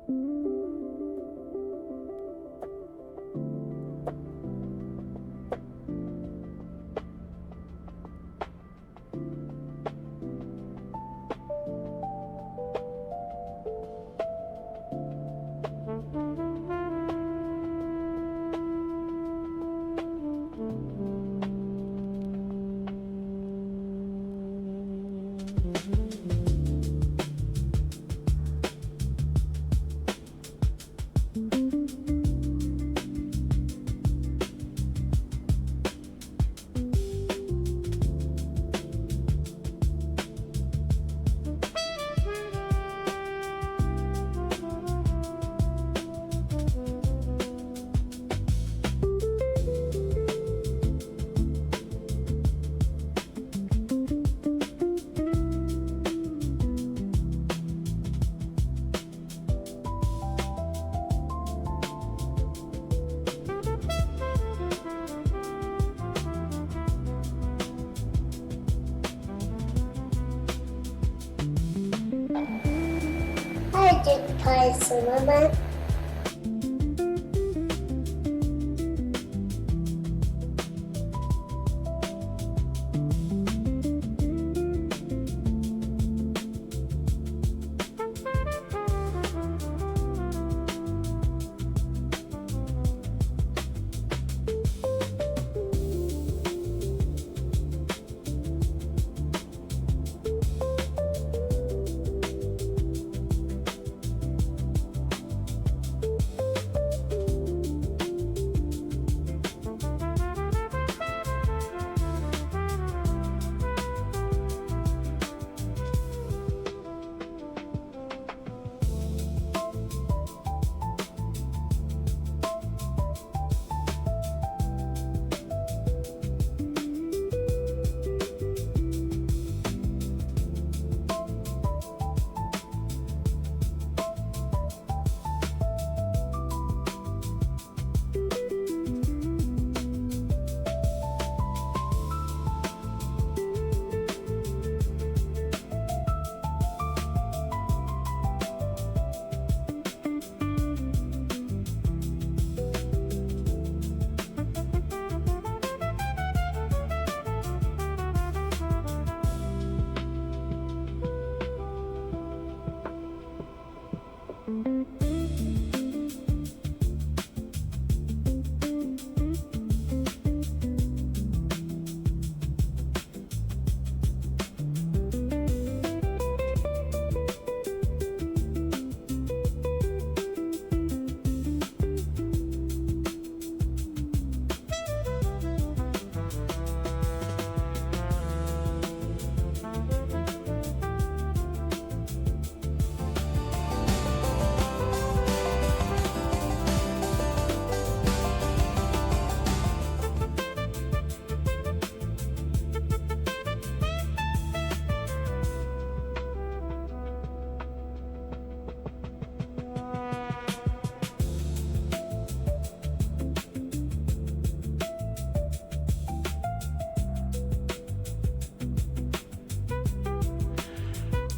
I did try some of it.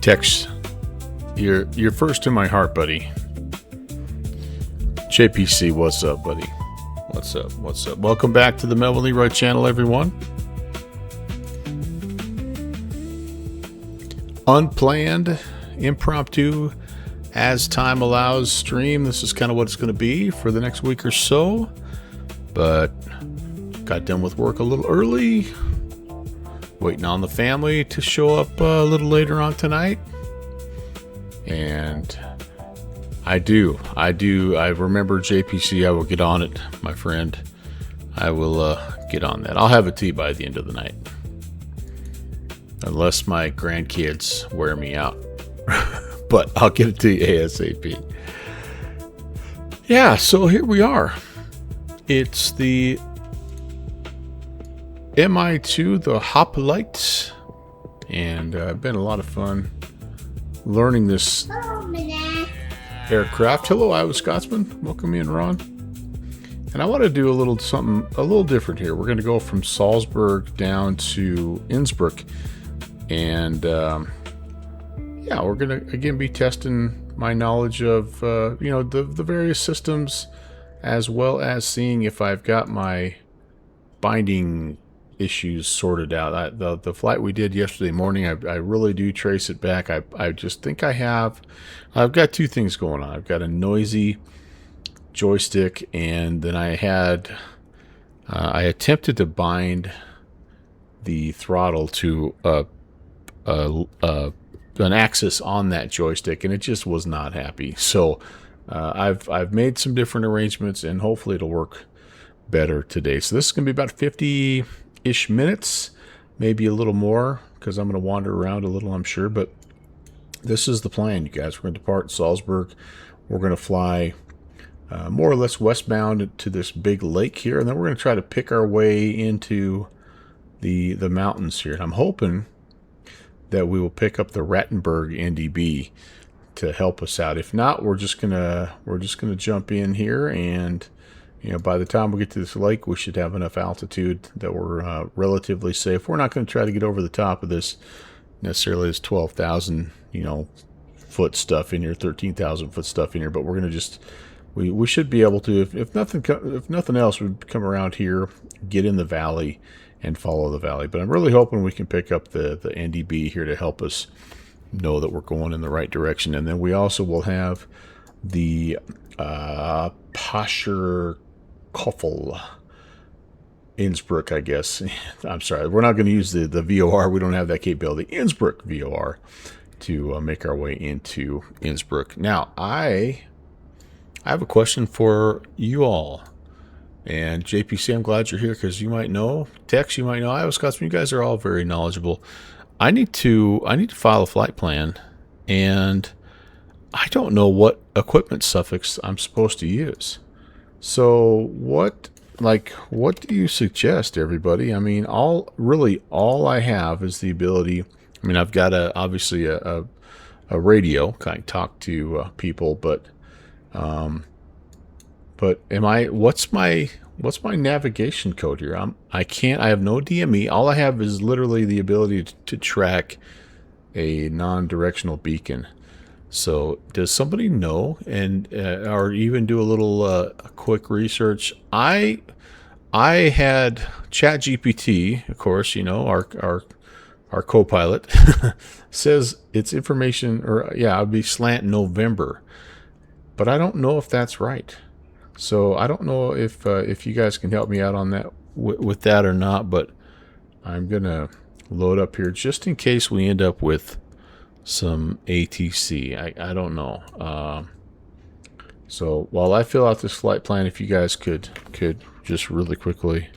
Tex, you're first in my heart, buddy. JPC, what's up, buddy? What's up? What's up? Welcome back to the Melvin Leroy channel, everyone. Unplanned, impromptu, as time allows stream. This is kind of what it's going to be for the next week or so. But got done with work a little early. Waiting on the family to show up a little later on tonight. And I remember JPC. I will get on it, my friend. I will get on that. I'll have it to you by the end of the night. Unless my grandkids wear me out. But I'll get it to you ASAP. Yeah, so here we are. It's the Mi-2, the hoplite, and been a lot of fun learning this aircraft. Hello, Iowa Scotsman. Welcome in, Ron. And I want to do something a little different here. We're going to go from Salzburg down to Innsbruck, and yeah, we're going to, again, be testing my knowledge of, you know, the various systems, as well as seeing if I've got my binding issues sorted out. The flight we did yesterday morning, I really do trace it back. I just think I've got two things going on. I've got a noisy joystick, and then I attempted to bind the throttle to an axis on that joystick, and it just was not happy. So I've made some different arrangements, and hopefully it'll work better today. So this is going to be about 50-ish minutes, maybe a little more, because I'm going to wander around a little, I'm sure. But this is the plan, you guys. We're going to depart Salzburg. We're going to fly more or less westbound to this big lake here, and then we're going to try to pick our way into the mountains here. And I'm hoping that we will pick up the Rattenberg NDB to help us out. If not, we're just gonna jump in here, and you know, by the time we get to this lake, we should have enough altitude that we're relatively safe. We're not going to try to get over the top of this necessarily, this 12,000 foot stuff in here, 13,000 foot stuff in here, but we're going to just we should be able to, if nothing else, we come around here, get in the valley, and follow the valley. But I'm really hoping we can pick up the NDB here to help us know that we're going in the right direction. And then we also will have the Pascher Koffel Innsbruck, I guess. I'm sorry, we're not going to use the VOR. We don't have that capability. Innsbruck VOR to make our way into Innsbruck. Now, I have a question for you all. And JPC, I'm glad you're here, because you might know. Tex, you might know. Iowa Scotsman, you guys are all very knowledgeable. I need to file a flight plan, and I don't know what equipment suffix I'm supposed to use. So what do you suggest, everybody? I mean, all I have is the ability. I mean, I've got obviously a radio, kind of talk to people, but what's my navigation code here? I have no DME. All I have is literally the ability to track a non-directional beacon. So does somebody know, and or even do a little quick research? I had ChatGPT, of course, our co-pilot says it's information, or yeah, I'd be slant November, but I don't know if that's right. So I don't know if you guys can help me out on that with that or not. But I'm gonna load up here just in case we end up with some ATC. I don't know. So while I fill out this flight plan, if you guys could just really quickly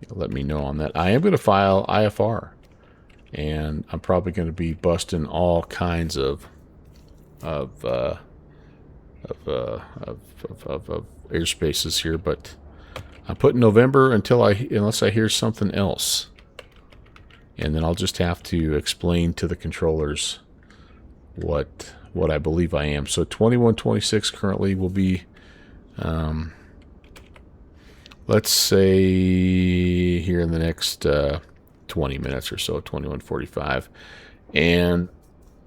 let me know on that. I am going to file IFR, and I'm probably going to be busting all kinds of airspaces here, but I'm putting November unless I hear something else, and then I'll just have to explain to the controllers what I believe I am. So 2126 currently will be, let's say here in the next 20 minutes or so, 2145, and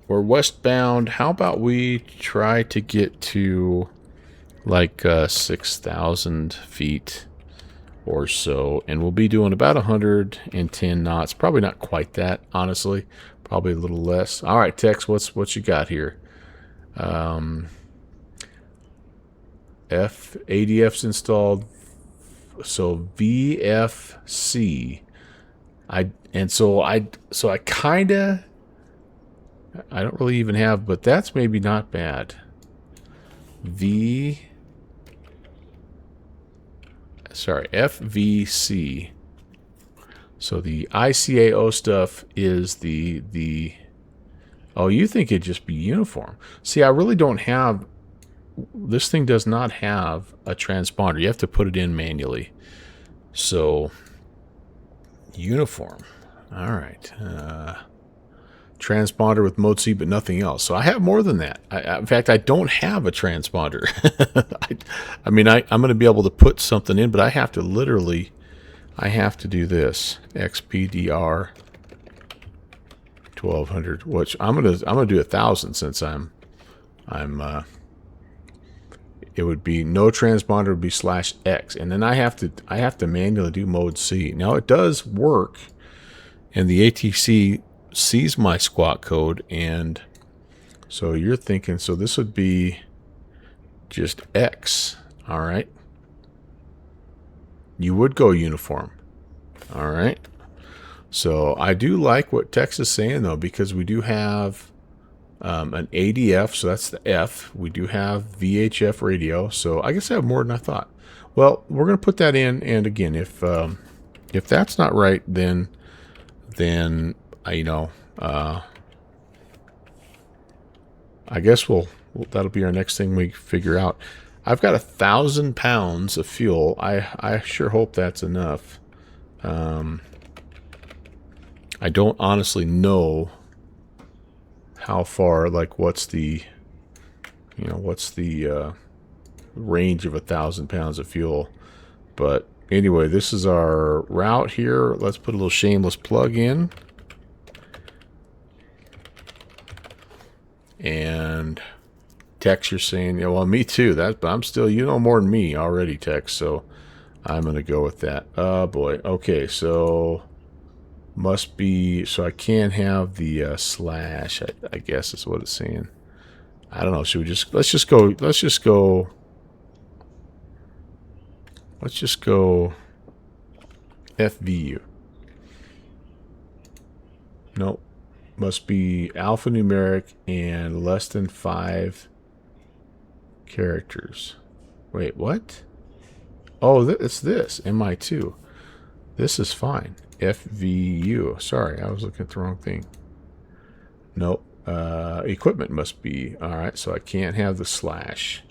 we're westbound. How about we try to get to like 6,000 feet or so, and we'll be doing about 110 knots. Probably not quite that, honestly. Probably a little less. All right, Tex, what you got here? ADF's installed. So VFC. So I kinda. I don't really even have, but that's maybe not bad. FVC. So the ICAO stuff is the oh, you think it'd just be uniform. See, I really don't have, this thing does not have a transponder. You have to put it in manually. So uniform. All right. Transponder with mode C, but nothing else. So I have more than that. In fact, I don't have a transponder. I'm going to be able to put something in, but I have to do this. XPDR 1200. Which I'm gonna do 1,000 since I'm it would be no transponder would be /X, and then I have to manually do mode C. Now it does work, and the ATC sees my squawk code, and so you're thinking, so this would be just X. All right, you would go uniform. All right, so I do like what Tex is saying though, because we do have an ADF, so that's the F. We do have VHF radio, so I guess I have more than I thought. Well, we're going to put that in, and again, if that's not right, then I guess that'll be our next thing we figure out. I've got 1,000 pounds of fuel. I sure hope that's enough. I don't honestly know how far, like what's the range of 1,000 pounds of fuel. But anyway, this is our route here. Let's put a little shameless plug in. And Tex, you're saying, yeah, well, me too. But I'm still, you know more than me already, Tex. So I'm going to go with that. Oh, boy. Okay, so must be, so I can't have the slash, I guess is what it's saying. I don't know. Should we just, let's just go FVU. Nope. Must be alphanumeric and less than 5 characters. Wait, what? Oh, it's this, Mi-2. This is fine. FVU. Sorry, I was looking at the wrong thing. Nope. Equipment must be. Alright, so I can't have the slash.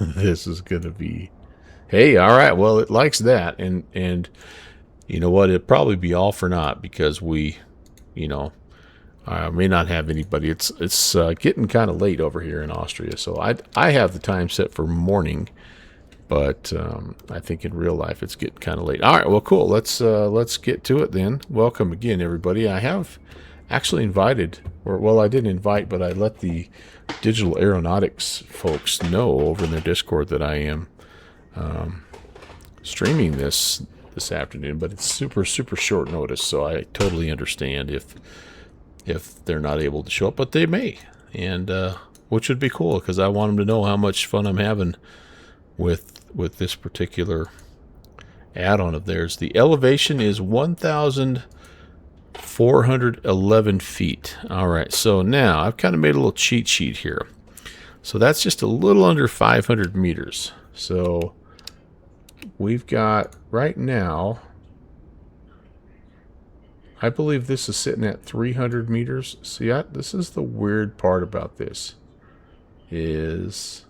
This is going to be... Hey, alright, well, it likes that. And you know what? It'd probably be all for naught because we, may not have anybody. It's getting kind of late over here in Austria. So I have the time set for morning. But I think in real life it's getting kind of late. All right, well, cool. Let's get to it then. Welcome again, everybody. I have actually invited, or well, I didn't invite, but I let the Digital Aeronautics folks know over in their Discord that I am streaming this afternoon. But it's super short notice, so I totally understand if they're not able to show up, but they may, and which would be cool because I want them to know how much fun I'm having with this particular add-on of theirs. The elevation is 1,411 feet. All right, so now I've kind of made a little cheat sheet here. So that's just a little under 500 meters. So we've got right now, I believe this is sitting at 300 meters. See, this is the weird part about this is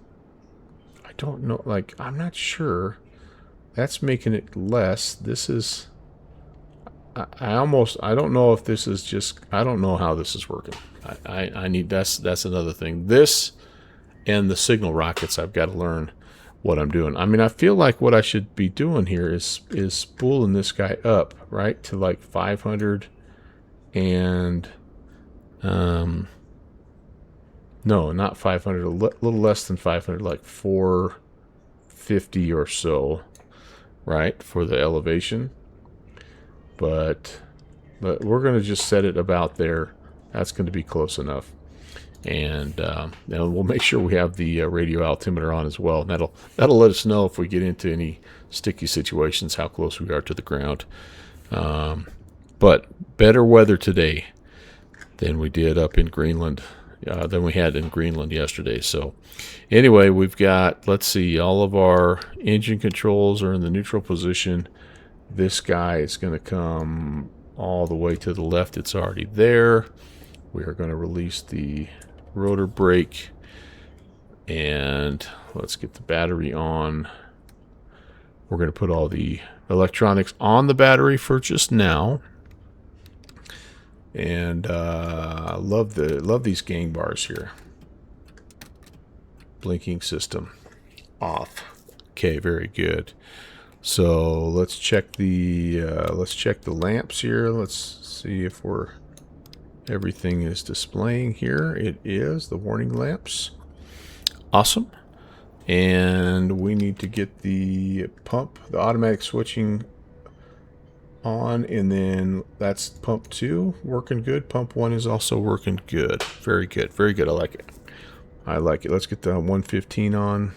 I don't know, like, I'm not sure. That's making it less. This is, I don't know if this is just, I don't know how this is working. I need, that's another thing. This and the signal rockets, I've got to learn what I'm doing. I mean, I feel like what I spooling be doing here is spooling this guy up, right, to like 500 and, no, not 500, a little less than 500, like 450 or so, right, for the elevation. But we're going to just set it about there. That's going to be close enough. And we'll make sure we have the radio altimeter on as well. And that'll let us know if we get into any sticky situations, how close we are to the ground. But better weather today than we did up in Greenland. Than we had in Greenland yesterday. So anyway, we've got, let's see, all of our engine controls are in the neutral position. This guy is going to come all the way to the left. It's already there. We are going to release the rotor brake, and let's get the battery on. We're going to put all the electronics on the battery for just now. And I love these gang bars here. Blinking system off. Okay, very good. So let's check the lamps here. Let's see if everything is displaying here. It is the warning lamps. Awesome. And we need to get the pump, the automatic switching on, and then that's pump 2 working good. Pump 1 is also working good. Very good. Very good. I like it. I like it. Let's get the 115 on.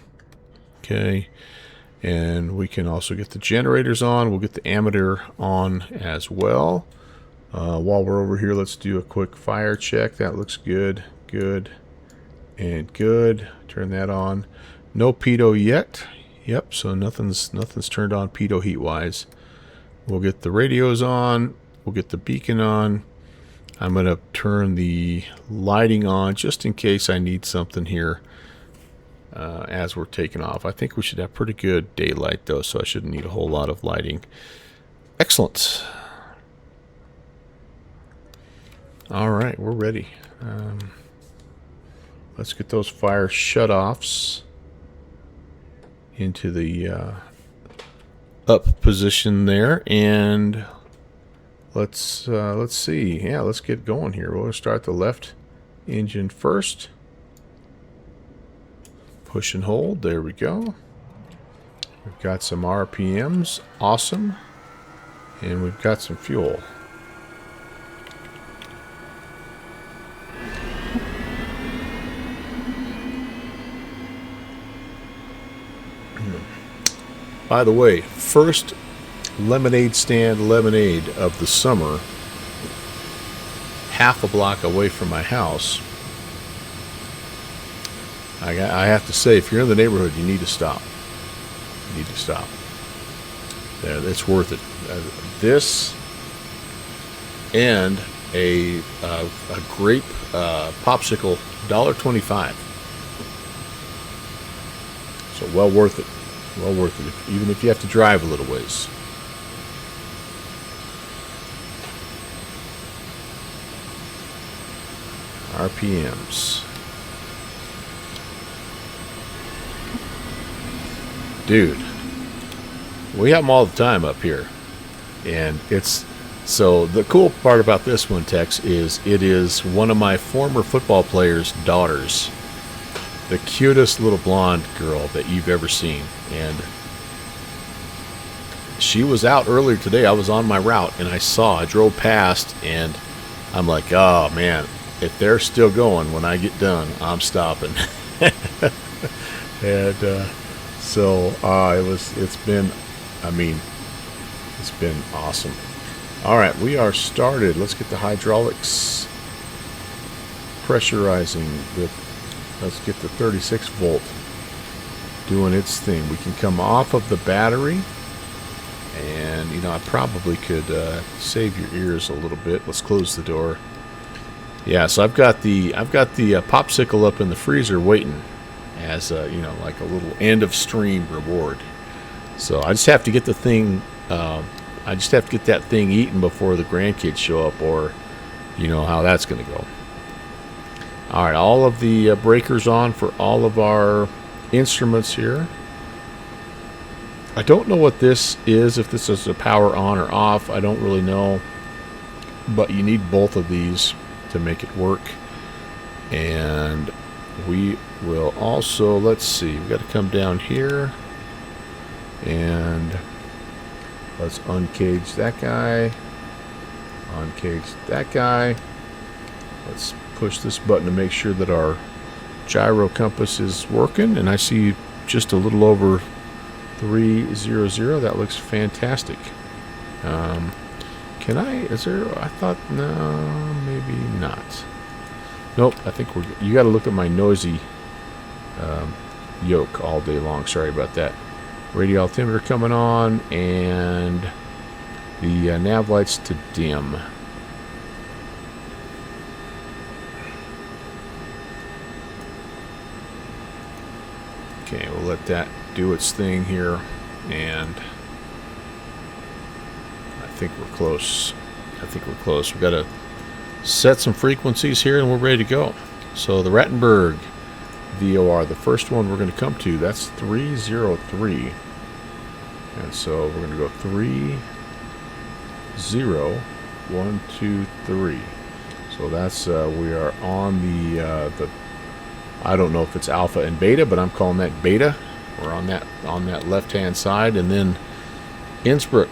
Okay. And we can also get the generators on. We'll get the ammeter on as well. While we're over here, let's do a quick fire check. That looks good. Good. And good. Turn that on. No pitot yet. Yep, so nothing's turned on pitot heat wise. We'll get the radios on. We'll get the beacon on. I'm going to turn the lighting on just in case I need something here as we're taking off. I think we should have pretty good daylight though, so I shouldn't need a whole lot of lighting. Excellent. All right, we're ready. Let's get those fire shutoffs into the up position there, and let's see. Yeah, let's get going here. We'll start the left engine first. Push and hold. There we go. We've got some RPMs. Awesome. And we've got some fuel. By the way, first lemonade stand lemonade of the summer, half a block away from my house. I have to say, if you're in the neighborhood, you need to stop. You need to stop. Yeah, it's worth it. This and a grape popsicle, $1.25. So well worth it. Well worth it, even if you have to drive a little ways. RPMs. Dude, we have them all the time up here. And it's... So the cool part about this one, Tex, is it is one of my former football players' daughters. The cutest little blonde girl that you've ever seen. And she was out earlier today. I was on my route and I drove past, and I'm like, oh man, if they're still going when I get done, I'm stopping. And it's been awesome. All right, we are started. Let's get the hydraulics pressurizing. Let's get the 36 volt doing its thing. We can come off of the battery, and you know, I probably could save your ears a little bit. Let's close the door. Yeah, so I've got the popsicle up in the freezer waiting as you know, like a little end of stream reward. So I just have to get the thing. I just have to get that thing eaten before the grandkids show up, or you know how that's going to go. All right, all of the breakers on for all of our instruments here. I don't know what this is, if this is a power on or off. I don't really know, but you need both of these to make it work. And we will also, let's see, we've got to come down here and let's uncage that guy, uncage that guy. Let's push this button to make sure that our gyro compass is working, and I see just a little over 300. That looks fantastic. Can I, I thought, no, maybe not. Nope, I think you got to look at my noisy yoke all day long. Sorry about that. Radio altimeter coming on, and the nav lights to dim. Okay, we'll let that do its thing here, and I think we're close. We've got to set some frequencies here, and we're ready to go. So the Rattenberg VOR, the first one we're going to come to, that's 303. And so we're going to go 3, 0, 1, 2, 3. So So that's we are on the I don't know if it's alpha and beta, but I'm calling that beta. We're on that left-hand side, and then Innsbruck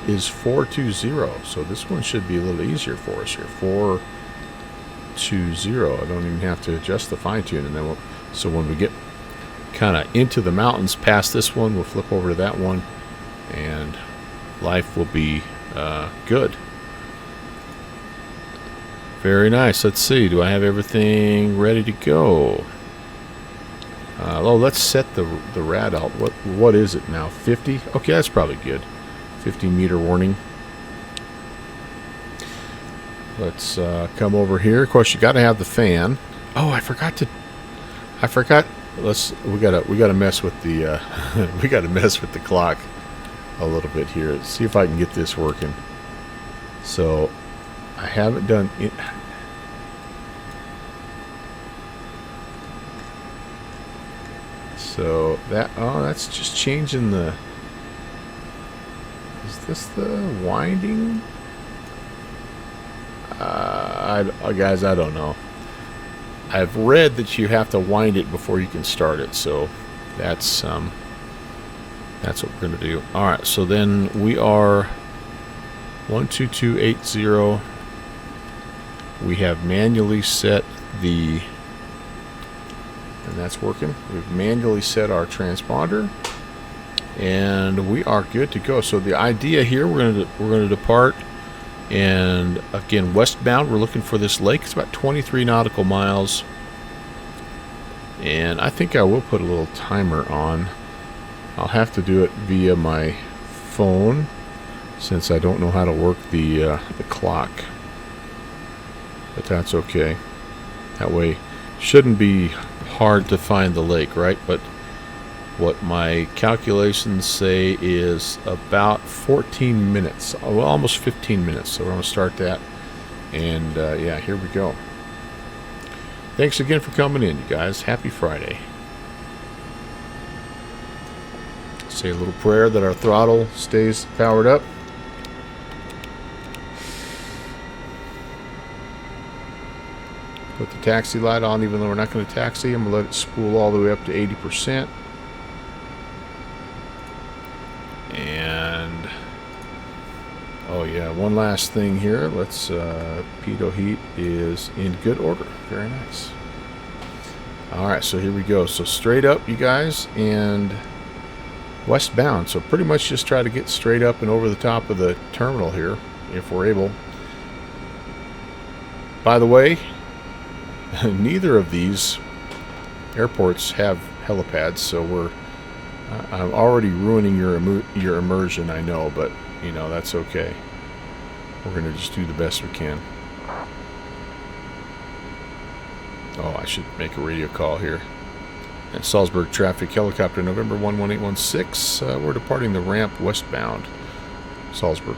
is 420. So this one should be a little easier for us here. 420. I don't even have to adjust the fine-tune, and then so when we get kind of into the mountains past this one, we'll flip over to that one, and life will be good. Very nice. Let's see. Do I have everything ready to go? Oh, let's set the rad out. What is it now? 50? Okay, that's probably good. 50-meter warning. Let's come over here. Of course, you got to have the fan. Oh, I forgot. We gotta mess with the we gotta mess with the clock a little bit here. Let's see if I can get this working. So I haven't done it. So that's just changing the. Is this the winding? Guys, I don't know. I've read that you have to wind it before you can start it, so that's what we're gonna do. All right, so then we are 12280. We have manually set the, and that's working. We've manually set our transponder, and we are good to go. So the idea here, we're gonna depart, and again westbound. We're looking for this lake. It's about 23 nautical miles, and I think I will put a little timer on. I'll have to do it via my phone since I don't know how to work the clock. But that's okay. That way, shouldn't be hard to find the lake, right? But what my calculations say is about 14 minutes. Well, almost 15 minutes. So we're going to start that. And yeah, here we go. Thanks again for coming in, you guys. Happy Friday. Say a little prayer that our throttle stays powered up. Put the taxi light on, even though we're not going to taxi. I'm going to let it spool all the way up to 80%. And oh yeah, one last thing here. Let's pitot heat is in good order. Very nice. All right, so here we go. So straight up, you guys, and westbound. So pretty much just try to get straight up and over the top of the terminal here, if we're able. By the way, neither of these airports have helipads, so I'm already ruining your immersion, I know, but you know that's okay. We're gonna just do the best we can. Oh, I should make a radio call here. At Salzburg traffic, helicopter November 11816. We're departing the ramp westbound, Salzburg.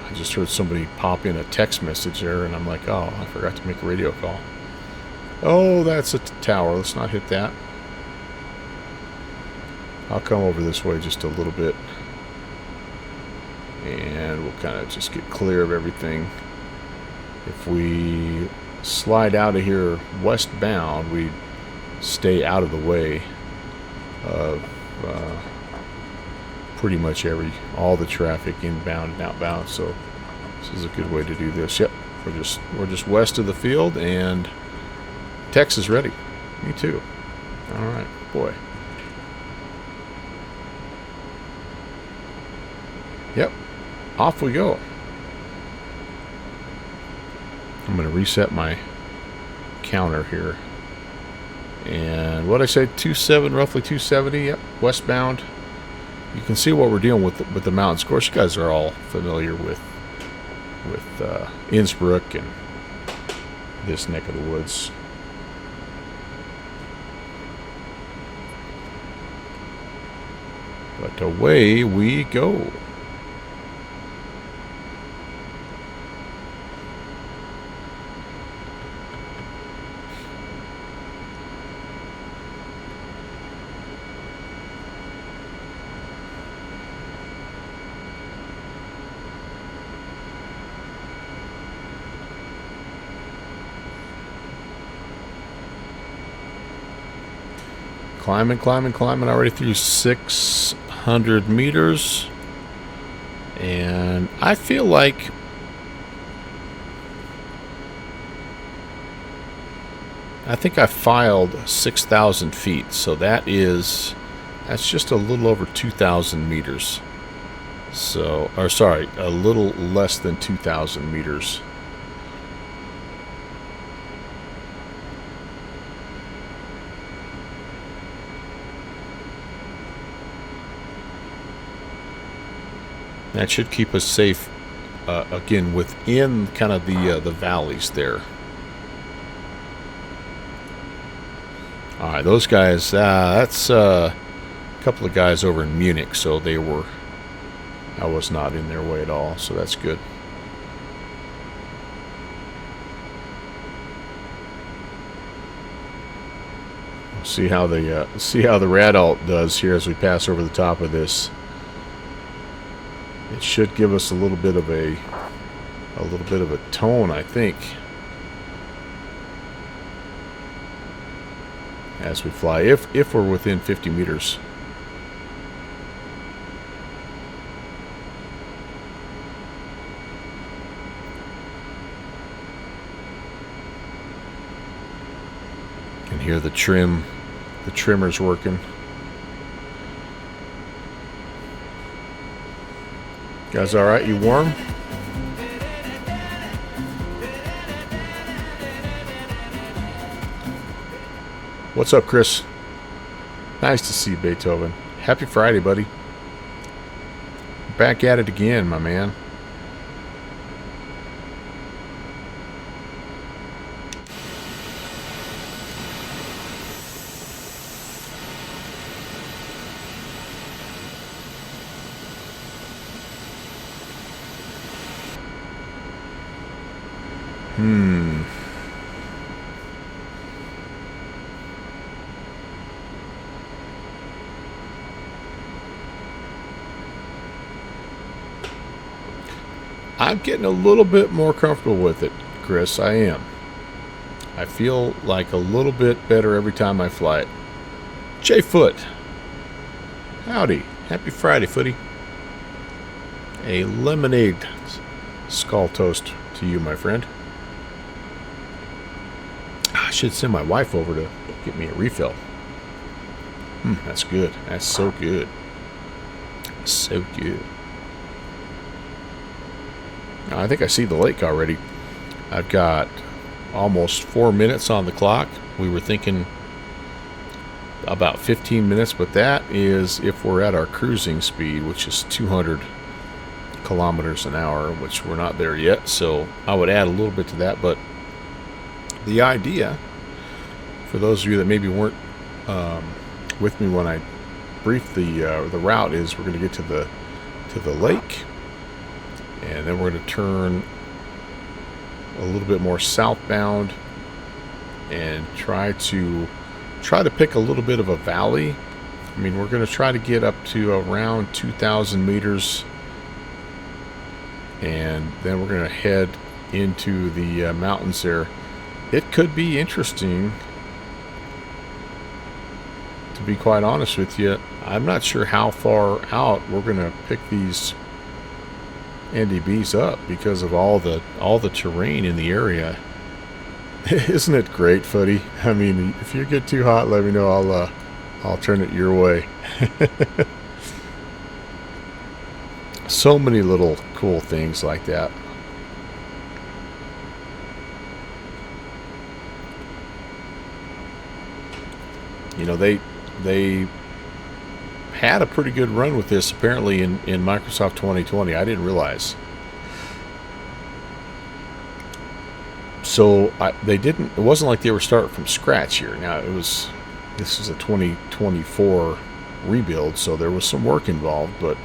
I just heard somebody pop in a text message there, and I'm like, oh, I forgot to make a radio call. Oh, that's a tower. Let's not hit that. I'll come over this way just a little bit, and we'll kind of just get clear of everything. If we slide out of here westbound, we stay out of the way of pretty much all the traffic inbound and outbound. So this is a good way to do this. Yep, we're just west of the field, and Tex is ready. Me too. All right, boy. Yep, off we go. I'm going to reset my counter here. And what I said, 27, roughly 270. Yep, westbound. You can see what we're dealing with the mountains. Of course, you guys are all familiar with Innsbruck and this neck of the woods. But away we go. Climbing, climbing, climbing. Already through 600 meters. And I feel like I think I filed 6,000 feet. So that's just a little over 2,000 meters. So, or sorry, a little less than 2,000 meters. That should keep us safe, again, within kind of the valleys there. All right, those guys, that's a couple of guys over in Munich, so I was not in their way at all, so that's good. See how the Radalt does here as we pass over the top of this. It should give us a little bit of a tone, I think, as we fly, if we're within 50 meters. Can hear the trimmer's working. Guys, all right? You warm? What's up, Chris? Nice to see you, Beethoven. Happy Friday, buddy. Back at it again, my man. I'm getting a little bit more comfortable with it, Chris. I am. I feel like a little bit better every time I fly it. Jay Foot. Howdy. Happy Friday, Footy. A lemonade skull toast to you, my friend. I should send my wife over to get me a refill. That's good. That's so good. So good. I think I see the lake already. I've got almost 4 minutes on the clock. We were thinking about 15 minutes, but that is if we're at our cruising speed, which is 200 kilometers an hour, which we're not there yet. So I would add a little bit to that. But the idea, for those of you that maybe weren't with me when I briefed the route, is we're going to get to the lake. And then we're going to turn a little bit more southbound and try to pick a little bit of a valley. I mean, we're going to try to get up to around 2,000 meters, and then we're going to head into the mountains there. It could be interesting, to be quite honest with you. I'm not sure how far out we're going to pick these NDBs up because of all the terrain in the area. Isn't it great, Footy? I mean, if you get too hot, let me know. I'll turn it your way. So many little cool things like that. You know, they had a pretty good run with this apparently in Microsoft 2020. I didn't realize. So it wasn't like they were starting from scratch here. Now this is a 2024 rebuild, so there was some work involved, but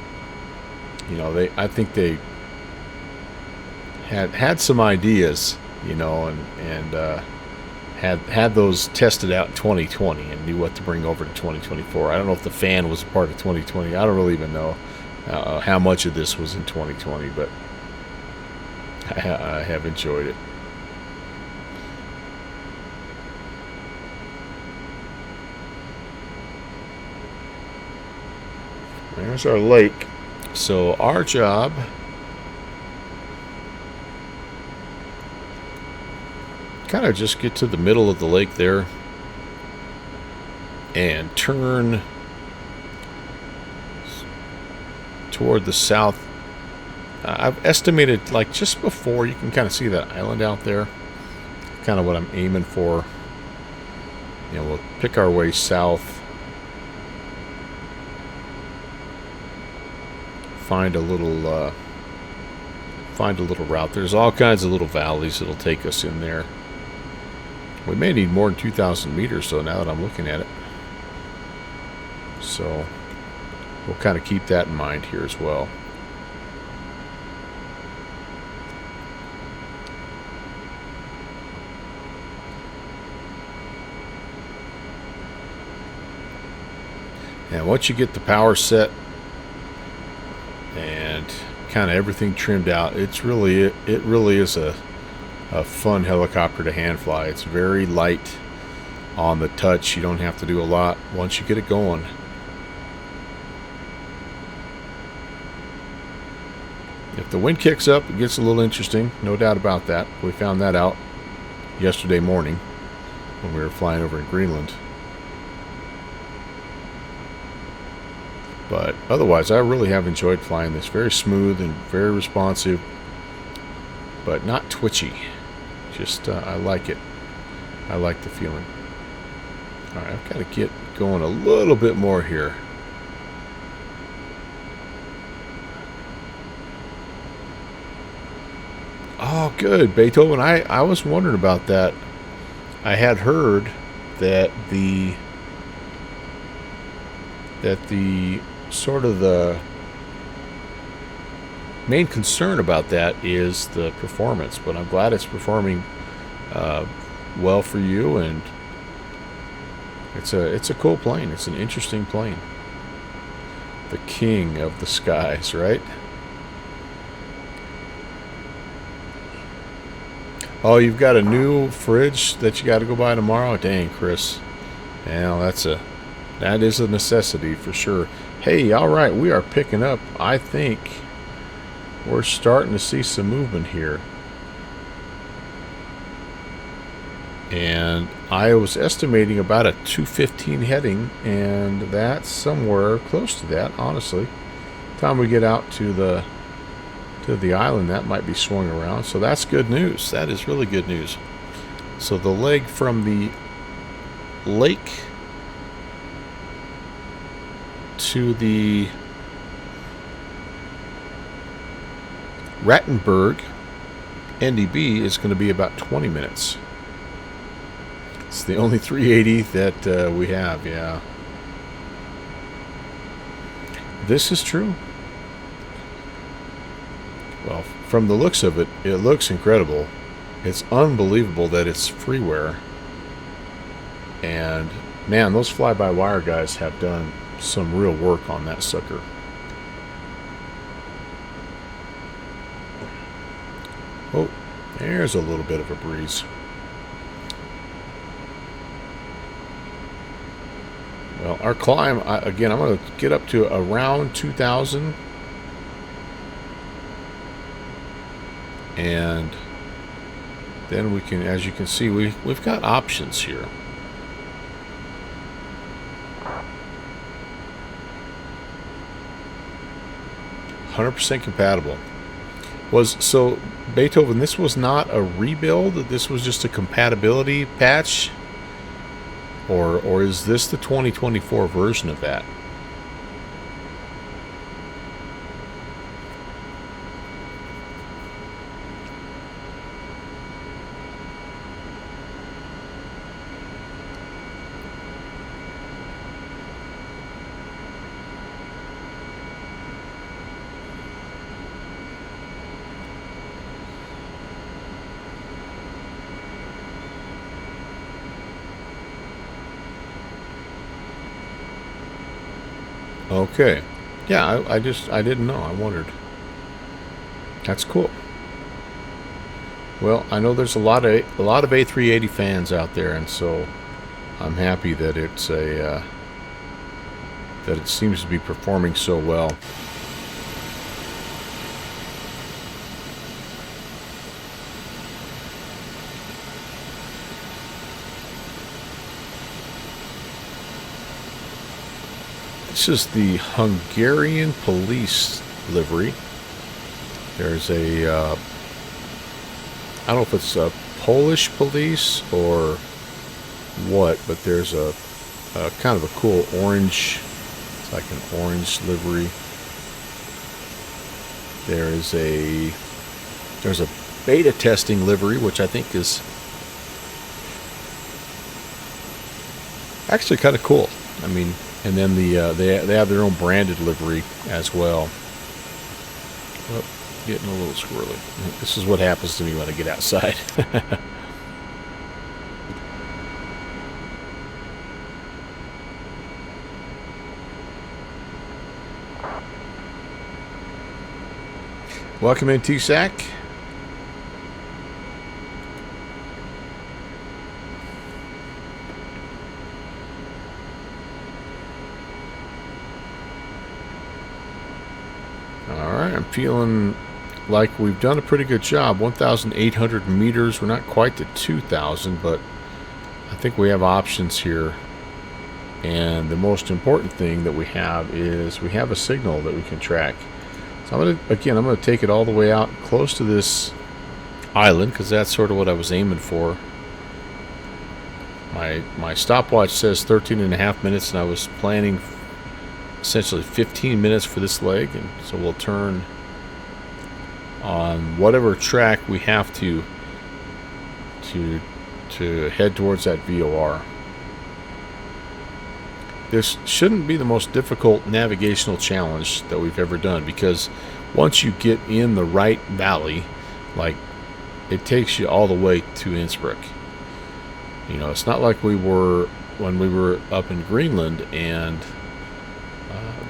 you know, I think they had some ideas, you know, and had those tested out in 2020 and knew what to bring over to 2024. I don't know if the fan was a part of 2020. I don't really even know how much of this was in 2020, but I have enjoyed it. There's our lake. So our job kind of just get to the middle of the lake there and turn toward the south. I've estimated like just before, you can kind of see that island out there. Kind of what I'm aiming for. You know, we'll pick our way south. Find a little route. There's all kinds of little valleys that'll take us in there. We may need more than 2,000 meters though, now that I'm looking at it. So we'll kind of keep that in mind here as well. And once you get the power set and kind of everything trimmed out, it really is a fun helicopter to hand fly. It's very light on the touch. You don't have to do a lot once you get it going. If the wind kicks up, it gets a little interesting, no doubt about that. We found that out yesterday morning when we were flying over in Greenland. But otherwise, I really have enjoyed flying this. Very smooth and very responsive, but not twitchy. Just, I like it. I like the feeling. All right, I've got to get going a little bit more here. Oh, good, Beethoven. I was wondering about that. I had heard that the sort of the main concern about that is the performance, but I'm glad it's performing well for you, and it's a cool plane. It's an interesting plane. The king of the skies, right? Oh, you've got a new fridge that you got to go buy tomorrow? Dang, Chris. Well, that is a necessity for sure. Hey, all right, we are picking up. I think we're starting to see some movement here. And I was estimating about a 215 heading, and that's somewhere close to that, honestly. Time we get out to the island, that might be swung around. So that's good news. That is really good news. So the leg from the lake to the Rattenberg NDB is going to be about 20 minutes. It's the only 380 that we have, yeah. This is true. Well, from the looks of it, it looks incredible. It's unbelievable that it's freeware. And man, those fly-by-wire guys have done some real work on that sucker. Oh, there's a little bit of a breeze. Well, our climb, again, I'm going to get up to around 2,000. And then we can, as you can see, we've got options here. %100% compatible. So Beethoven, this was not a rebuild, this was just a compatibility patch, or is this the 2024 version of that? Okay. Yeah, I didn't know. I wondered. That's cool. Well, I know there's a lot of A380 fans out there, and so I'm happy that it's that it seems to be performing so well. This is the Hungarian police livery. There's a, I don't know if it's a Polish police or what, but there's a kind of a cool orange, it's like an orange livery. There's a beta testing livery, which I think is actually kind of cool. I mean, and then they have their own branded livery as well. Oh, getting a little squirrely. This is what happens to me when I get outside. Welcome in, TSAC. Alright, I'm feeling like we've done a pretty good job. 1,800 meters. We're not quite to 2,000, but I think we have options here. And the most important thing that we have is we have a signal that we can track. So I'm gonna take it all the way out close to this island, because that's sort of what I was aiming for. My stopwatch says 13.5 minutes, and I was planning essentially 15 minutes for this leg, and so we'll turn on whatever track we have to head towards that VOR. This shouldn't be the most difficult navigational challenge that we've ever done, because once you get in the right valley, like, it takes you all the way to Innsbruck. You know, it's not like we were when we were up in Greenland and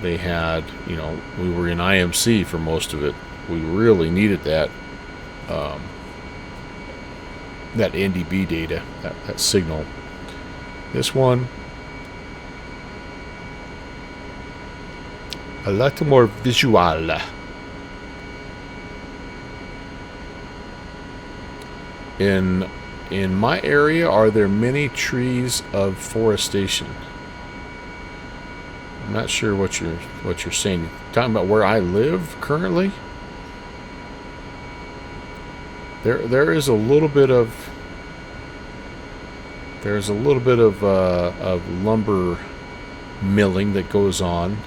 they had, you know, we were in IMC for most of it. We really needed that that NDB data, that signal. This one, a lot more visual. In my area, are there many trees of forestation? I'm not sure what you're saying. You're talking about where I live currently? There is a little bit of lumber milling that goes on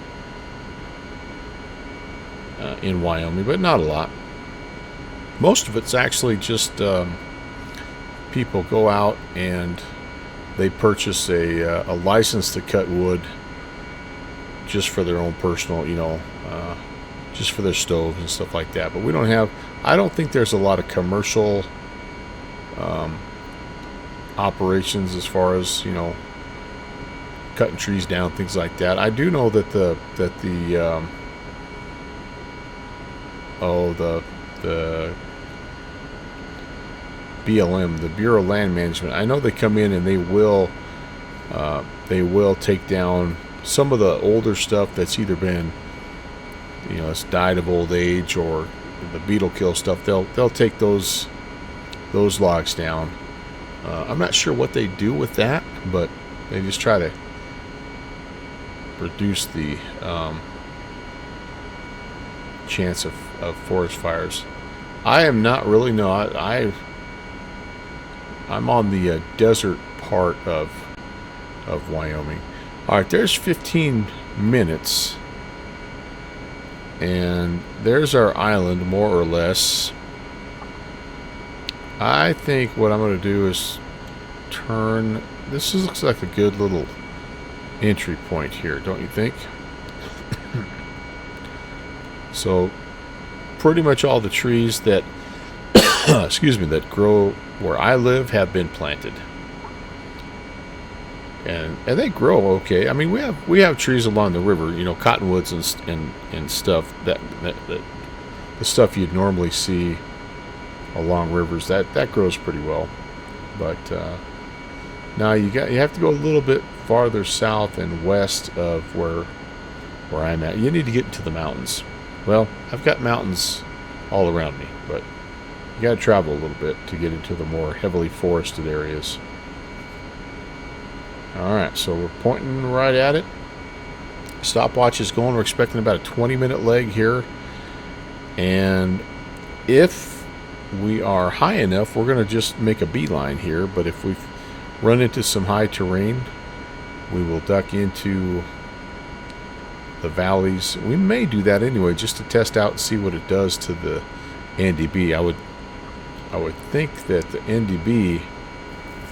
in Wyoming, but not a lot. Most of it's actually just people go out and they purchase a license to cut wood just for their own personal, you know, just for their stoves and stuff like that. But we don't have, I don't think there's a lot of commercial operations as far as, you know, cutting trees down, things like that. I do know that the BLM, the Bureau of Land Management, I know they come in and they will take down some of the older stuff that's either been, you know, it's died of old age, or the beetle kill stuff. They'll take those logs down. I'm not sure what they do with that, but they just try to reduce the chance of forest fires. I am not really, no, I'm on the desert part of Wyoming. Alright, there's 15 minutes. And there's our island, more or less. I think what I'm going to do is turn... This looks like a good little entry point here, don't you think? So, pretty much all the trees that... excuse me, that grow where I live have been planted. And they grow okay. I mean, we have trees along the river, you know, cottonwoods and stuff that the stuff you'd normally see along rivers that grows pretty well. But now you have to go a little bit farther south and west of where where I'm at. You need to get into the mountains. Well, I've got mountains all around me, but you got to travel a little bit to get into the more heavily forested areas. Alright, so we're pointing right at it. Stopwatch is going. We're expecting about a 20-minute leg here. And if we are high enough, we're going to just make a beeline here. But if we run into some high terrain, we will duck into the valleys. We may do that anyway, just to test out and see what it does to the NDB. I would think that the NDB,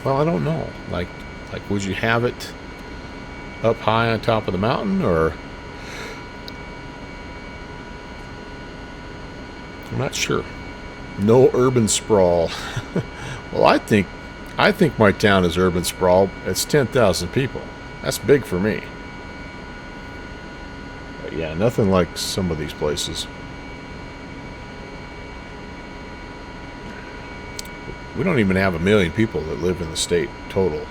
well, I don't know. Like would you have it up high on top of the mountain, or I'm not sure. No urban sprawl. Well, I think my town is urban sprawl. It's 10,000 people. That's big for me. But yeah, nothing like some of these places. We don't even have 1 million people that live in the state total.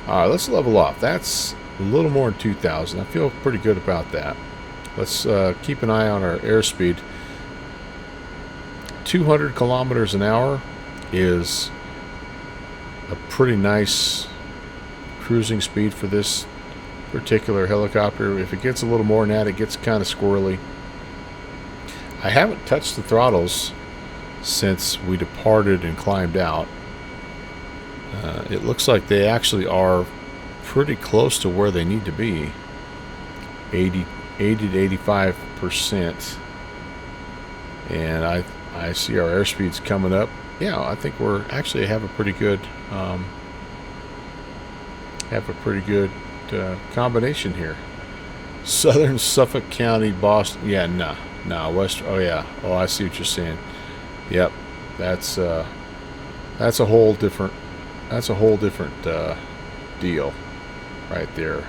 Alright, let's level off. That's a little more than 2,000. I feel pretty good about that. Let's keep an eye on our airspeed. 200 kilometers an hour is a pretty nice cruising speed for this particular helicopter. If it gets a little more than that, it gets kind of squirrely. I haven't touched the throttles since we departed and climbed out. It looks like they actually are pretty close to where they need to be. 80 to 85%. And I see our airspeed's coming up. Yeah, I think we're actually have a pretty good combination here. Southern Suffolk County, Boston. Yeah, no, West. Oh yeah. Oh, I see what you're saying. Yep, that's a whole different. That's a whole different deal right there.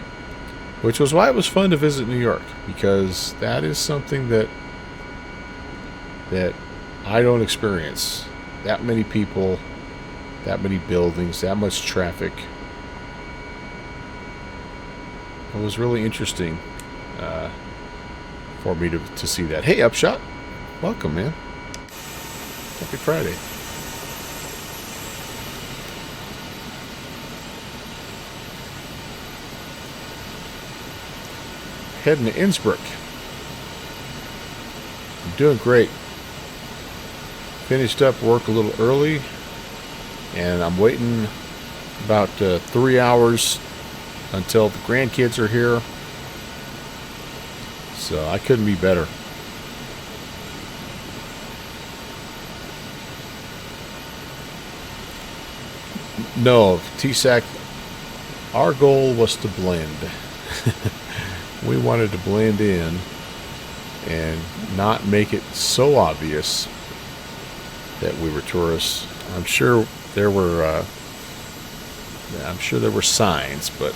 Which was why it was fun to visit New York, because that is something that I don't experience. That many people, that many buildings, that much traffic. It was really interesting for me to see that. Hey, Upshot. Welcome, man. Happy Friday. Heading to Innsbruck. I'm doing great. Finished up work a little early, and I'm waiting about 3 hours until the grandkids are here. So I couldn't be better. No, TSAC, our goal was to blend. We wanted to blend in and not make it so obvious that we were tourists. I'm sure there were signs, but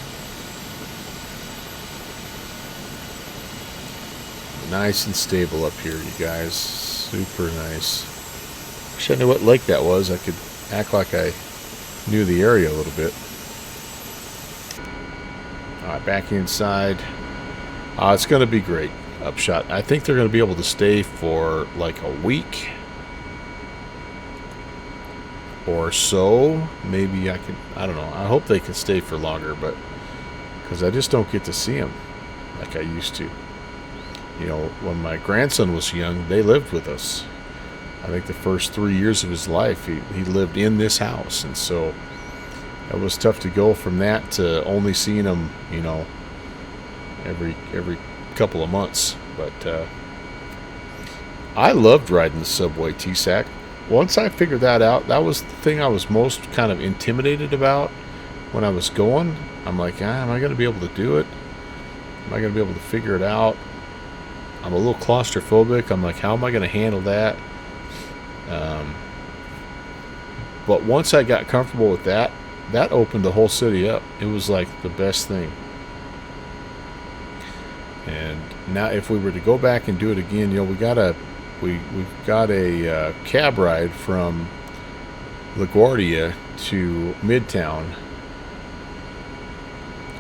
nice and stable up here, you guys. Super nice. Wish I knew what lake that was. I could act like I knew the area a little bit. Alright, back inside. It's going to be great, Upshot. I think they're going to be able to stay for like a week or so. Maybe I don't know. I hope they can stay for longer, but because I just don't get to see them like I used to. You know, when my grandson was young, they lived with us. I think the first 3 years of his life, he lived in this house. And so it was tough to go from that to only seeing him, you know, every couple of months. But I loved riding the subway, TSAC. Once I figured that out, that was the thing I was most kind of intimidated about when I was going. I'm like, am I going to be able to do it? Am I going to be able to figure it out? I'm a little claustrophobic. I'm like, how am I going to handle that? But once I got comfortable with that, that opened the whole city up. It was like the best thing. And now if we were to go back and do it again, you know, we've got a cab ride from LaGuardia to Midtown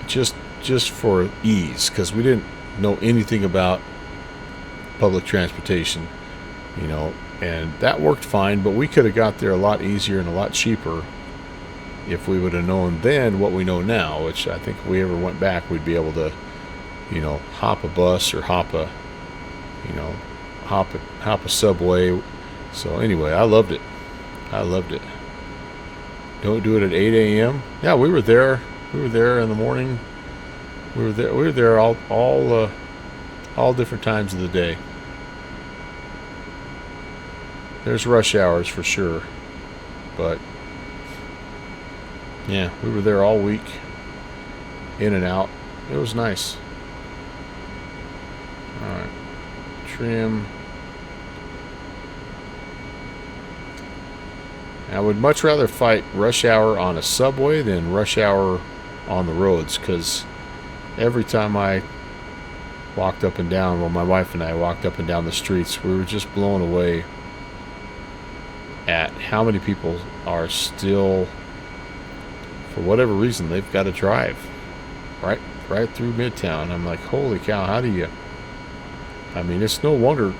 just for ease, because we didn't know anything about public transportation, you know, and that worked fine. But we could have got there a lot easier and a lot cheaper if we would have known then what we know now, which I think if we ever went back, we'd be able to, you know, hop a bus or hop a subway. So anyway, I loved it. Don't do it at 8 a.m. Yeah, we were there in the morning. We were there all different times of the day. There's rush hours for sure, but yeah, we were there all week, in and out. It was nice. All right, trim. I would much rather fight rush hour on a subway than rush hour on the roads, because every time I walked up and down, well, my wife and I walked up and down the streets, we were just blown away at how many people are still, for whatever reason, they've got to drive right through Midtown. I'm like, holy cow, how do you? I mean, it's no wonder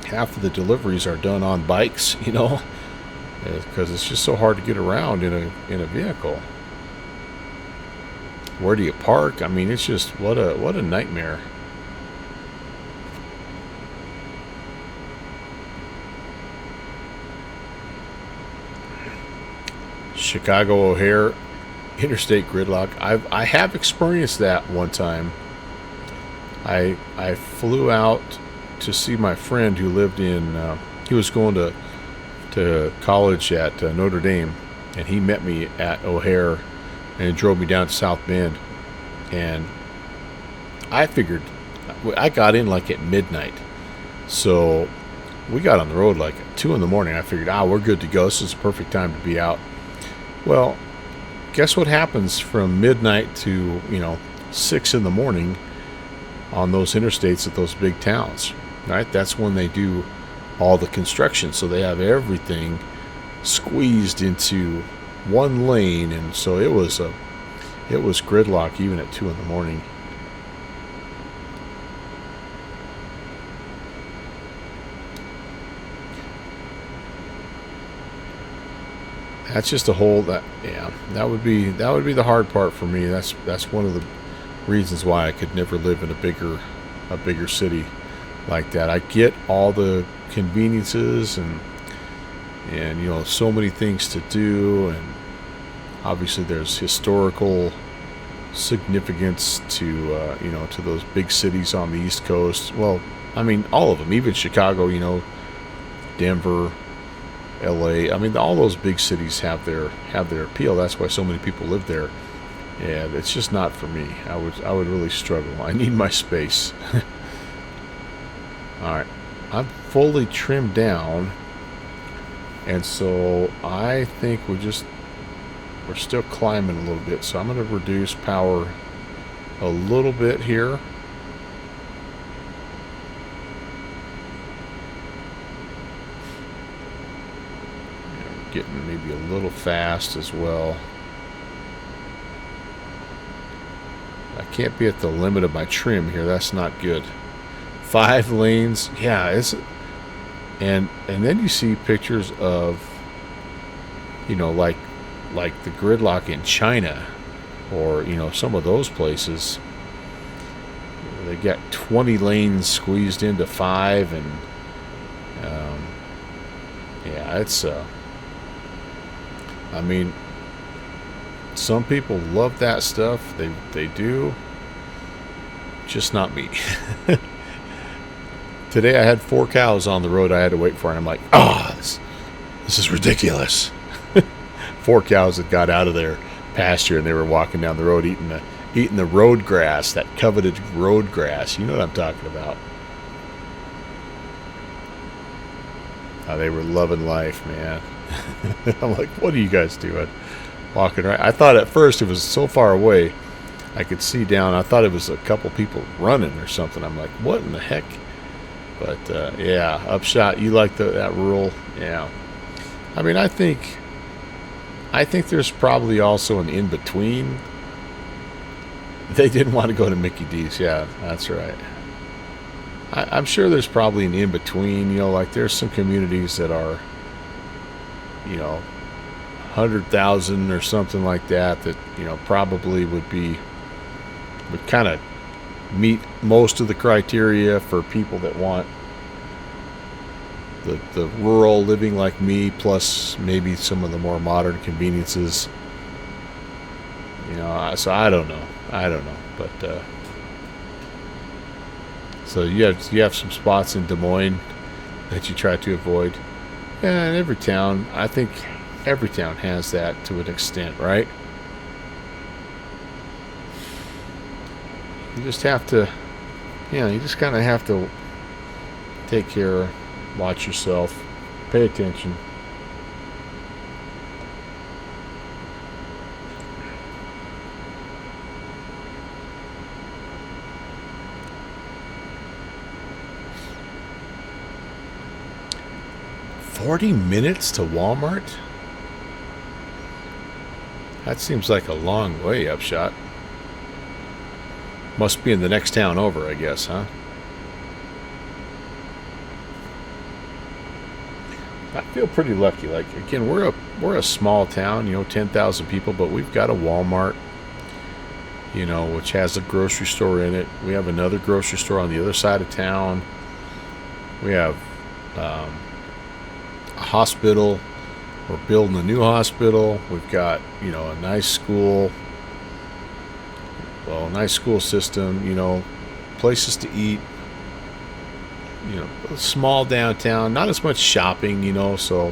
half of the deliveries are done on bikes, you know, because it's just so hard to get around in a vehicle. Where do you park? I mean, it's just what a nightmare. Chicago O'Hare interstate gridlock. I have experienced that one time. I flew out to see my friend who lived in. He was going to college at Notre Dame, and he met me at O'Hare and drove me down to South Bend. And I figured, I got in like at midnight, so we got on the road like at 2 in the morning. I figured, we're good to go. This is the perfect time to be out. Well, guess what happens from midnight to 6 in the morning on those interstates at those big towns, right? That's when they do all the construction, so they have everything squeezed into one lane, and so it was gridlock even at 2 in the morning. That's just that would be the hard part for me. That's one of the reasons why I could never live in a bigger city like that. I get all the conveniences and so many things to do, and obviously there's historical significance to to those big cities on the East Coast. Well, I mean, all of them, even Chicago, Denver, LA. I mean, all those big cities have their appeal. That's why so many people live there. And it's just not for me. I would really struggle. I need my space. All right, I'm fully trimmed down, and so I think we're still climbing a little bit. So I'm going to reduce power a little bit here. Getting maybe a little fast as well. I can't be at the limit of my trim here. That's not good. 5 lanes. Yeah, and then you see pictures of like the gridlock in China, or some of those places. They got 20 lanes squeezed into 5, and yeah, it's I mean, some people love that stuff. They do. Just not me. Today I had 4 cows on the road I had to wait for, and I'm like, this is ridiculous. 4 cows that got out of their pasture, and they were walking down the road eating the road grass, that coveted road grass. You know what I'm talking about. They were loving life, man. I'm like, what are you guys doing? Walking right. I thought at first it was so far away, I could see down. I thought it was a couple people running or something. I'm like, what in the heck? But yeah, Upshot, you like that rural? Yeah. I mean, I think there's probably also an in between They didn't want to go to Mickey D's. Yeah, that's right. I'm sure there's probably an in-between, you know, like there's some communities that are, you know, 100,000 or something like that, that, you know, probably would kind of meet most of the criteria for people that want the rural living like me, plus maybe some of the more modern conveniences. You know, so I don't know, but so you have some spots in Des Moines that you try to avoid. And every town, I think every town has that to an extent, right? You just have to, you know, you just kind of have to take care, watch yourself, pay attention. $40 minutes to Walmart? That seems like a long way, Upshot. Must be in the next town over, I guess, huh? I feel pretty lucky. Like, again, we're a small town, you know, 10,000 people, but we've got a Walmart, you know, which has a grocery store in it. We have another grocery store on the other side of town. We have a hospital. We're building a new hospital. We've got, you know, a nice school. Well, nice school system, you know, places to eat. You know, a small downtown, not as much shopping, you know, so,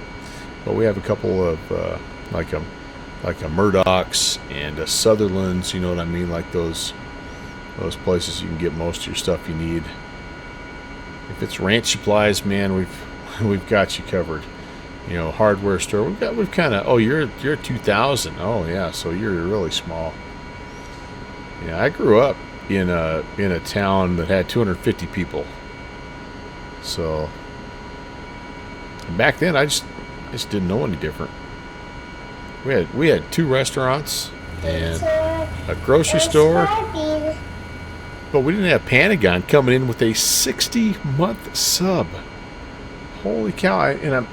but we have a couple of, like a Murdoch's and a Sutherland's, you know what I mean, like those places you can get most of your stuff you need. If it's ranch supplies, man, we've got you covered. You know, hardware store, we've kind of, oh, you're 2,000, oh yeah, so you're really small. Yeah, I grew up in a town that had 250 people. So back then, I just didn't know any different. We had 2 restaurants and a grocery store, but we didn't have Pentagon coming in with a 60-month sub. Holy cow!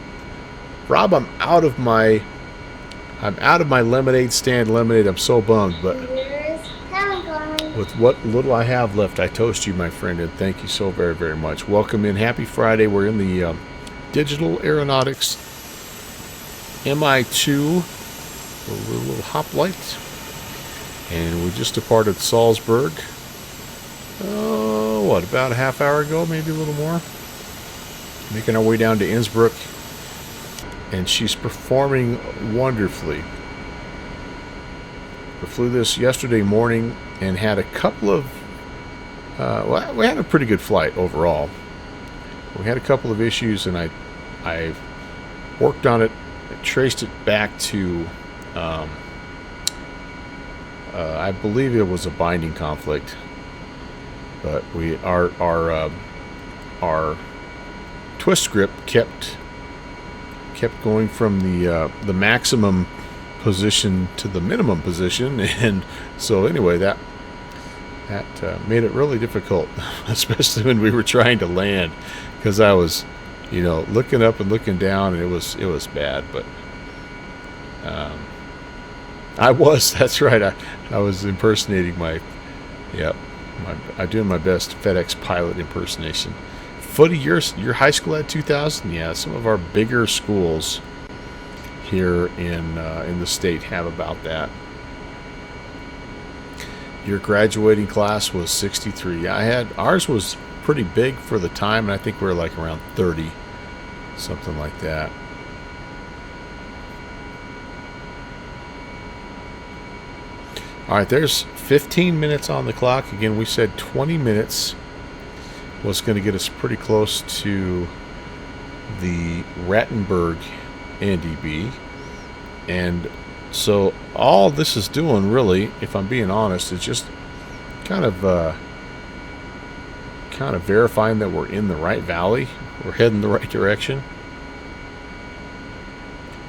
Rob, I'm out of my lemonade stand lemonade. I'm so bummed, but with what little I have left, I toast you, my friend, and thank you so very, very much. Welcome in. Happy Friday. We're in the Digital Aeronautics Mi-2, a little hoplite, and we just departed Salzburg. Oh, what, about a half hour ago, maybe a little more. Making our way down to Innsbruck, and she's performing wonderfully. We flew this yesterday morning and had a couple of, well, we had a pretty good flight overall. We had a couple of issues, and I worked on it, traced it back to, I believe it was a binding conflict, but our twist grip kept going from the maximum position to the minimum position, and so anyway, that made it really difficult, especially when we were trying to land, because I was, you know, looking up and looking down, and it was bad. But that's right, I was impersonating I'm doing my best FedEx pilot impersonation. Footy, your high school had 2,000? Yeah, some of our bigger schools here in the state have about that. Your graduating class was 63. Ours was pretty big for the time, and I think we were like around 30, something like that. All right, there's 15 minutes on the clock. Again, we said 20 minutes was going to get us pretty close to the Rattenberg NDB. And so all this is doing, really, if I'm being honest, is just kind of verifying that we're in the right valley, we're heading the right direction.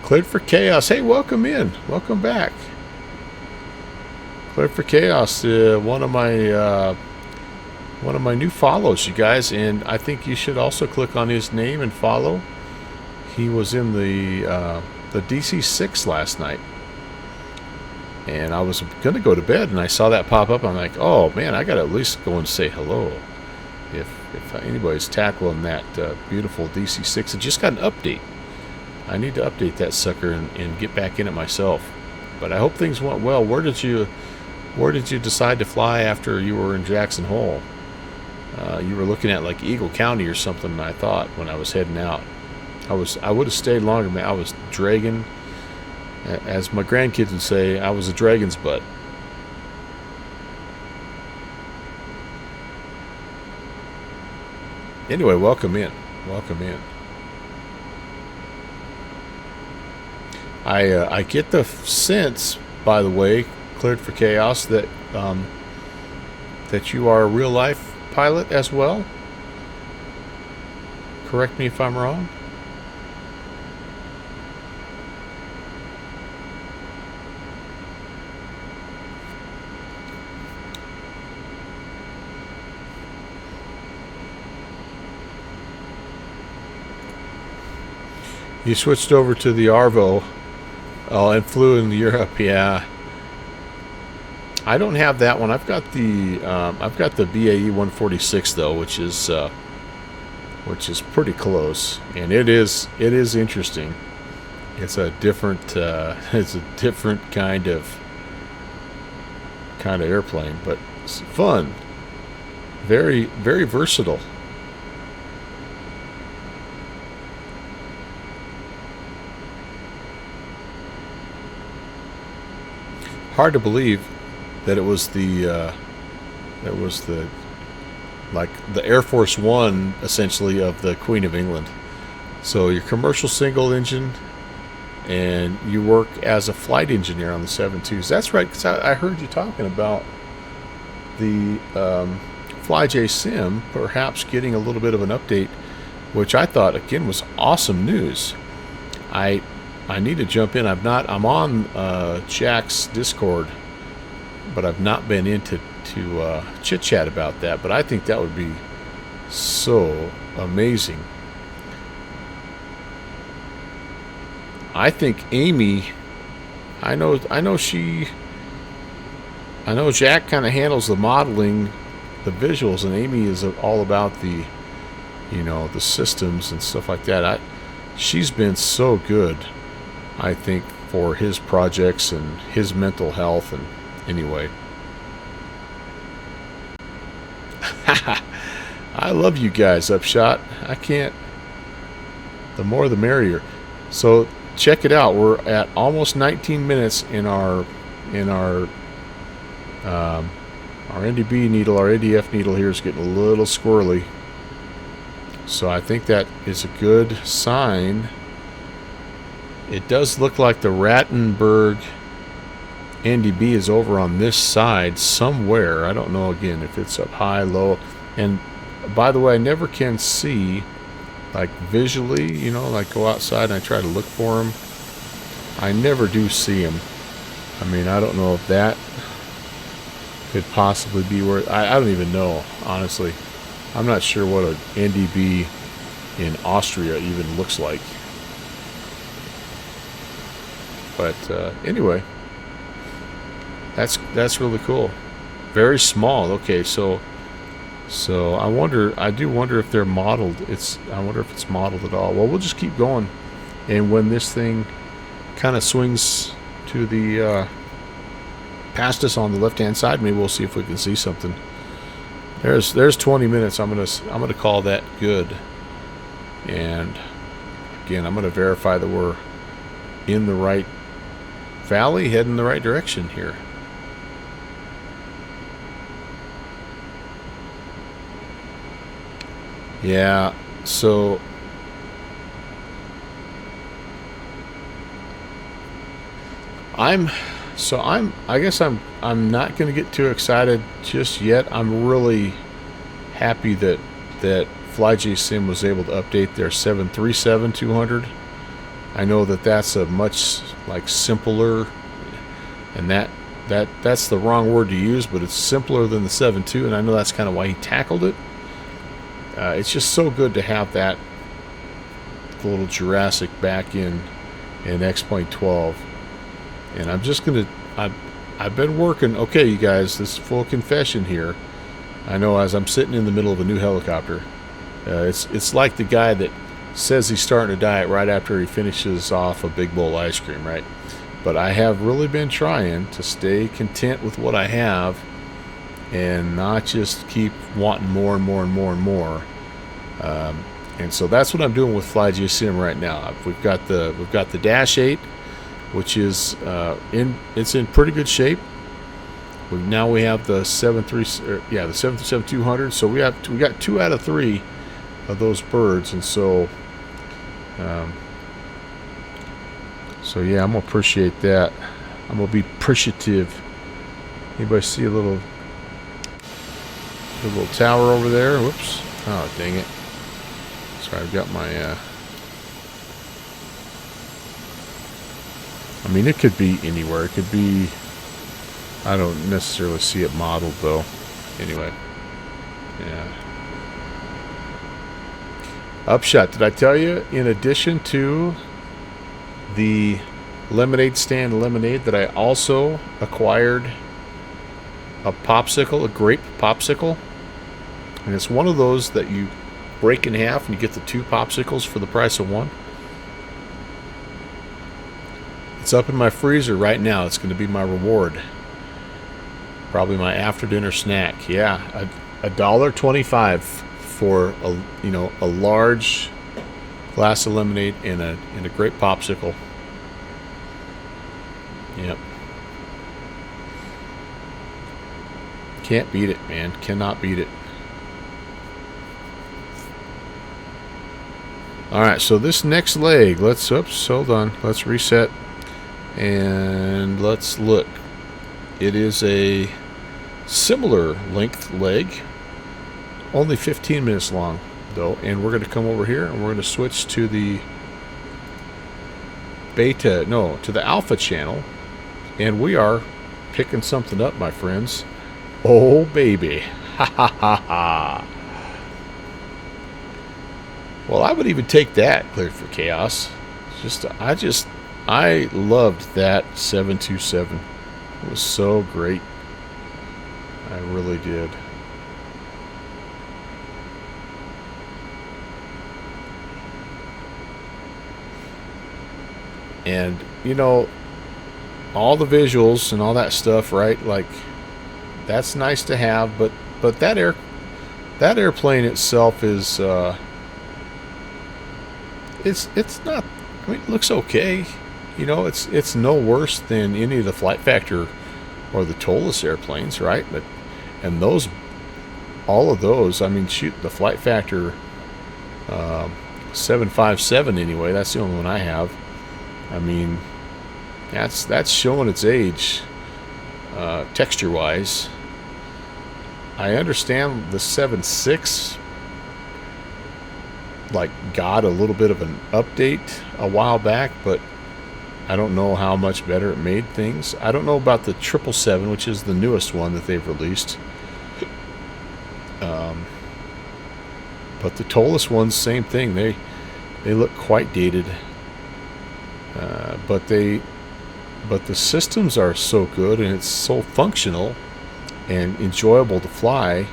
Cleared for chaos. Hey, welcome in, welcome back. Cleared for Chaos, one of my new follows, you guys, and I think you should also click on his name and follow. He was in the DC-6 last night, and I was gonna go to bed, and I saw that pop up. I'm like, oh man, I gotta at least go and say hello. If anybody's tackling that beautiful DC-6, it just got an update. I need to update that sucker and get back in it myself. But I hope things went well. Where did you decide to fly after you were in Jackson Hole? You were looking at like Eagle County or something, I thought, when I was heading out. I would have stayed longer, man. I was dragging, as my grandkids would say, I was a dragon's butt. Anyway, welcome in. Welcome in. I get the sense, by the way, Cleared for Chaos, that that you are a real life pilot as well. Correct me if I'm wrong. You switched over to the Arvo and flew in Europe, yeah. I don't have that one. I've got the BAE 146 though, which is pretty close, and it is interesting. It's a different kind of airplane, but it's fun. Very, very versatile. Hard to believe that it was the like the Air Force One, essentially, of the Queen of England. So your commercial single engine, and you work as a flight engineer on the 7.2s. That's right, because I heard you talking about the FlyJ Sim perhaps getting a little bit of an update, which I thought again was awesome news. I need to jump in. I'm on Jack's Discord, but I've not been in to chit chat about that. But I think that would be so amazing. I think Amy, I know Jack kind of handles the modeling, the visuals, and Amy is all about the, the systems and stuff like that. She's been so good, I think, for his projects and his mental health. And anyway, I love you guys, Upshot. I can't. The more the merrier. So check it out. We're at almost 19 minutes in our NDB needle. Our ADF needle here is getting a little squirrely. So I think that is a good sign. It does look like the Rattenberg NDB is over on this side somewhere. I don't know, again, if it's up high, low. And by the way, I never can see, like, visually, like go outside and I try to look for them. I never do see them. I mean, I don't know if that could possibly be where... I don't even know, honestly. I'm not sure what an NDB in Austria even looks like. But anyway, that's really cool. Very small. Okay, so I do wonder if they're modeled. I wonder if it's modeled at all. Well, we'll just keep going, and when this thing kind of swings to the past us on the left-hand side, maybe we'll see if we can see something. There's 20 minutes. I'm gonna call that good. And again, I'm gonna verify that we're in the right valley, heading in the right direction here. Yeah, so I guess I'm not going to get too excited just yet. I'm really happy that FlyJ Sim was able to update their 737-200. I know that that's a much simpler, and that that's the wrong word to use, but it's simpler than the 7.2, and I know that's kind of why he tackled it. It's just so good to have that little Jurassic back in X.12. And I'm just gonna I've been working. Okay, you guys, this is full confession here. I know, as I'm sitting in the middle of a new helicopter, it's like the guy that says he's starting a diet right after he finishes off a big bowl of ice cream, right? But I have really been trying to stay content with what I have and not just keep wanting more and more and more and more. And so that's what I'm doing with FlyGSim right now. We've got the Dash 8, which is it's in pretty good shape. Now we have the 737-200. So we got 2 out of 3 of those birds, and so yeah, I'm gonna appreciate that. I'm gonna be appreciative. Anybody see a little tower over there? Whoops! Oh, dang it! Sorry, I've got my. I mean, it could be anywhere. It could be. I don't necessarily see it modeled though. Anyway, yeah. Upshot. Did I tell you? In addition to the lemonade stand lemonade, that I also acquired a popsicle, a grape popsicle, and it's one of those that you break in half and you get the 2 popsicles for the price of 1. It's up in my freezer right now. It's going to be my reward, probably my after dinner snack. Yeah, $1.25 for a large glass of lemonade and a grape popsicle. Yep. Can't beat it, man. Cannot beat it. Alright, so this next leg, hold on. Let's reset. And let's look. It is a similar length leg. Only 15 minutes long, though. And we're going to come over here and we're going to switch to the to the alpha channel. And we are picking something up, my friends. Oh, baby. Ha ha ha ha. Well, I would even take that, Cleared for Chaos. I loved that 727. It was so great. I really did. And, all the visuals and all that stuff, right? Like, that's nice to have, but that airplane itself is it's not. I mean, it looks okay. It's no worse than any of the Flight Factor or the Tolus airplanes, right? And all of those. I mean, shoot, the Flight Factor 757 anyway. That's the only one I have. I mean, that's showing its age, texture-wise. I understand the 7.6 got a little bit of an update a while back, but I don't know how much better it made things. I don't know about the 777, which is the newest one that they've released. But the Tolus ones, same thing. They look quite dated. But the systems are so good and it's so functional and enjoyable to fly,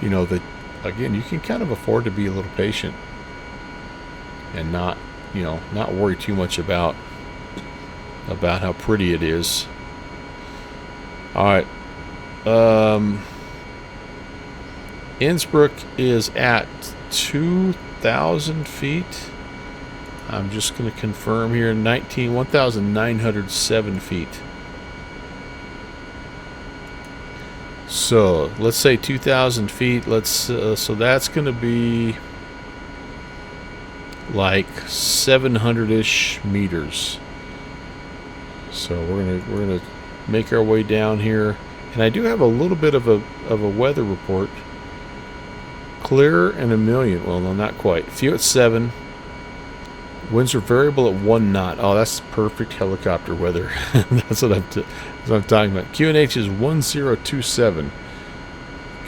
that again, you can kind of afford to be a little patient and not worry too much about how pretty it is. All right. Innsbruck is at 2,000 feet. I'm just going to confirm here, 1,907 feet. So let's say 2,000 feet. So that's going to be like 700-ish meters. So we're gonna make our way down here, and I do have a little bit of a weather report. Clear and a million. Well, no, not quite. Few at 7. Winds are variable at 1 knot. Oh, that's perfect helicopter weather. That's what I'm talking about. QNH is 1027.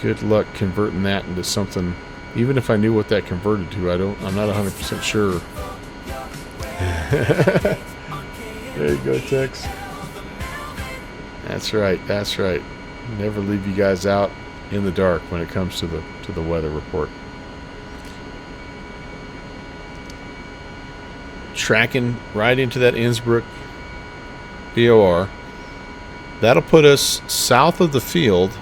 Good luck converting that into something. Even if I knew what that converted to, I'm not 100% sure. There you go, Tex. That's right. That's right. Never leave you guys out in the dark when it comes to the weather report. Tracking right into that Innsbruck BOR. That'll put us south of the field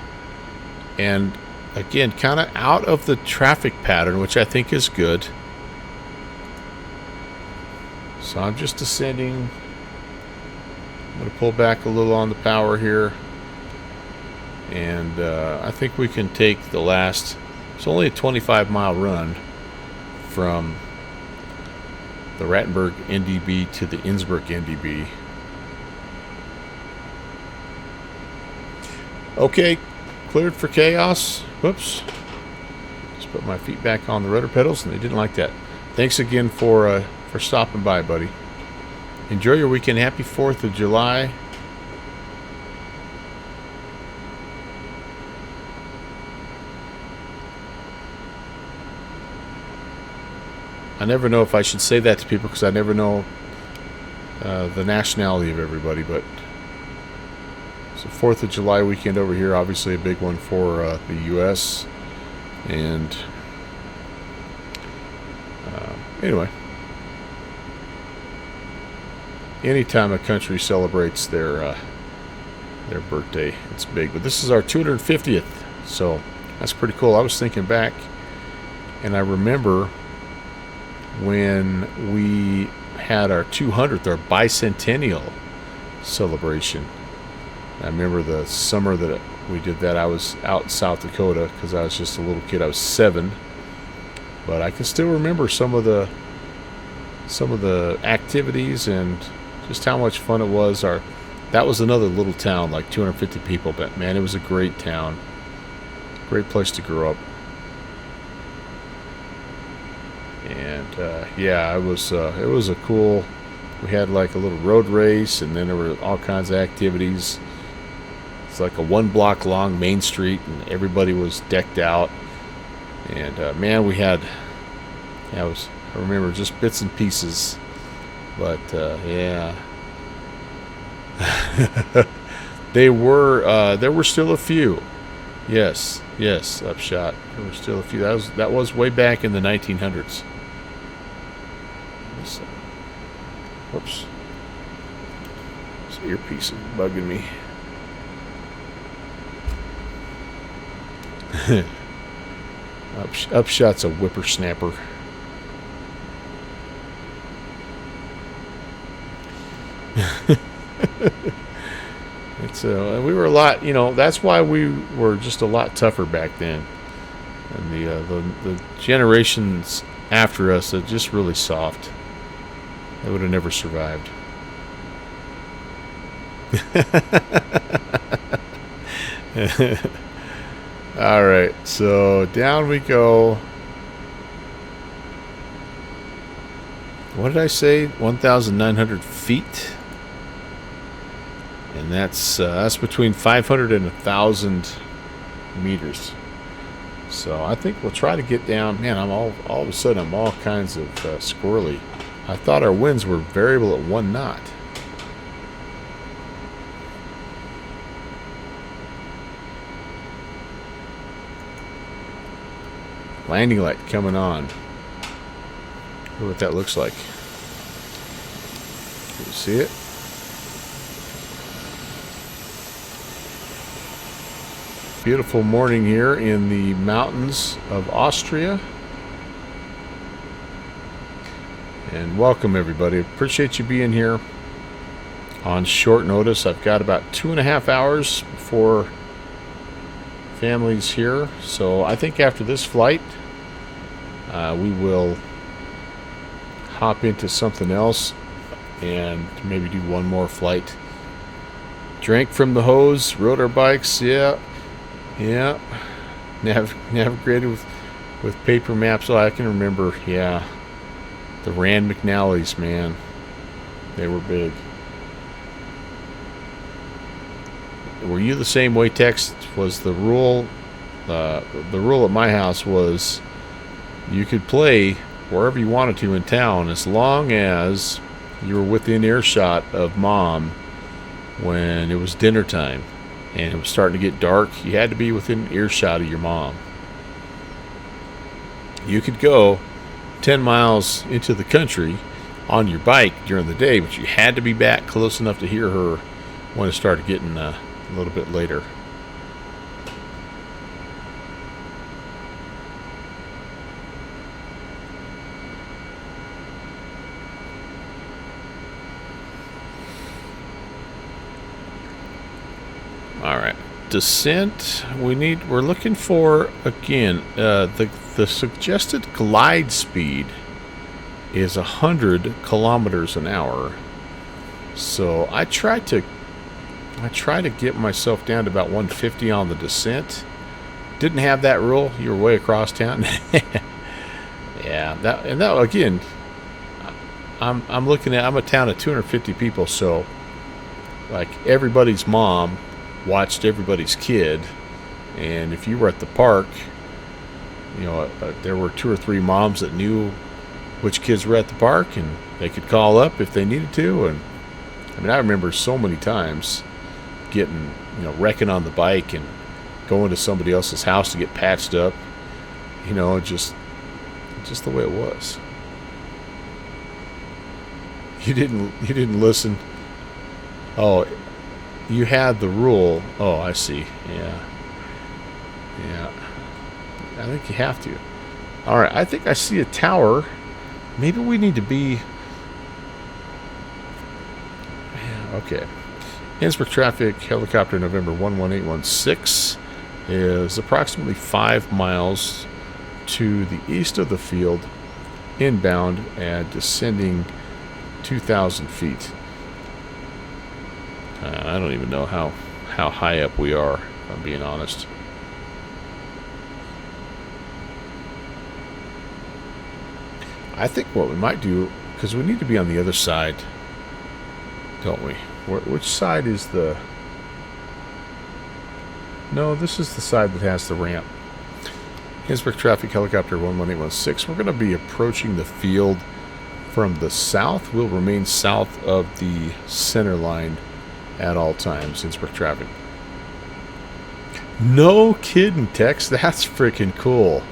and again kind of out of the traffic pattern, which I think is good. So I'm just descending. I'm going to pull back a little on the power here, and I think we can take the last. It's only a 25-mile run from the Rattenberg NDB to the Innsbruck NDB. Okay, cleared for chaos. Whoops. Just put my feet back on the rudder pedals, and they didn't like that. Thanks again for stopping by, buddy. Enjoy your weekend. Happy 4th of July. I never know if I should say that to people because I never know the nationality of everybody, but it's the 4th of July weekend over here. Obviously a big one for the U.S. And anyway, anytime a country celebrates their birthday, it's big. But this is our 250th, so that's pretty cool. I was thinking back, and I remember when we had our 200th, our bicentennial celebration. I remember the summer that we did that. I was out in South Dakota because I was just a little kid. I was 7, but I can still remember some of the activities and just how much fun it was. That was another little town, like 250 people, but man, it was a great town, great place to grow up. And yeah, it was a cool. We had like a little road race, and then there were all kinds of activities. It's like a 1-block long main street, and everybody was decked out. And man, we had. I remember just bits and pieces, but yeah, there were still a few. Yes, Upshot. There were still a few. That was way back in the 1900s. Whoops. This earpiece is bugging me. Upshot's a whippersnapper. We were a lot, that's why we were just a lot tougher back then. And the generations after us are just really soft. They would have never survived. All right, so down we go. What did I say? 1,900 feet. And that's between 500 and 1,000 meters. So I think we'll try to get down. Man, all of a sudden I'm all kinds of squirrely. I thought our winds were variable at 1 knot. Landing light coming on. Look what that looks like. Can you see it? Beautiful morning here in the mountains of Austria. And welcome everybody. Appreciate you being here on short notice. I've got about 2.5 hours before family's here. So I think after this flight, we will hop into something else and maybe do one more flight. Drank from the hose, rode our bikes, yeah. Navigated with paper maps. Oh, I can remember, yeah. The Rand McNallys, man. They were big. Were you the same way, Tex? Was the rule... the rule at my house was you could play wherever you wanted to in town as long as you were within earshot of Mom when it was dinner time and it was starting to get dark. You had to be within earshot of your mom. You could go 10 miles into the country on your bike during the day, but you had to be back close enough to hear her when it started getting a little bit later. All right, descent. We're looking for again. The suggested glide speed is 100 kilometers an hour. So I try to get myself down to about 150 on the descent. Didn't have that rule. You were way across town. Yeah, that again. I'm looking at. I'm a town of 250 people, so like everybody's mom watched everybody's kid, and if you were at the park, you know, there were 2 or 3 moms that knew which kids were at the park, and they could call up if they needed to. And I mean, I remember so many times getting, you know, wrecking on the bike and going to somebody else's house to get patched up. You know, just the way it was. You didn't listen. Oh, you had the rule. Oh, I see. Yeah. I think you have to. All right, I think I see a tower. Maybe we need to be... Yeah, okay. Innsbruck traffic, helicopter November 11816 is approximately 5 miles to the east of the field, inbound and descending 2,000 feet. I don't even know how high up we are, if I'm being honest. I think what we might do, because we need to be on the other side, don't we? Which side is the... No, this is the side that has the ramp. Innsbruck traffic, helicopter 11816. We're going to be approaching the field from the south. We'll remain south of the center line at all times. Innsbruck traffic. No kidding, Tex. That's freaking cool.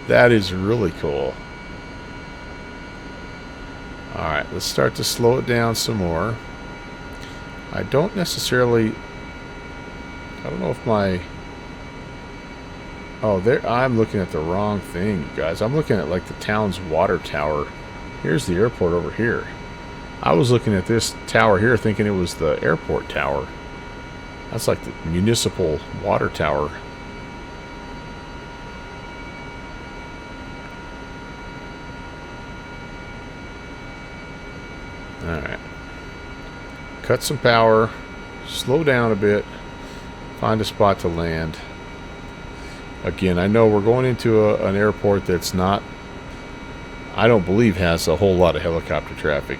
That is really cool. Alright, let's start to slow it down some more. I don't necessarily... I don't know if my... Oh, there, I'm looking at the wrong thing, you guys. I'm looking at like the town's water tower. Here's the airport over here. I was looking at this tower here thinking it was the airport tower. That's like the municipal water tower. Alright. Cut some power. Slow down a bit. Find a spot to land. Again, I know we're going into an airport that's not... I don't believe has a whole lot of helicopter traffic.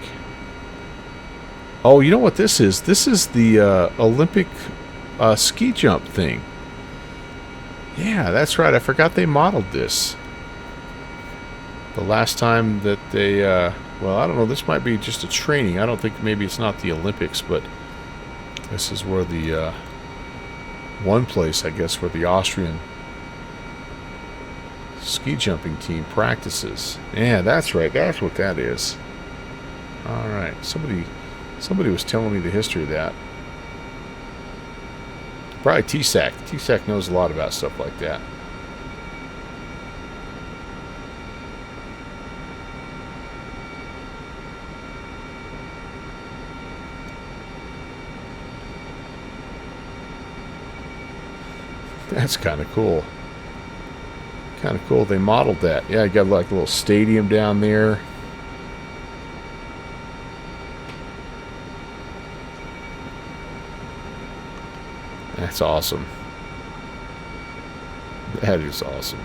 Oh, you know what this is? This is the Olympic ski jump thing. Yeah, that's right. I forgot they modeled this. The last time that they... well, I don't know. This might be just a training. I don't think maybe it's not the Olympics, but this is where the... one place, I guess, where the Austrian ski jumping team practices. Yeah, that's right. That's what that is. All right. Somebody was telling me the history of that. Probably TSAC. TSAC knows a lot about stuff like that. That's kind of cool. Kind of cool. They modeled that. Yeah, you got like a little stadium down there. That's awesome. That is awesome.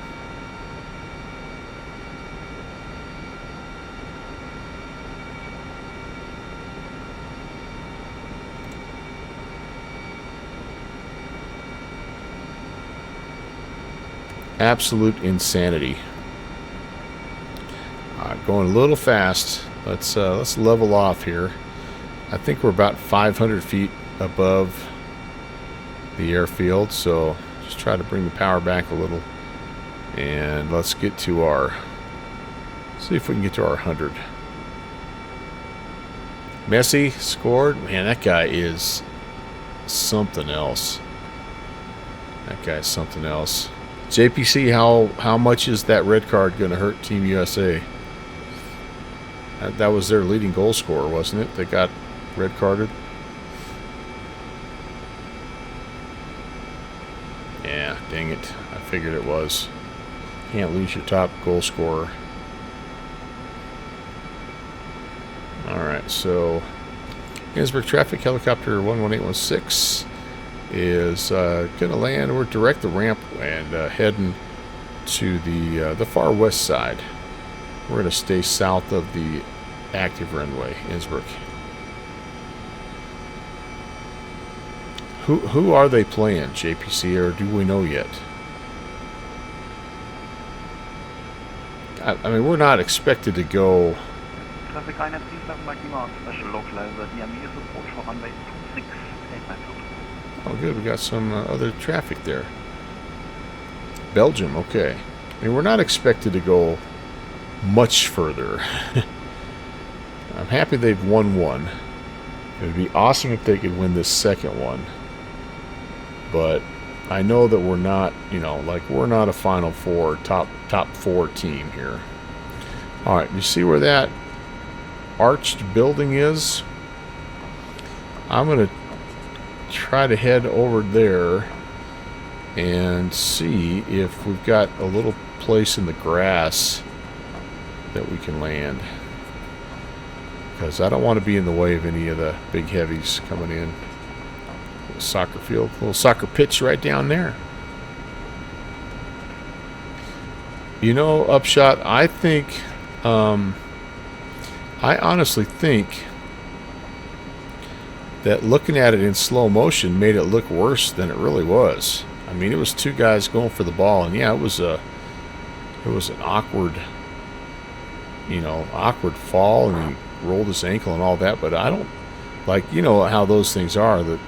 absolute insanity. Going a little fast. Let's level off here. I think we're about 500 feet above the airfield, so just try to bring the power back a little, and let's get to our, see if we can get to our 100. Messi scored. Man, that guy is something else. That guy's something else. JPC, how much is that red card going to hurt Team USA? That was their leading goal scorer, wasn't it? They got red carded. Yeah, dang it. I figured it was. Can't lose your top goal scorer. Alright, so Ginsburg traffic helicopter 11816 is going to land. We're direct the ramp and heading to the far west side. We're going to stay south of the active runway, Innsbruck. Who are they playing, JPC, or do we know yet? I mean, we're not expected to go. Traffic Einheit 37 Mike Lima, special localizer, DME support for runway 26, 892. Oh, good. We got some other traffic there. Belgium, okay. I mean, we're not expected to go much further. I'm happy they've won one. It would be awesome if they could win this second one. But I know that we're not, you know, like we're not a Final Four, top four team here. All right, you see where that arched building is? I'm going to try to head over there and see if we've got a little place in the grass that we can land, because I don't want to be in the way of any of the big heavies coming in. Little soccer field, little soccer pitch right down there. You know, Upshot, I think I honestly think that looking at it in slow motion made it look worse than it really was. I mean, it was two guys going for the ball, and yeah, it was an awkward, you know, awkward fall, and he rolled his ankle and all that. But I don't, like, you know how those things are. That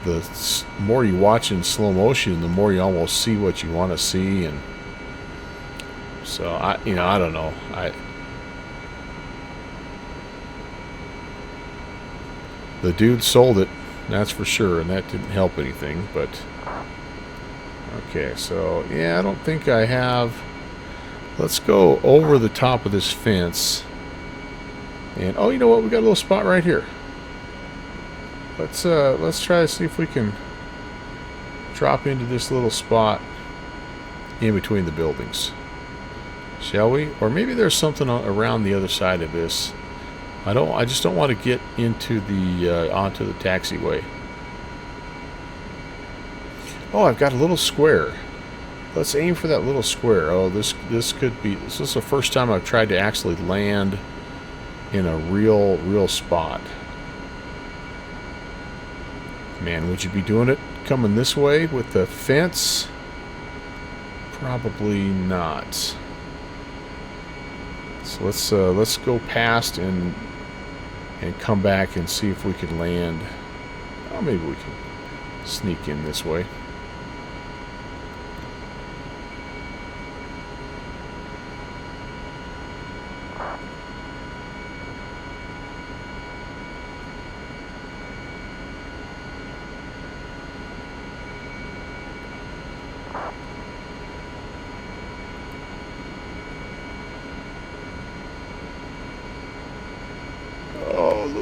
the more you watch in slow motion, the more you almost see what you want to see, and so I don't know. The dude sold it, that's for sure, and that didn't help anything. But okay, so yeah, I don't think I have. Let's go over the top of this fence. And oh, you know what? We got a little spot right here. Let's try to see if we can drop into this little spot in between the buildings. Shall we? Or maybe there's something around the other side of this. I just don't want to get into the onto the taxiway. Oh, I've got a little square. Let's aim for that little square. Oh, this could be. This is the first time I've tried to actually land in a real spot. Man, would you be doing it coming this way with the fence? Probably not. So let's go past and come back and see if we can land. Oh, maybe we can sneak in this way.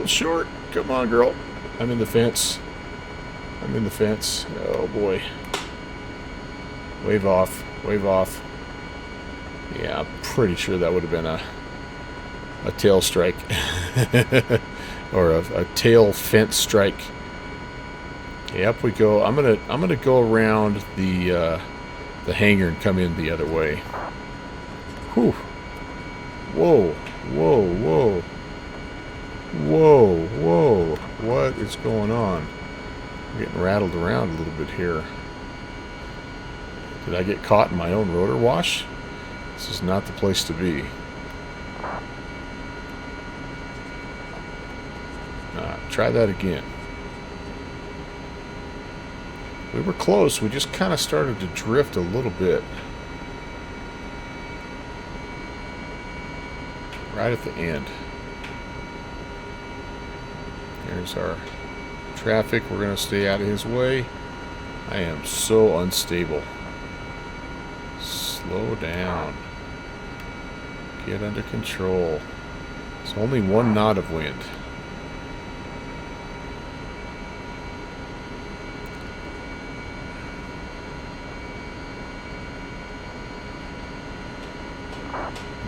Short. Come on, girl. I'm in the fence. I'm in the fence. Oh, boy. Wave off. Wave off. Yeah, I'm pretty sure that would have been a tail strike. Or a tail fence strike. Okay, up we go. I'm gonna go around the hangar and come in the other way. Whew. Whoa. Whoa. Whoa. Whoa, whoa, what is going on? I'm getting rattled around a little bit here. Did I get caught in my own rotor wash? This is not the place to be. Try that again. We were close. We just kind of started to drift a little bit. Right at the end. Here's our traffic. We're going to stay out of his way. I am so unstable. Slow down. Get under control. It's only 1 knot of wind.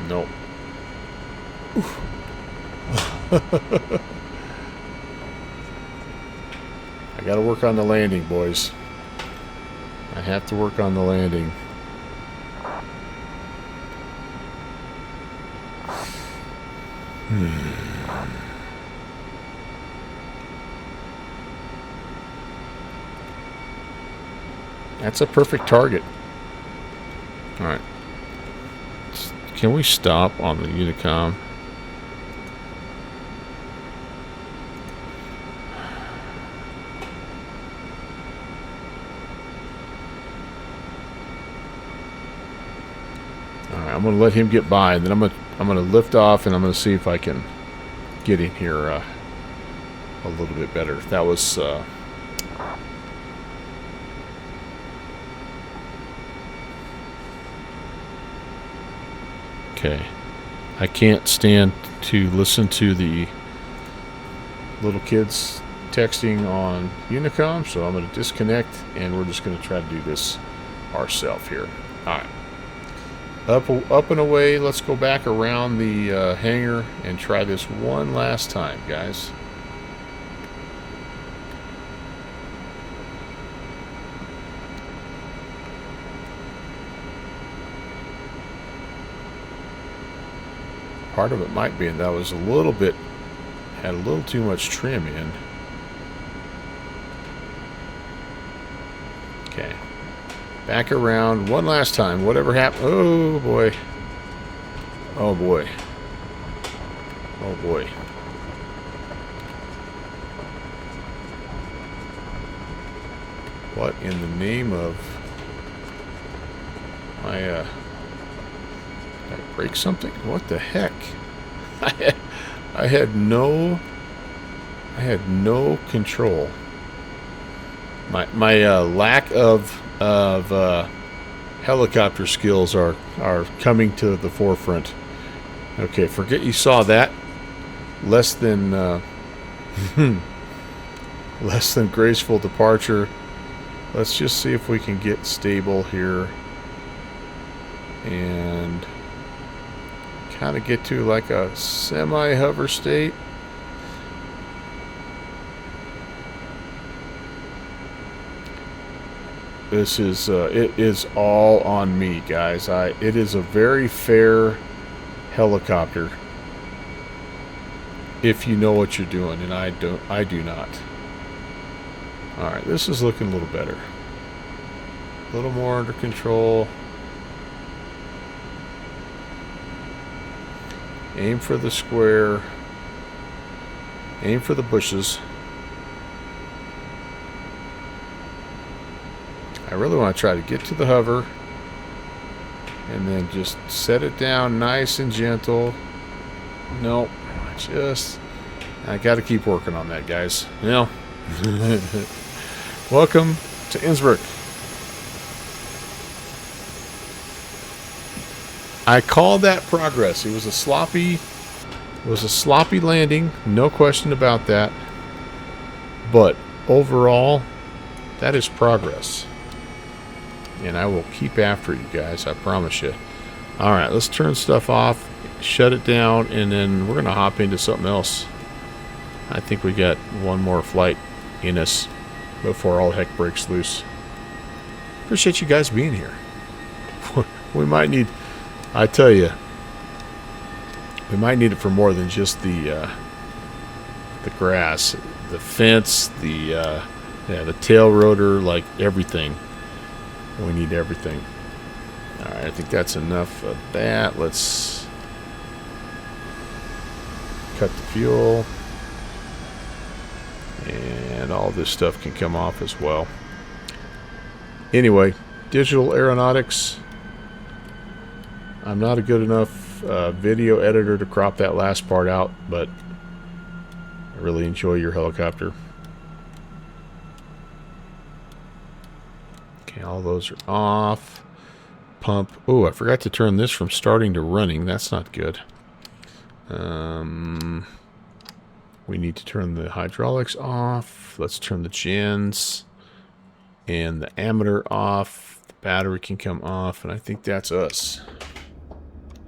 Nope. I gotta work on the landing, boys. I have to work on the landing. That's a perfect target. Alright. Can we stop on the Unicom? Alright, I'm gonna let him get by, and then I'm gonna lift off, and I'm gonna see if I can get in here a little bit better. That was okay. I can't stand to listen to the little kids texting on Unicom, so I'm going to disconnect, and we're just going to try to do this ourselves here. Alright. Up and away. Let's go back around the hangar and try this one last time, guys. Part of it might be that was a little bit, had a little too much trim in. Okay. Back around one last time. Whatever happened. Oh boy. Oh boy. Oh boy. What in the name of my did I break something? What the heck? I had no control. My lack of helicopter skills are coming to the forefront. Okay, forget you saw that. Less than less than graceful departure. Let's just see if we can get stable here and kind of get to like a semi-hover state. This is it is all on me, guys. It is a very fair helicopter if you know what you're doing, and I do not. All right, this is looking a little better. A little more under control. Aim for the square. Aim for the bushes. I really want to try to get to the hover and then just set it down nice and gentle. Nope. I got to keep working on that, guys. You know. Welcome to Innsbruck. I call that progress. It was a sloppy landing, no question about that. But overall, that is progress. And I will keep after you guys, I promise you. Alright, let's turn stuff off, shut it down, and then we're going to hop into something else. I think we got one more flight in us before all heck breaks loose. Appreciate you guys being here. We might need, I tell you, we might need it for more than just the grass, the fence, the tail rotor, like everything. We need everything. Alright, I think that's enough of that. Let's cut the fuel. And all this stuff can come off as well. Anyway, digital aeronautics. I'm not a good enough video editor to crop that last part out, but I really enjoy your helicopter. Okay, all those are off. Pump. Oh, I forgot to turn this from starting to running. That's not good. We need to turn the hydraulics off. Let's turn the gens and the ammeter off. The battery can come off, and I think that's us.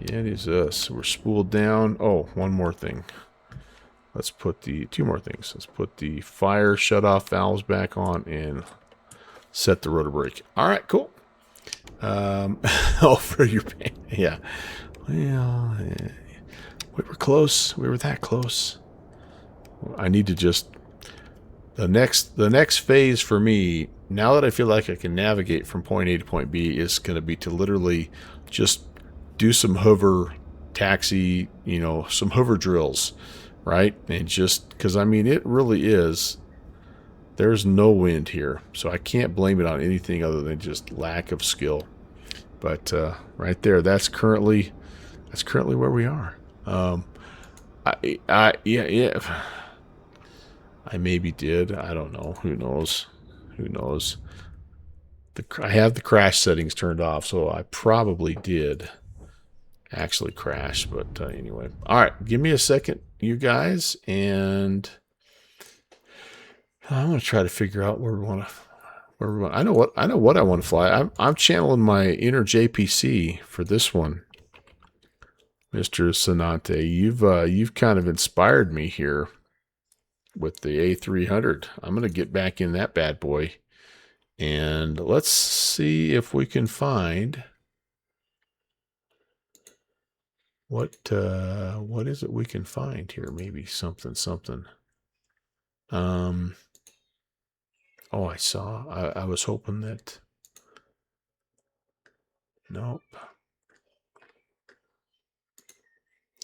Yeah, it is us. We're spooled down. Oh, one more thing. Let's put the two more things. Let's put the fire shut-off valves back on and set the rotor brake. All right, cool. Oh, for your pain. Yeah. Well, we were close. We were that close. I need to just the next phase for me, now that I feel like I can navigate from point A to point B, is going to be to literally just do some hover taxi, you know, some hover drills, right? And just because, I mean, it really is, there's no wind here, so I can't blame it on anything other than just lack of skill. But right there, that's currently where we are. Yeah. I maybe did. I don't know. Who knows? Who knows? I have the crash settings turned off, so I probably did actually crash. But anyway, all right. Give me a second, you guys, and I'm gonna try to figure out where we want to. I know what I want to fly. I'm channeling my inner JPC for this one, Mr. Sonante. You've kind of inspired me here with the A300. I'm gonna get back in that bad boy, and let's see if we can find what is it we can find here. Maybe something. Oh, I was hoping that. Nope.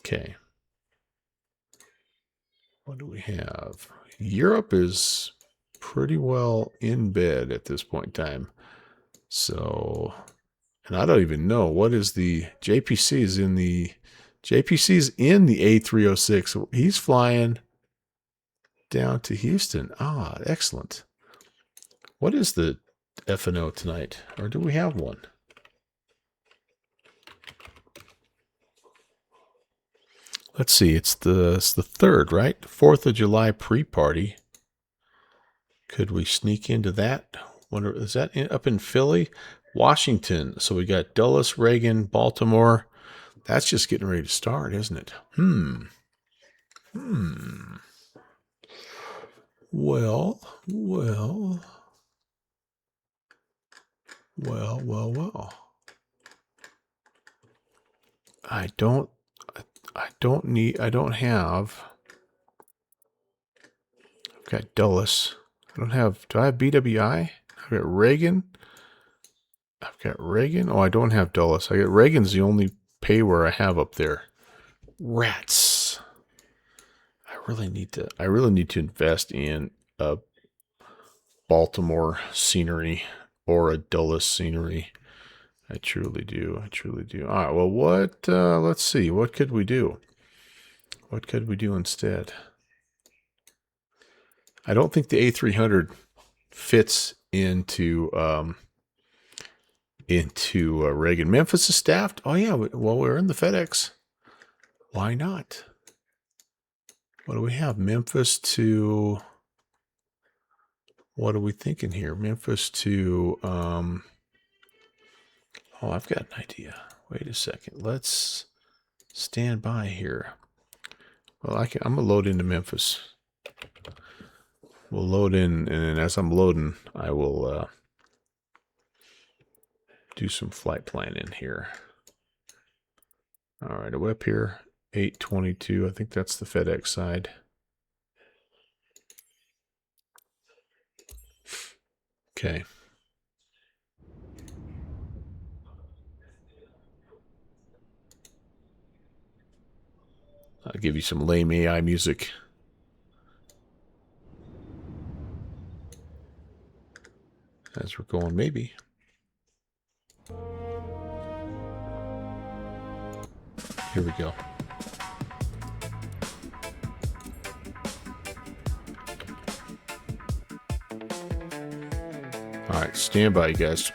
Okay. What do we have? Europe is pretty well in bed at this point in time. So, and I don't even know what is the JPC's in the A306. He's flying down to Houston. Ah, excellent. What is the F&O tonight? Or do we have one? Let's see. It's the 3rd, right? 4th of July pre-party. Could we sneak into that? Wonder, is that up in Philly? Washington. So we got Dulles, Reagan, Baltimore. That's just getting ready to start, isn't it? Well. I don't have. I've got Dulles. Do I have BWI? I've got Reagan. Oh, I don't have Dulles. I got Reagan's the only payware I have up there. Rats. I really need to invest in a Baltimore scenery or a Dulles scenery. I truly do. All right. Well, let's see. What could we do? What could we do instead? I don't think the A300 fits into Reagan. Memphis is staffed. Oh yeah. Well, we're in the FedEx. Why not? What do we have? Memphis to. What are we thinking here? Memphis to. Oh, I've got an idea. Wait a second. Let's stand by here. Well, I'm gonna load into Memphis. We'll load in, and as I'm loading, I will do some flight planning here. All right, we're up here, 822. I think that's the FedEx side. Okay. I'll give you some lame AI music. As we're going, maybe. Here we go. All right, stand by, you guys.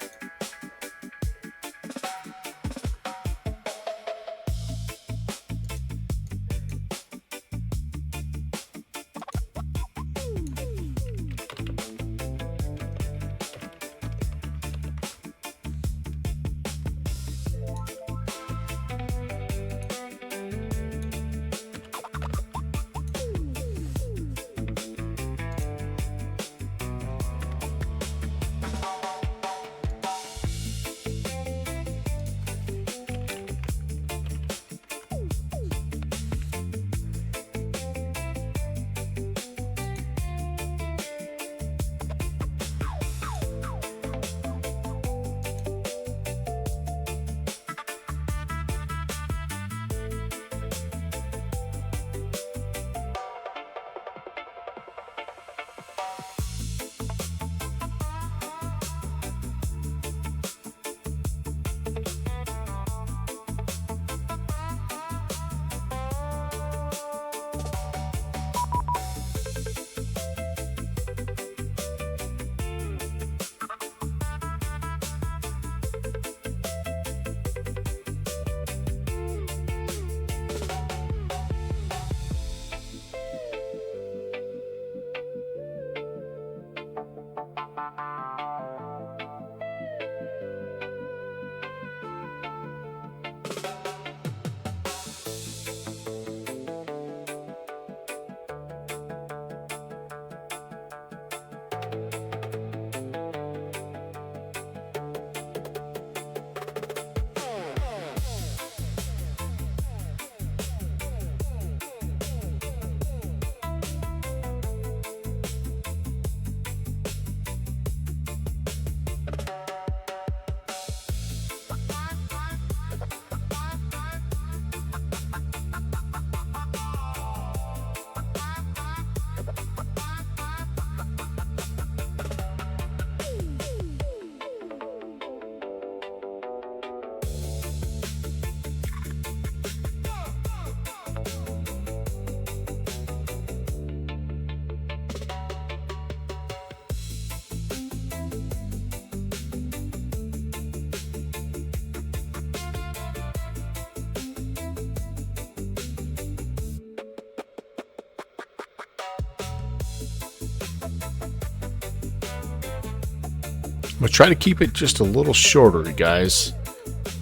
I'm going to try to keep it just a little shorter, guys,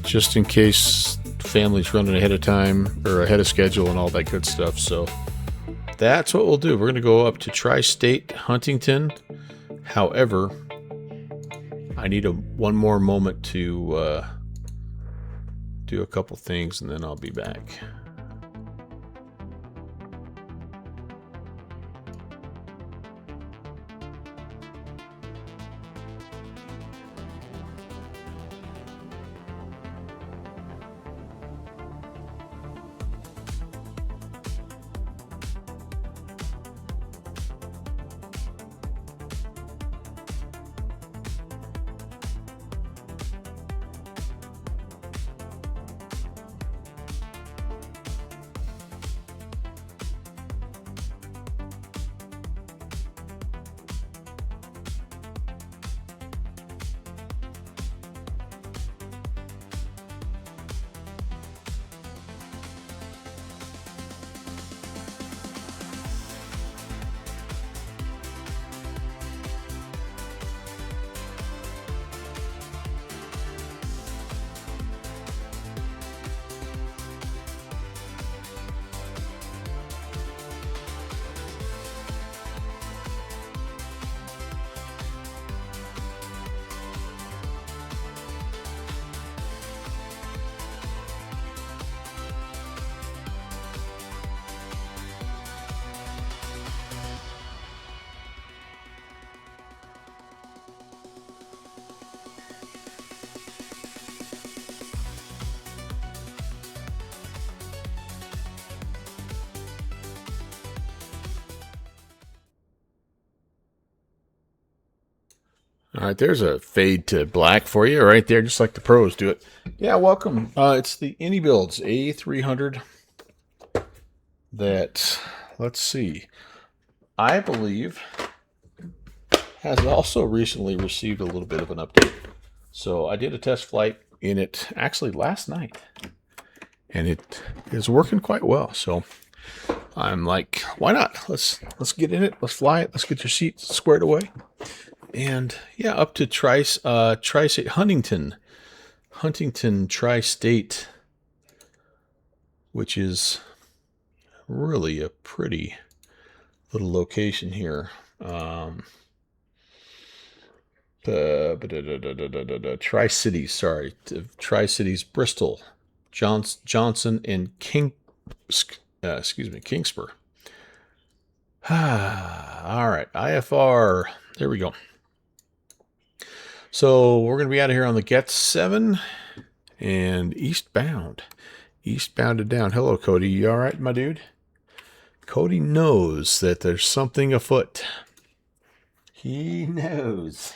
just in case family's running ahead of time or ahead of schedule and all that good stuff. So that's what we'll do. We're going to go up to Tri-State Huntington. However, I need one more moment to do a couple things, and then I'll be back. All right, there's a fade to black for you right there, just like the pros do it. Yeah, welcome. It's the inibuilds A300 that, let's see, I believe has also recently received a little bit of an update. So I did a test flight in it actually last night, and it is working quite well. So I'm like, why not? Let's get in it. Let's fly it. Let's get your seats squared away. And yeah, up to Tri-State Huntington Tri-State, which is really a pretty little location here. Tri-Cities, sorry, Tri-Cities, Bristol, Johnson, and Kingspur. All right, IFR. There we go. So we're going to be out of here on the Get 7 and eastbound to down. Hello, Cody. You all right, my dude? Cody knows that there's something afoot. He knows.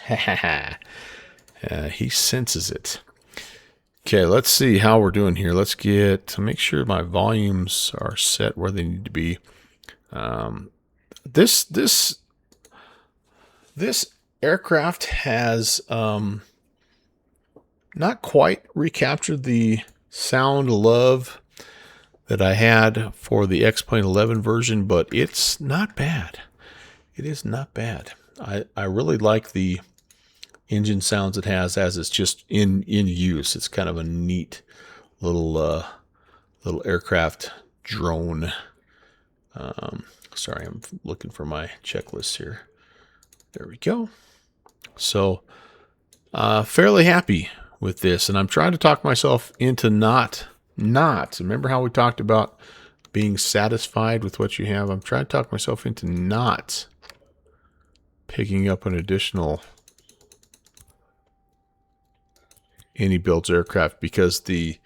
He senses it. Okay, let's see how we're doing here. Let's make sure my volumes are set where they need to be. This aircraft has not quite recaptured the sound love that I had for the X-Plane 11 version, but it's not bad. It is not bad. I really like the engine sounds it has as it's just in use. It's kind of a neat little aircraft drone. Sorry, I'm looking for my checklist here. There we go. So, fairly happy with this, and I'm trying to talk myself into not. Remember how we talked about being satisfied with what you have? I'm trying to talk myself into not picking up an additional inibuilds aircraft because the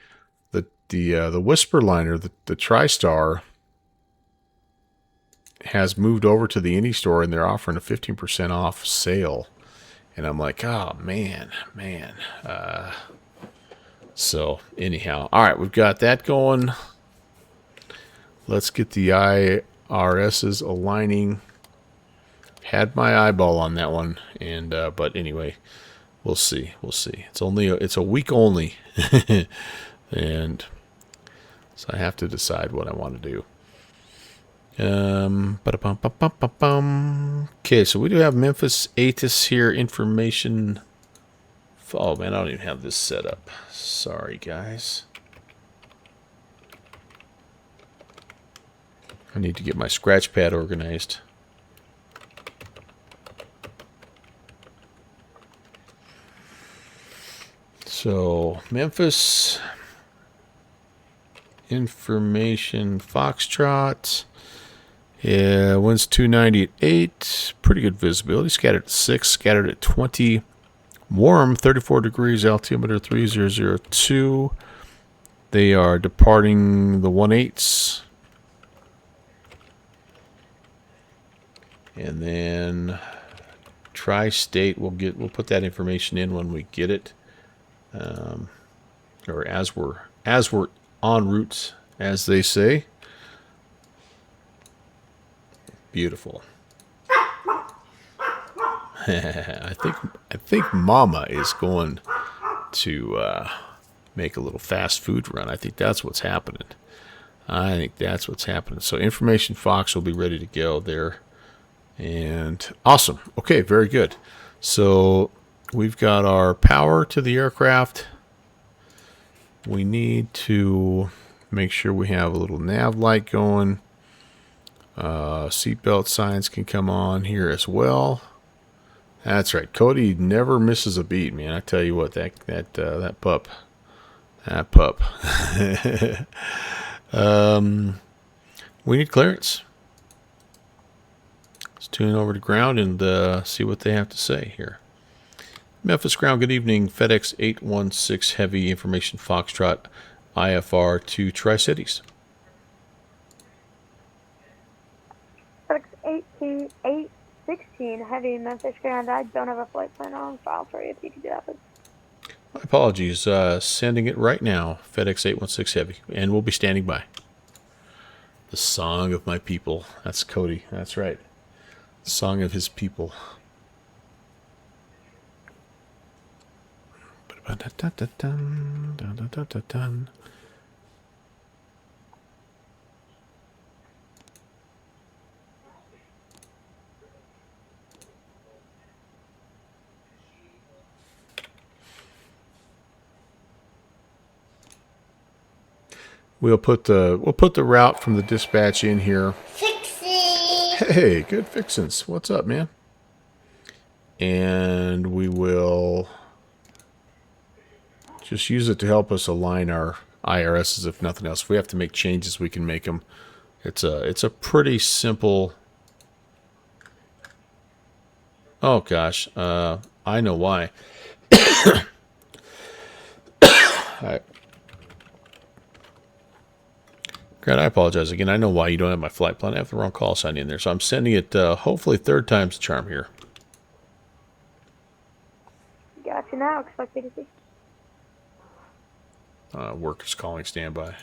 Whisper liner, the TriStar, has moved over to the Indy store, and they're offering a 15% off sale. And I'm like, oh, man. So, anyhow. All right, we've got that going. Let's get the IRSs aligning. Had my eyeball on that one. And but anyway, we'll see. It's a week only. And so I have to decide what I want to do. Okay, so we do have Memphis ATIS here. Information. Oh man, I don't even have this set up. Sorry, guys. I need to get my scratch pad organized. So, Memphis information Foxtrot. Yeah, winds 290 at 8. Pretty good visibility. Scattered at 6, scattered at 20. Warm, 34 degrees, altimeter 3002. They are departing the 1/8s. And then Tri-State, we'll put that information in when we get it. Or as we're en route, as they say. Beautiful. I think Mama is going to make a little fast food run. I think that's what's happening. So Information Fox will be ready to go there. And awesome. Okay, very good. So we've got our power to the aircraft. We need to make sure we have a little nav light going. Seatbelt signs can come on here as well. That's right. Cody never misses a beat, man. I tell you what, that pup. We need clearance. Let's tune over to ground and see what they have to say here. Memphis ground, good evening. FedEx 816 Heavy Information Foxtrot IFR to Tri-Cities. FedEx 826 16, heavy Memphis Grand. I don't have a flight plan on file for you if you can do that, please. My apologies. Sending it right now. FedEx 816 Heavy. And we'll be standing by. The song of my people. That's Cody. That's right. The song of his people. We'll put the route from the dispatch in here. Fixie. Hey, good fixins. What's up, man? And we will just use it to help us align our IRSs, if nothing else. If we have to make changes, we can make them. It's a pretty simple. Oh gosh, I know why. God, I apologize again. I know why you don't have my flight plan. I have the wrong call sign in there, so I'm sending it. Hopefully, third time's the charm here. Gotcha now. Expect me to see. Workers calling standby.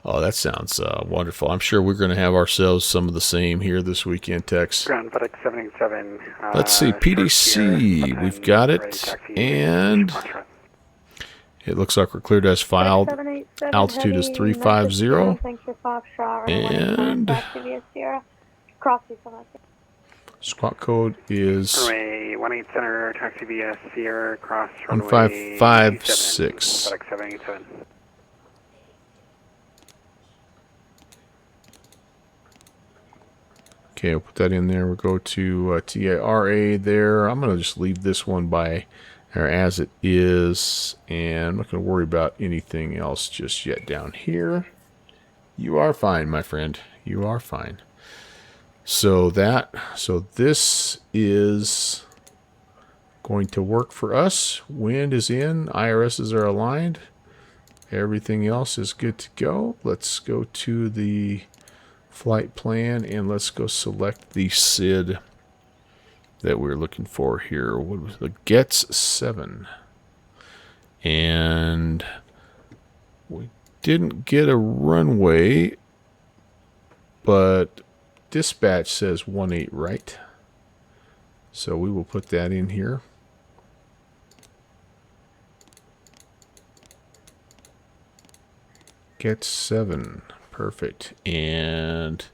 Oh, that sounds wonderful. I'm sure we're going to have ourselves some of the same here this weekend, Tex. Ground FedEx 787. Let's see, PDC, we've got it, and it looks like we're cleared as filed. Altitude is 350, and squawk code is Runway 18 center, taxi via Sierra, cross runway 1556. FedEx 787. Okay, we'll put that in there. We'll go to TARA there. I'm going to just leave this one by or as it is, and I'm not going to worry about anything else just yet down here. You are fine, my friend. You are fine. So this is going to work for us. Wind is in. IRSs are aligned. Everything else is good to go. Let's go to the flight plan and let's go select the SID that we're looking for here. What was the GETS 7? And we didn't get a runway, but dispatch says 18 right. So we will put that in here. GETS 7. Perfect. And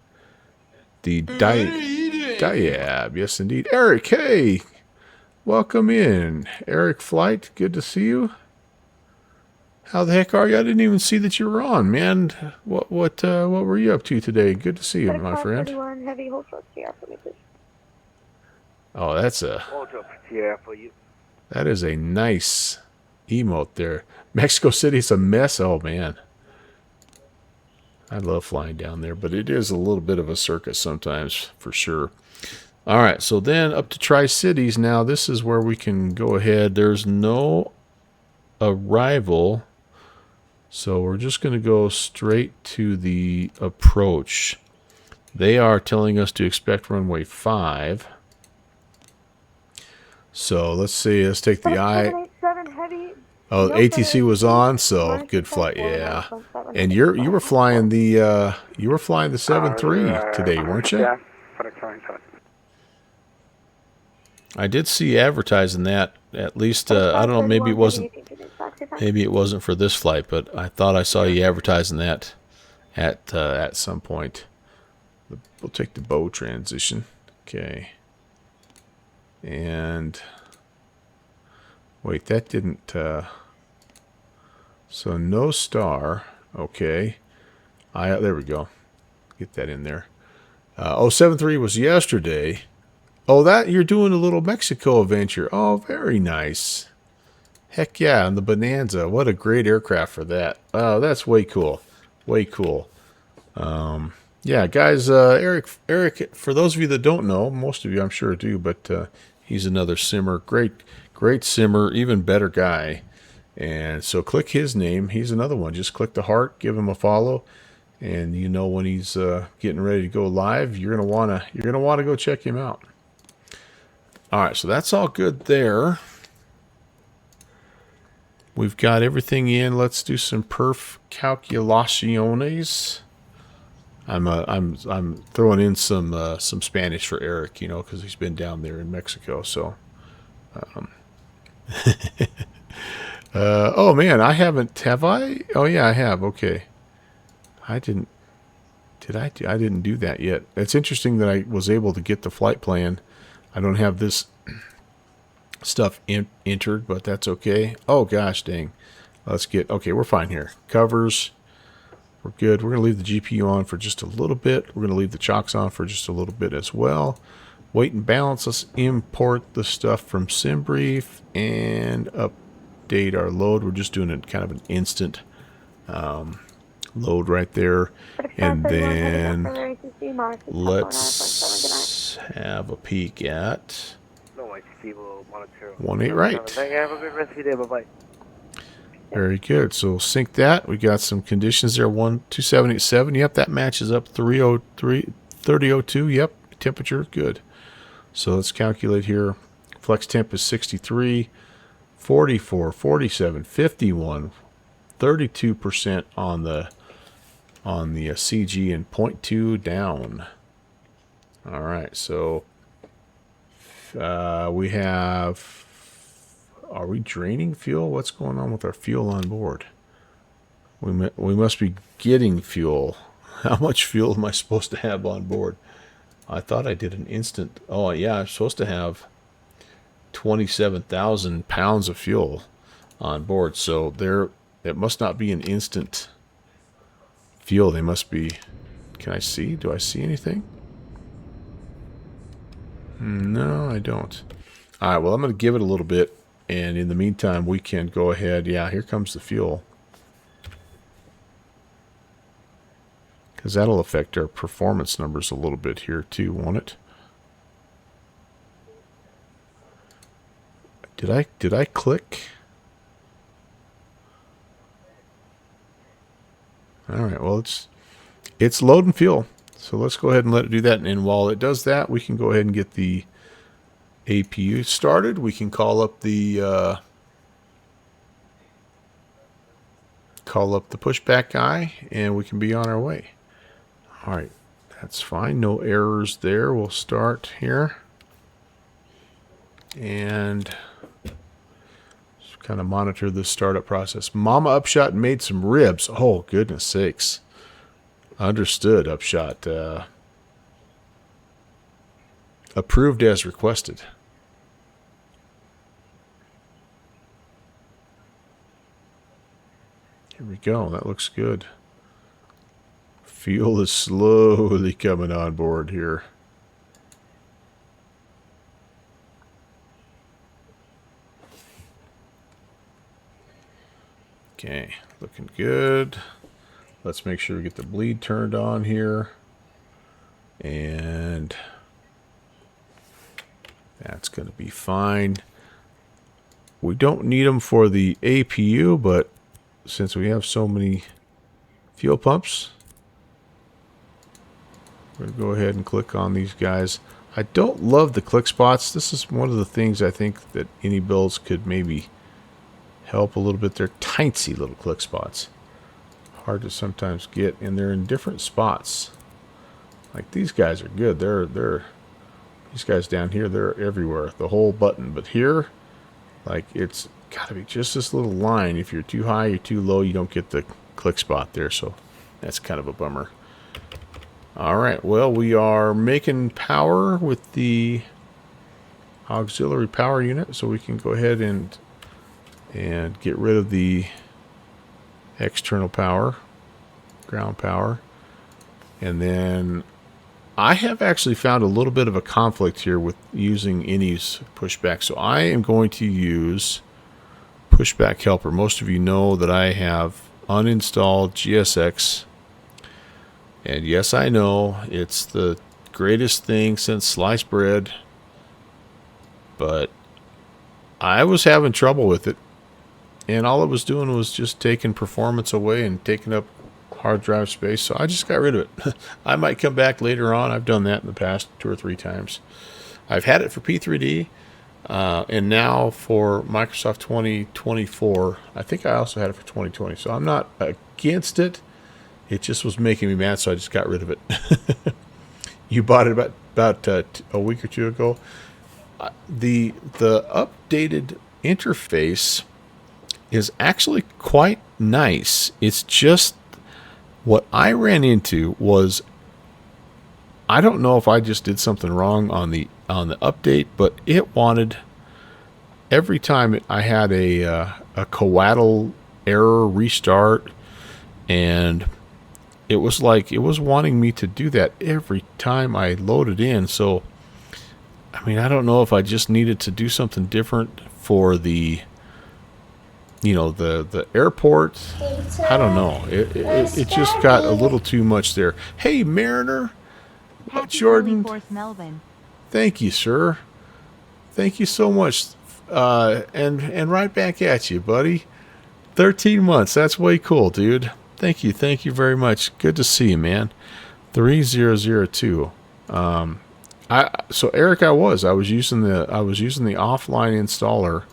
the Diab. Yes, indeed. Eric, hey! Welcome in. Eric Flight, good to see you. How the heck are you? I didn't even see that you were on, man. What were you up to today? Good to see you, my friend. Heavy, hold short CR for me, please. Oh, that's a... Hold up CR for you. That is a nice emote there. Mexico City's a mess. Oh, man. I love flying down there, but it is a little bit of a circus sometimes, for sure. All right, so then up to Tri-Cities. Now, this is where we can go ahead. There's no arrival, so we're just going to go straight to the approach. They are telling us to expect runway 5. So let's see. Let's take the I. Oh, ATC was on, so good flight. Yeah, and you were flying the 7-3 today, weren't you? Yeah, FedEx 787. I did see advertising that. At least I don't know. Maybe it wasn't. Maybe it wasn't for this flight, but I thought I saw you advertising that at some point. We'll take the bow transition. Okay. And wait, that didn't so no star. Okay. There we go. Get that in there. 073 was yesterday. Oh, that you're doing a little Mexico adventure. Oh, very nice. Heck yeah, and the Bonanza. What a great aircraft for that. Oh, that's way cool. Way cool. Yeah, guys, Eric, for those of you that don't know, most of you I'm sure do, but he's another simmer. Great simmer, even better guy. And so click his name. He's another one. Just click the heart, give him a follow, and you know when he's getting ready to go live, you're gonna wanna go check him out. All right, so that's all good there. We've got everything in. Let's do some perf calculaciones. I'm throwing in some Spanish for Eric, you know, because he's been down there in Mexico. So, oh man, I haven't. Have I? Oh yeah, I have. Okay, I didn't. Did I? I didn't do that yet. It's interesting that I was able to get the flight plan. I don't have this stuff entered, but that's okay. Oh gosh, dang. Let's get. Okay, we're fine here. Covers. We're good. We're going to leave the GPU on for just a little bit. We're going to leave the chocks on for just a little bit as well. Weight and balance. Let's import the stuff from SimBrief and update our load. We're just doing it kind of an instant load right there. And then let's have a peek at 1.8 right. Have a good rest of your day. Bye-bye. Very good. So we'll sync that. We got some conditions there. 2787. Yep, that matches up. 3002. Yep, temperature good. So let's calculate here. Flex temp is 63, 44, 47, 51, 32% on the CG and 0.2 down. All right. So we have. Are we draining fuel? What's going on with our fuel on board? We must be getting fuel. How much fuel am I supposed to have on board? I thought I did an instant. Oh, yeah, I'm supposed to have 27,000 pounds of fuel on board. So it must not be an instant fuel. They must be... Can I see? Do I see anything? No, I don't. All right, well, I'm going to give it a little bit. And in the meantime, we can go ahead. Yeah, here comes the fuel. Because that'll affect our performance numbers a little bit here too, won't it? Did I click? All right, well, it's loading fuel. So let's go ahead and let it do that. And while it does that, we can go ahead and get the APU started. We can call up the pushback guy, and we can be on our way. All right, that's fine. No errors there. We'll start here and just kind of monitor the startup process. Mama Upshot made some ribs. Oh, goodness sakes. Understood, Upshot. Approved as requested. Here we go. That looks good. Fuel is slowly coming on board here. Okay, looking good. Let's make sure we get the bleed turned on here. And that's going to be fine. We don't need them for the APU, but since we have so many fuel pumps, we're going to go ahead and click on these guys. I don't love the click spots. This is one of the things I think that inibuilds could maybe help a little bit. They're tiny little click spots. Hard to sometimes get, and they're in different spots. Like these guys are good. These guys down here, they're everywhere. The whole button. But here, like it's got to be just this little line. If you're too high, you're too low, you don't get the click spot there. So that's kind of a bummer. All right, well, we are making power with the auxiliary power unit, so we can go ahead and get rid of the external power, ground power. And then I have actually found a little bit of a conflict here with using Innie's pushback. So I am going to use pushback helper. Most of you know that I have uninstalled GSX. And yes, I know it's the greatest thing since sliced bread, but I was having trouble with it, and all it was doing was just taking performance away and taking up hard drive space, so I just got rid of it. I might come back later on. I've done that in the past 2 or 3 times. I've had it for P3D, and now for Microsoft 2024. I think I also had it for 2020, so I'm not against it. It just was making me mad, so I just got rid of it. You bought it about a week or 2 ago. The updated interface is actually quite nice. It's just what I ran into was, I don't know if I just did something wrong on the update, but it wanted, every time I had a coaddle error restart, and it was like it was wanting me to do that every time I loaded in. So I mean, I don't know if I just needed to do something different for the, you know, the airport. I don't know. It just got a little too much there. Hey, Mariner. Happy Jordan. 4th, Melvin. Thank you, sir. Thank you so much. And right back at you, buddy. 13 months. That's way cool, dude. Thank you. Thank you very much. Good to see you, man. 3002. So Eric, I was using the offline installer,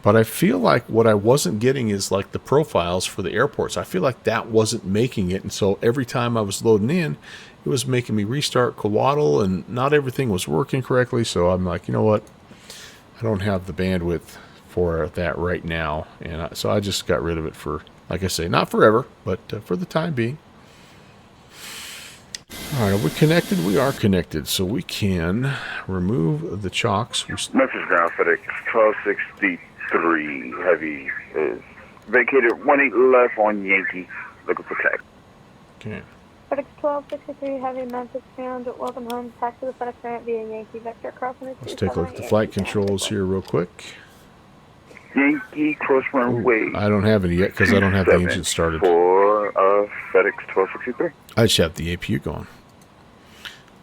but I feel like what I wasn't getting is like the profiles for the airports. I feel like that wasn't making it, and so every time I was loading in, it was making me restart coaddle, and not everything was working correctly. So I'm like, you know what? I don't have the bandwidth for that right now, and so I just got rid of it for, like I say, not forever, but for the time being. All right, are we connected? We are connected, so we can remove the chocks. Message ground FedEx 1263 heavy is vacated 18 left on Yankee, looking for tech. Okay. FedEx 1263 heavy Memphis ground, welcome home, taxi to the FedEx ramp via Yankee Vector crossing. Let's take a look at the flight controls here real quick. Yankee cross runway. I don't have any yet because I don't have the engine started. For FedEx 1263. I just have the APU going.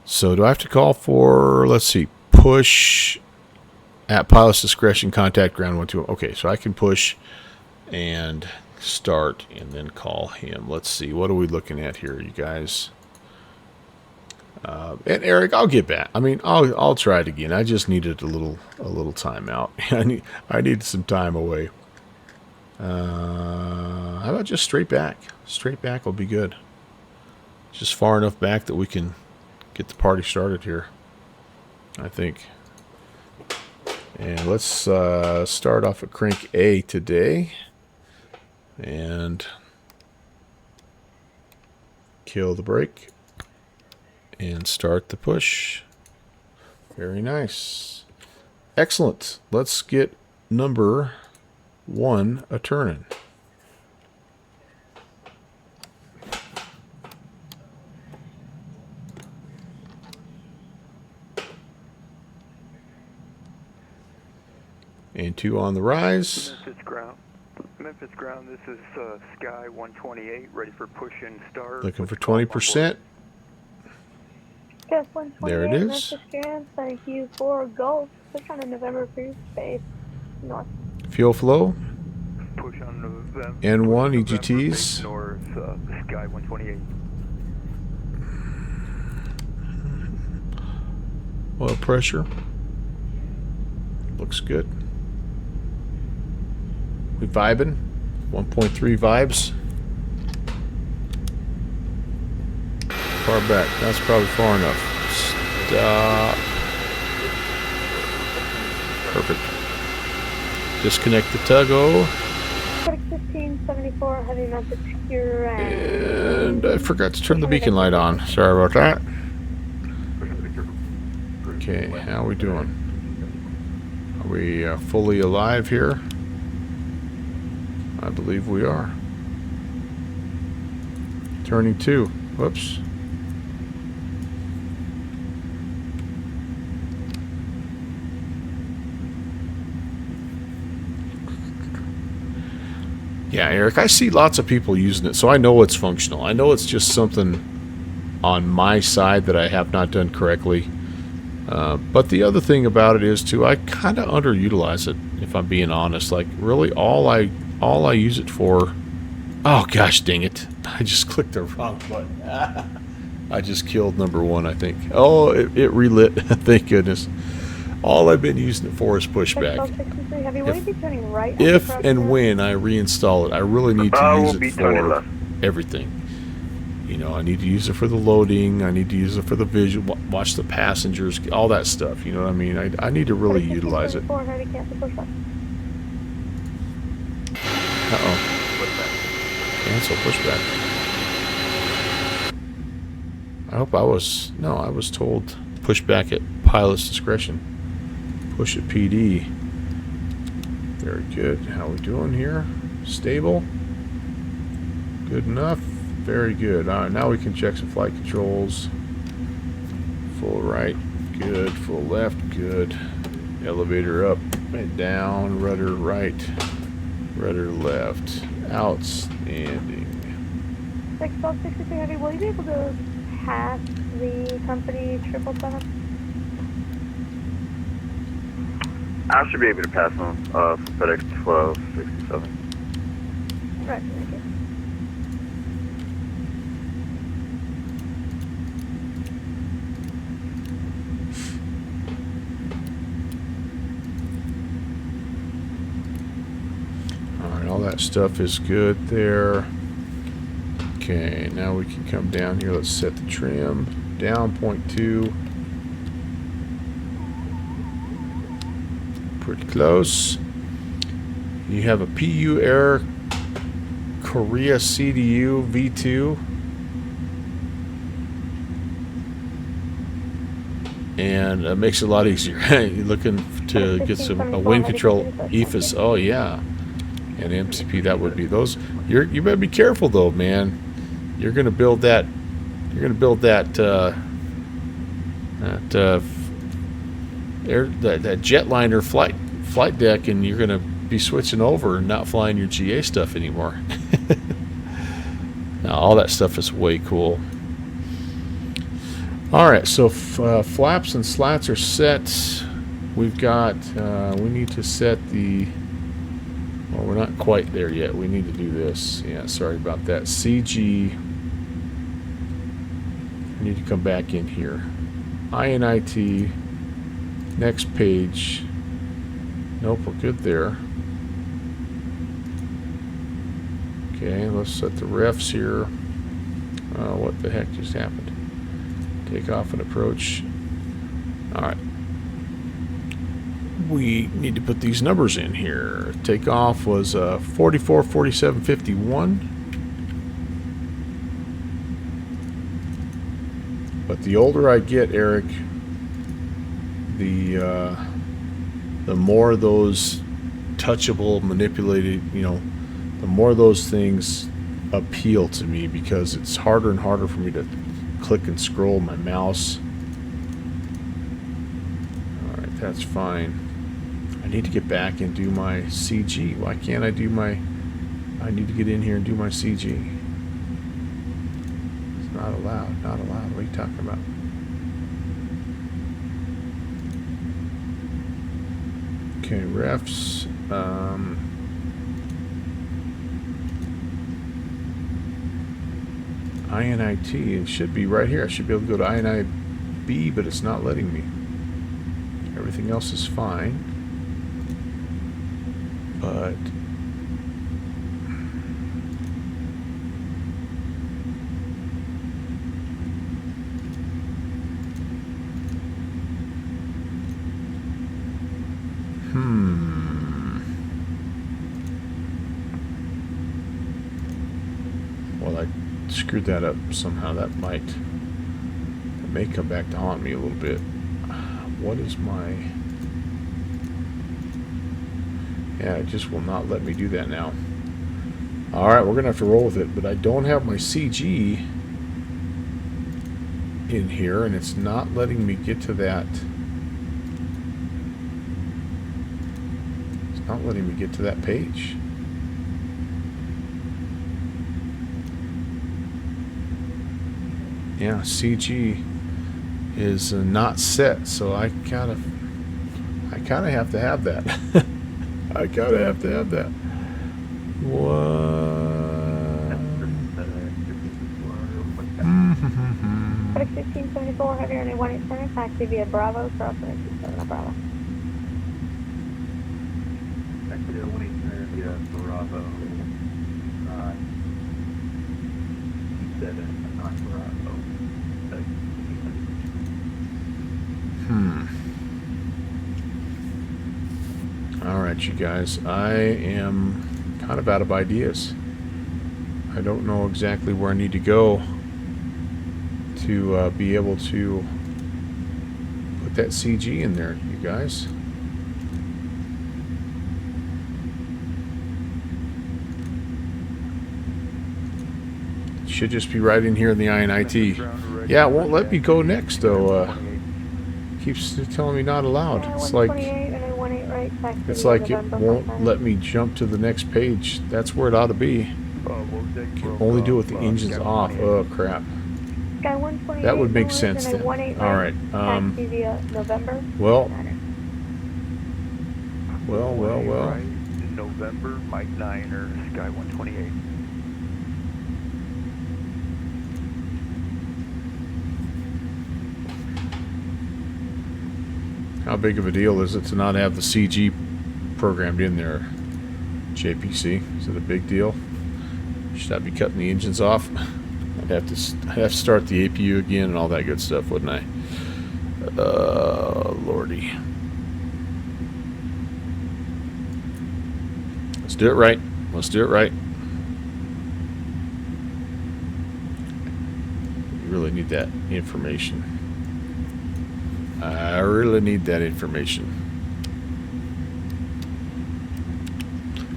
So do I have to call for, let's see, push at pilot's discretion, contact ground 12. Okay, so I can push and start and then call him. Let's see, what are we looking at here, you guys? And Eric, I'll get back. I mean, I'll try it again. I just needed a little time out. I needed some time away. How about just straight back? Straight back will be good. Just far enough back that we can get the party started here, I think. And let's start off at crank A today and kill the brake and start the push. Very nice. Excellent. Let's get number 1 a-turning. And 2 on the rise. Memphis ground, this is Sky 128, ready for push and start. Looking for 20%. Yes, 128, There it is. Memphis ground, thank you for Gulf, push on a November approved space, north. Fuel flow. Push on November. N1 November, EGTs. North, Sky 128. Oil pressure. Looks good. We vibing. 1.3 vibes. Far back. That's probably far enough. Stop. Perfect. Disconnect the tuggo. FedEx 1574 heavy mounted ground. And I forgot to turn the beacon light on. Sorry about that. Okay, how we doing? Are we fully alive here? I believe we are. Turning 2. Whoops. Yeah, Eric, I see lots of people using it, so I know it's functional. I know it's just something on my side that I have not done correctly. But the other thing about it is, too, I kind of underutilize it, if I'm being honest. Like, really, all I use it for... Oh, gosh dang it. I just clicked the wrong button. I just killed number 1, I think. Oh, it relit. Thank goodness. All I've been using it for is pushback. If and when I reinstall it, I really need to use it for everything. You know, I need to use it for the loading. I need to use it for the visual, watch the passengers, all that stuff. You know what I mean? I need to really utilize it. Uh-oh. Cancel pushback. I hope I was... No, I was told pushback at pilot's discretion. Push at PD. Very good. How we doing here? Stable. Good enough. Very good. All right, now we can check some flight controls. Full right. Good. Full left. Good. Elevator up and down. Rudder right. Rudder left. Outstanding. 1263 Heavy, will you be able to pass the company 777? I should be able to pass on FedEx 1267. Right, thank you. Alright, all that stuff is good there. Okay, now we can come down here. Let's set the trim. Down 0.2. Pretty close. You have a PU Air Korea CDU V2. And it makes it a lot easier. You're looking to get a wind control EFIS. Oh yeah. And MCP, that would be those. You better be careful though, man. You're gonna build that. You're gonna build that that jetliner flight deck, and you're gonna be switching over and not flying your GA stuff anymore. Now, all that stuff is way cool. All right, so flaps and slats are set. We've got. We need to set the. Well, we're not quite there yet. We need to do this. Yeah, sorry about that. CG. I need to come back in here. INIT. Next page. Nope, we're good there. Okay, let's set the refs here. What the heck just happened? Take off and approach. Alright. We need to put these numbers in here. Takeoff was 44, 47, 51. But the older I get, Eric, the more those touchable, manipulated, you know, the more those things appeal to me, because it's harder and harder for me to click and scroll my mouse. Alright, that's fine. I need to get back and do my CG. Why can't I do my... I need to get in here and do my CG. It's not allowed. Not allowed. What are you talking about? Okay, refs. INIT, it should be right here. I should be able to go to INIB, but it's not letting me. Everything else is fine. But screwed that up somehow. That may come back to haunt me a little bit. What is my... Yeah, it just will not let me do that now. Alright, we're going to have to roll with it, but I don't have my CG in here, and it's not letting me get to that. It's not letting me get to that page. Yeah, CG is not set, so I kind of have to have that. I kind of have to have that. FedEx 1674, heavy runway 18 center, taxi via Bravo, cross 127 Bravo. Taxi to 180 via Bravo. 7, not Bravo. Alright, you guys. I am kind of out of ideas. I don't know exactly where I need to go to be able to put that CG in there, you guys. It should just be right in here in the INIT. Yeah, it won't let me go next, though. Keeps telling me not allowed. It's like it won't let me jump to the next page. That's where it ought to be. Can only do it with the engines off. Oh crap. That would make sense then. Alright. Well. November, Mike Niner, Sky 128. How big of a deal is it to not have the CG programmed in there, JPC? Is it a big deal? Should I be cutting the engines off? I'd have to start the APU again and all that good stuff, wouldn't I? Lordy. Let's do it right. Let's do it right. You really need that information. I really need that information.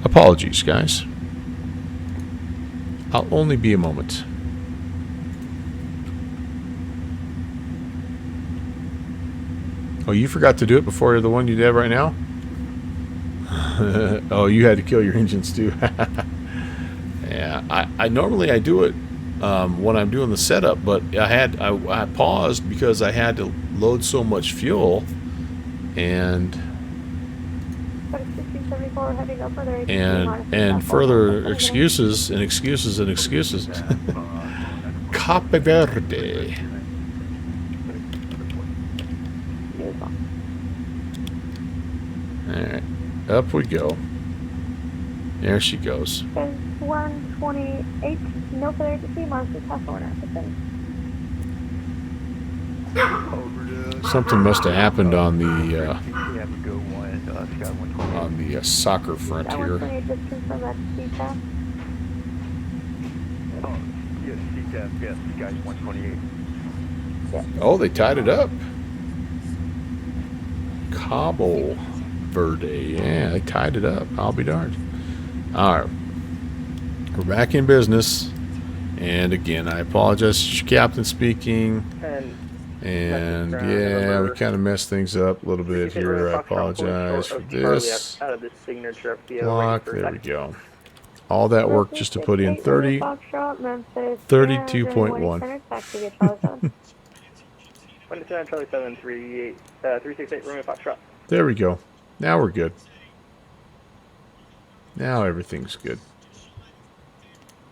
Apologies, guys. I'll only be a moment. Oh, you forgot to do it before the one you did right now? Oh, you had to kill your engines too. Yeah, I normally do it when I'm doing the setup, but I paused because I had to load so much fuel, and further excuses and excuses and excuses. Cape Verde. Alright, up we go. There she goes. 128, no further to see, Monster Tough Owner. Something must have happened on the soccer front here. Just confirm that's CTAF. Yes, CTAF, yes, Sky 128. Oh, they tied it up. Cabo Verde. Yeah, they tied it up. I'll be darned. Alright. We're back in business. And again, I apologize. Captain speaking. And yeah, we kind of messed things up a little bit here. I apologize for this. Block. There we go. All that work just to put in 32.1. There we go. Now we're good. Now everything's good.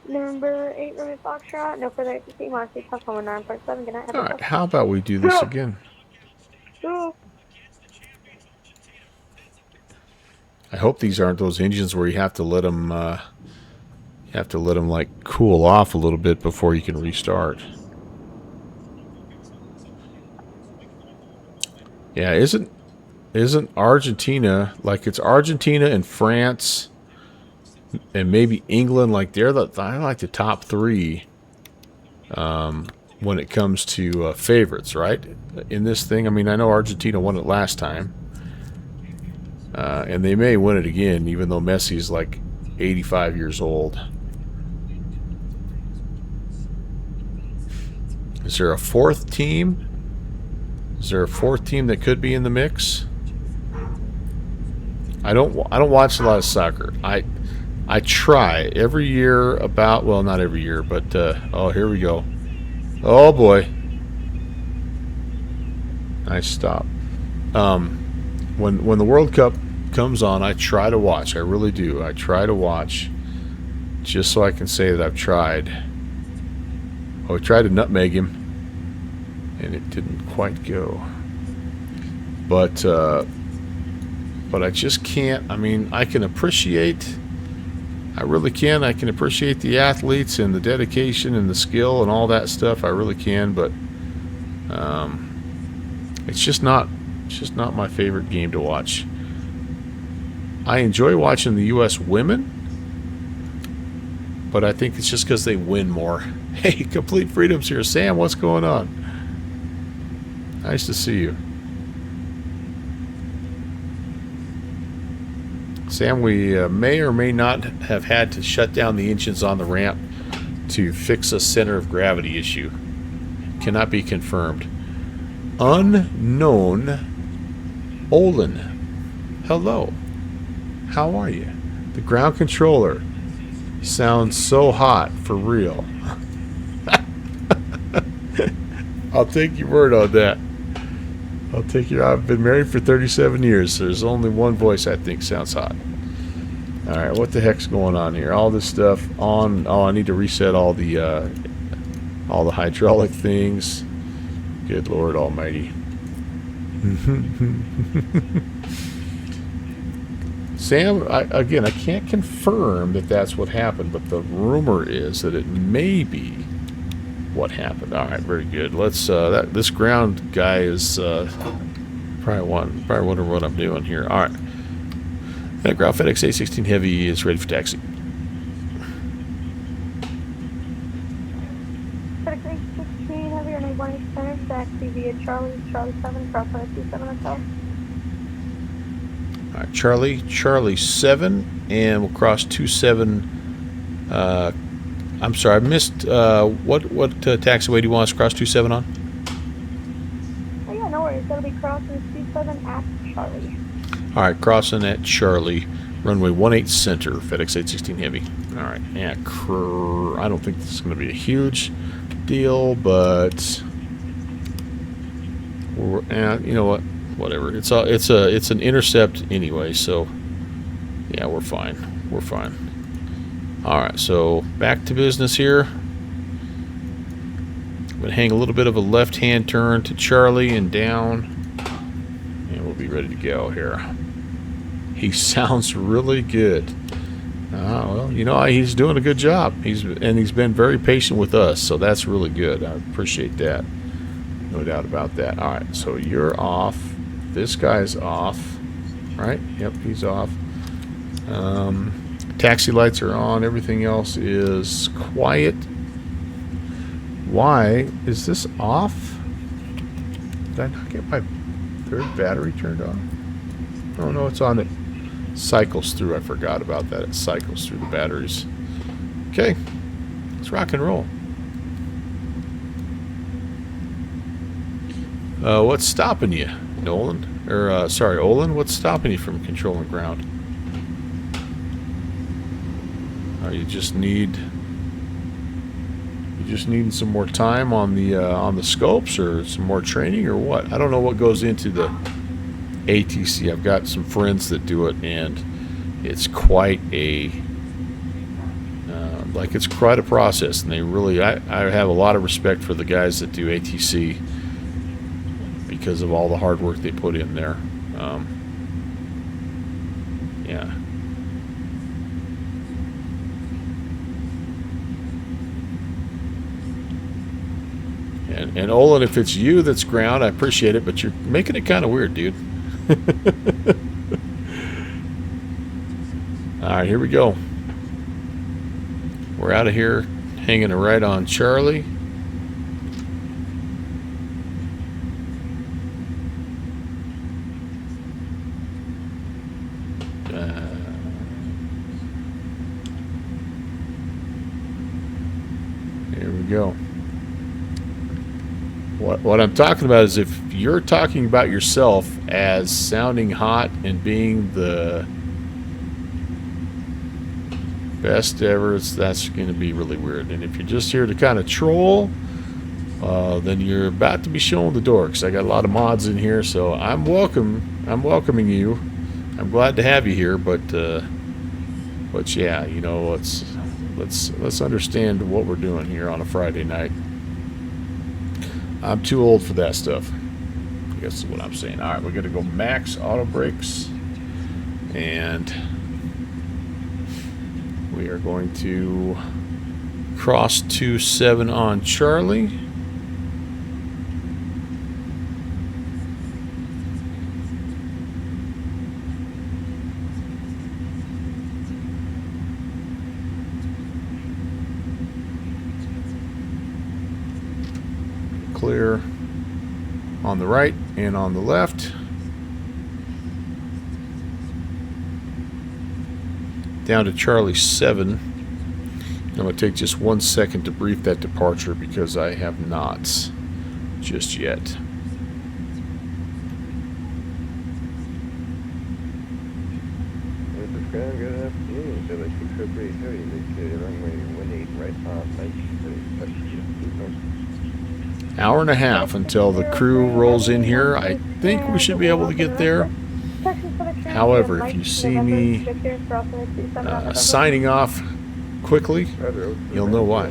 Number 8, Romeo Foxtrot, no further to see, Monster Tough Owner 9.7. Good night. Alright, how about we do this again? I hope these aren't those engines where you have to let them like cool off a little bit before you can restart. Yeah, isn't Argentina, like it's Argentina and France and maybe England, like they're like the top three when it comes to favorites, right? In this thing, I mean, I know Argentina won it last time. And they may win it again, even though Messi's like 85 years old. Is there a fourth team? Is there a fourth team that could be in the mix? I don't watch a lot of soccer. I try every year about, well, not every year, but oh, here we go. Oh boy. Nice stop. When the World Cup comes on, I try to watch. I really do. I try to watch just so I can say that I've tried. Oh, we tried to nutmeg him, and it didn't quite go. But I just can't. I mean, I can appreciate. I really can. I can appreciate the athletes and the dedication and the skill and all that stuff. I really can, but it's just not my favorite game to watch. I enjoy watching the U.S. women, but I think it's just because they win more. Hey, Complete Freedom's here. Sam, what's going on? Nice to see you. Sam, we may or may not have had to shut down the engines on the ramp to fix a center of gravity issue. Cannot be confirmed. Unknown Olin. Hello. How are you? The ground controller sounds so hot, for real. I'll take your word on that. I'll take your. I've been married for 37 years. So there's only one voice I think sounds hot. All right, what the heck's going on here? All this stuff on. Oh, I need to reset all the hydraulic things. Good Lord Almighty. Sam, again, I can't confirm that that's what happened, but the rumor is that it may be what happened. All right, very good. Let's. This ground guy is probably wondering what I'm doing here. All right, that ground FedEx A16 Heavy is ready for taxi. FedEx A16 Heavy, runway 18 center, taxi via Charlie 7, cross runway 27 hotel. All right, Charlie 7, and we'll cross 27. I'm sorry, I missed. What taxiway do you want us to cross 27 on? Oh yeah, no worries. That'll be crossing 27 at Charlie. All right, crossing at Charlie, runway 18 center, FedEx 816 Heavy. All right, yeah, I don't think this is going to be a huge deal, but you know what? Whatever. It's an intercept anyway, so yeah, we're fine. We're fine. All right, so back to business here. I'm gonna hang a little bit of a left-hand turn to Charlie and down, and we'll be ready to go here. He sounds really good. Well, you know, he's doing a good job. He's been very patient with us, so that's really good. I appreciate that. No doubt about that. All right, so you're off. This guy's off, right? Yep, he's off. Taxi lights are on. Everything else is quiet. Why is this off? Did I not get my third battery turned on? Oh no, it's on. It cycles through. I forgot about that. It cycles through the batteries. Okay, let's rock and roll. What's stopping you, Nolan? Or sorry, Olin. What's stopping you from controlling ground? You just needing some more time on the scopes, or some more training, or what? I don't know what goes into the ATC. I've got some friends that do it, and it's quite a it's quite a process. And they really, I have a lot of respect for the guys that do ATC because of all the hard work they put in there. Yeah. And Olin, if it's you that's ground, I appreciate it, but you're making it kind of weird, dude. All right, here we go. We're out of here, hanging right on Charlie. go. What I'm talking about is if you're talking about yourself as sounding hot and being the best ever, that's going to be really weird. And if you're just here to kind of troll, then you're about to be shown the door, because I got a lot of mods in here, so I'm welcoming you. I'm glad to have you here, but yeah, you know, let's understand what we're doing here on a Friday night. I'm too old for that stuff, I guess is what I'm saying. All right, we're gonna go max auto brakes, and we are going to cross 27 on Charlie. Clear on the right and on the left. Down to Charlie 7. I'm going to take just 1 second to brief that departure because I have not just yet. Good afternoon. FedEx 603 Heavy, indicated runway 18 right on 19. Hour and a half until the crew rolls in here. I think we should be able to get there. However, if you see me signing off quickly, you'll know why.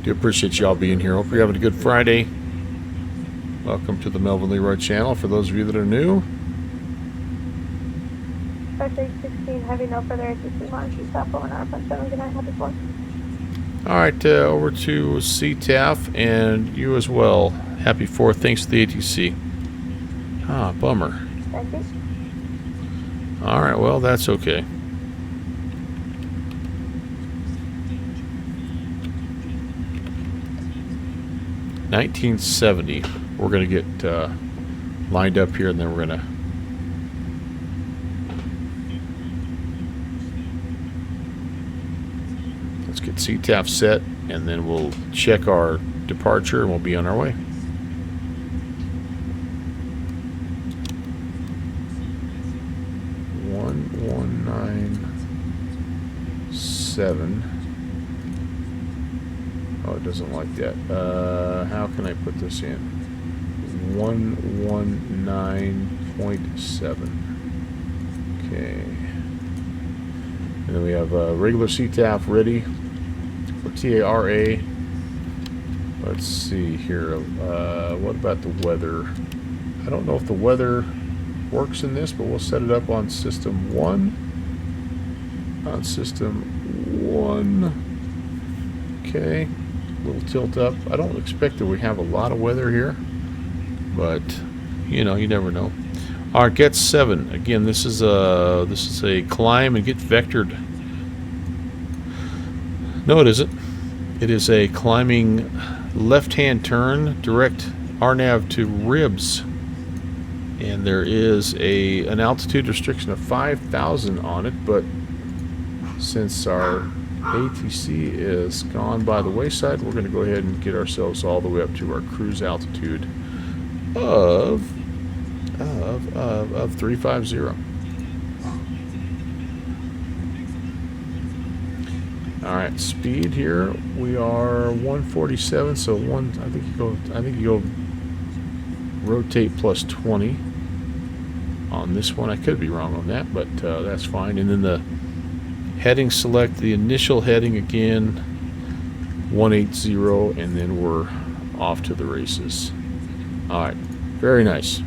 Do appreciate y'all being here. Hope you're having a good Friday. Welcome to the Melvin Leroy channel. For those of you that are new, 16 heavy, no further ATC launch. Stop over an R.7. Good night, happy 4. all right, over to CTAF and you as well. Happy 4th. Thanks to the ATC. Ah, bummer. Thank you. All right, well, that's okay. $1970. We're going to get lined up here, and then we're going to let's get CTAF set, and then we'll check our departure, and we'll be on our way. Oh, it doesn't like that. How can I put this in? 119.7. Okay. And then we have regular CTAF ready for TARA. Let's see here. What about the weather? I don't know if the weather works in this, but we'll set it up on system 1. On system 1. Okay. Little tilt up. I don't expect that we have a lot of weather here, but you know, you never know. All right, get 7. Again, this is a climb and get vectored. No, it isn't. It is a climbing left-hand turn, direct RNAV to ribs, and there is an altitude restriction of 5,000 on it. But since our ATC is gone by the wayside, we're going to go ahead and get ourselves all the way up to our cruise altitude of 350. All right, speed here we are 147. So I think you go rotate plus 20 on this one. I could be wrong on that, but that's fine. And then the heading, select the initial heading again, 180, and then we're off to the races. All right, very nice.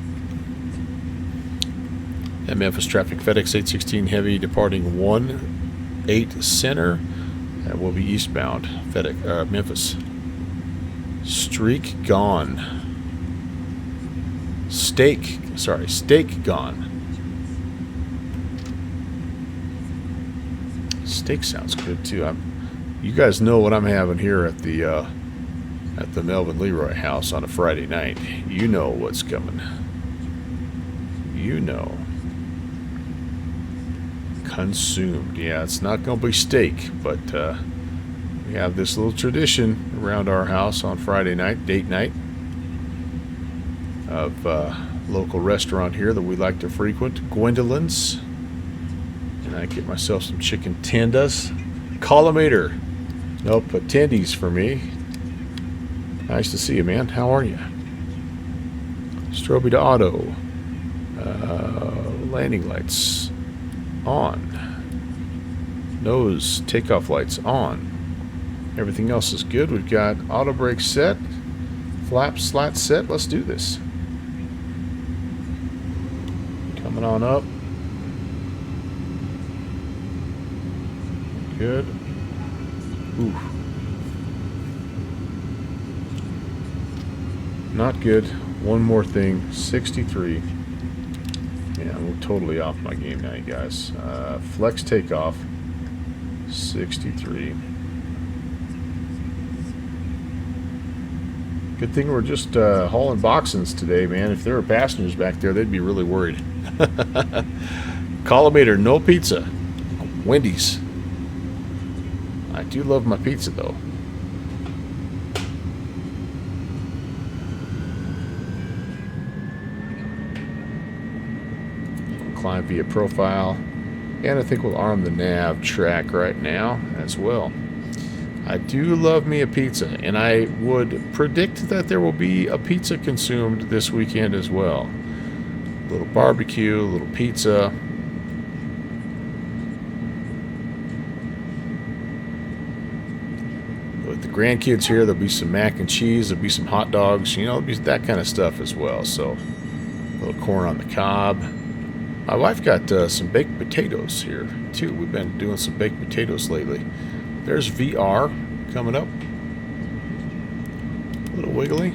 At Memphis traffic, FedEx 816 Heavy departing 18 center. That will be eastbound. FedEx Memphis. Streak gone. Steak gone. Steak sounds good too. You guys know what I'm having here at the Melvin Leroy house on a Friday night. You know what's coming. You know. consumed. Yeah, it's not going to be steak, but we have this little tradition around our house on Friday night, date night, of local restaurant here that we like to frequent, Gwendolyn's. And I get myself some chicken tendas. Collimator. Nope, attendees for me. Nice to see you, man. How are you? Strobe to auto. Landing lights on. Nose takeoff lights on. Everything else is good. We've got auto brake set. Flap slat set. Let's do this. Coming on up. Good. Ooh. Not good. One more thing. 63. Yeah, I'm totally off my game now, you guys. Flex takeoff. 63. Good thing we're just hauling boxings today, man. If there were passengers back there, they'd be really worried. Collimator, no pizza. Wendy's. I do love my pizza, though. Climb via profile. And I think we'll arm the nav track right now as well. I do love me a pizza, and I would predict that there will be a pizza consumed this weekend as well. A little barbecue, a little pizza. With the grandkids here, there'll be some mac and cheese, there'll be some hot dogs, you know, there'll be that kind of stuff as well. So, a little corn on the cob. My wife got some baked potatoes here, too. We've been doing some baked potatoes lately. There's VR coming up. A little wiggly.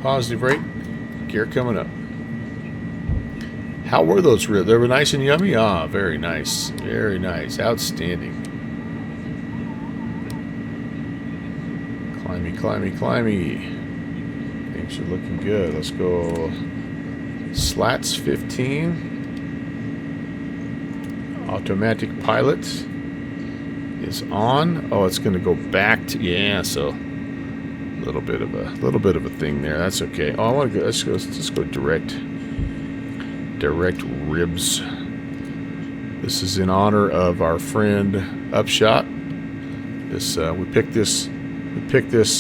Positive rate. Gear coming up. How were those ribs? They were nice and yummy? Ah, very nice. Very nice. Outstanding. Climby, climby, climby. Things are looking good. Let's go. Slats 15. Automatic pilot is on. Oh, it's going to go back to, yeah. So a little bit of a thing there. That's okay. Oh, I want to go. Let's go direct ribs. This is in honor of our friend Upshot. We picked this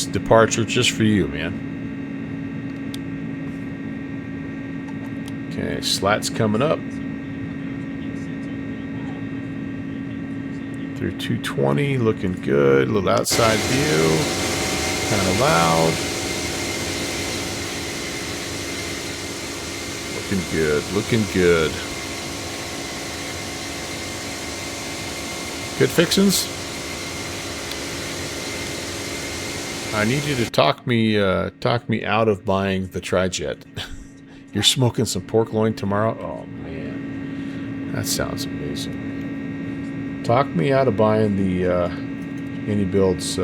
departure just for you, man. Okay, slats coming up. Through 220, looking good. A little outside view. Kind of loud. Looking good, looking good. Good fixins? I need you to talk me out of buying the Tri-Jet. You're smoking some pork loin tomorrow? Oh, man. That sounds amazing. Talk me out of buying the inibuilds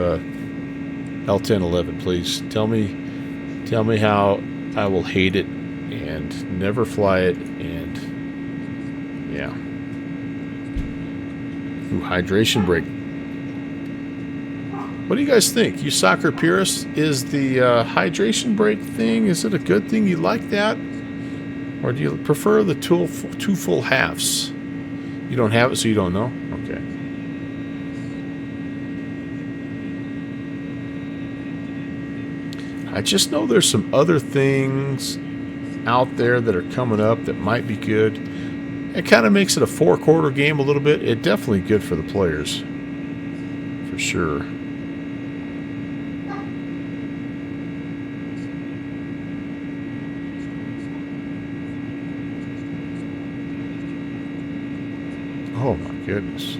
L1011, please. Tell me how I will hate it and never fly it, and yeah. Ooh, hydration brake. What do you guys think? You soccer purists, is the hydration brake thing, is it a good thing? You like that? Or do you prefer the two full halves? You don't have it, so you don't know? Okay. I just know there's some other things out there that are coming up that might be good. It kind of makes it a four-quarter game a little bit. It's definitely good for the players. For sure. Oh my goodness.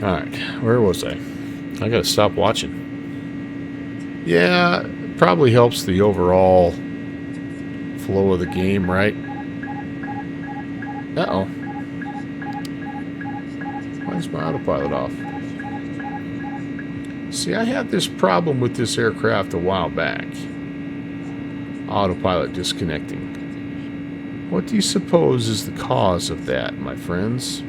Alright, where was I? I gotta stop watching. Yeah, it probably helps the overall flow of the game, right? Uh-oh. Why is my autopilot off? See, I had this problem with this aircraft a while back. Autopilot disconnecting. What do you suppose is the cause of that, my friends?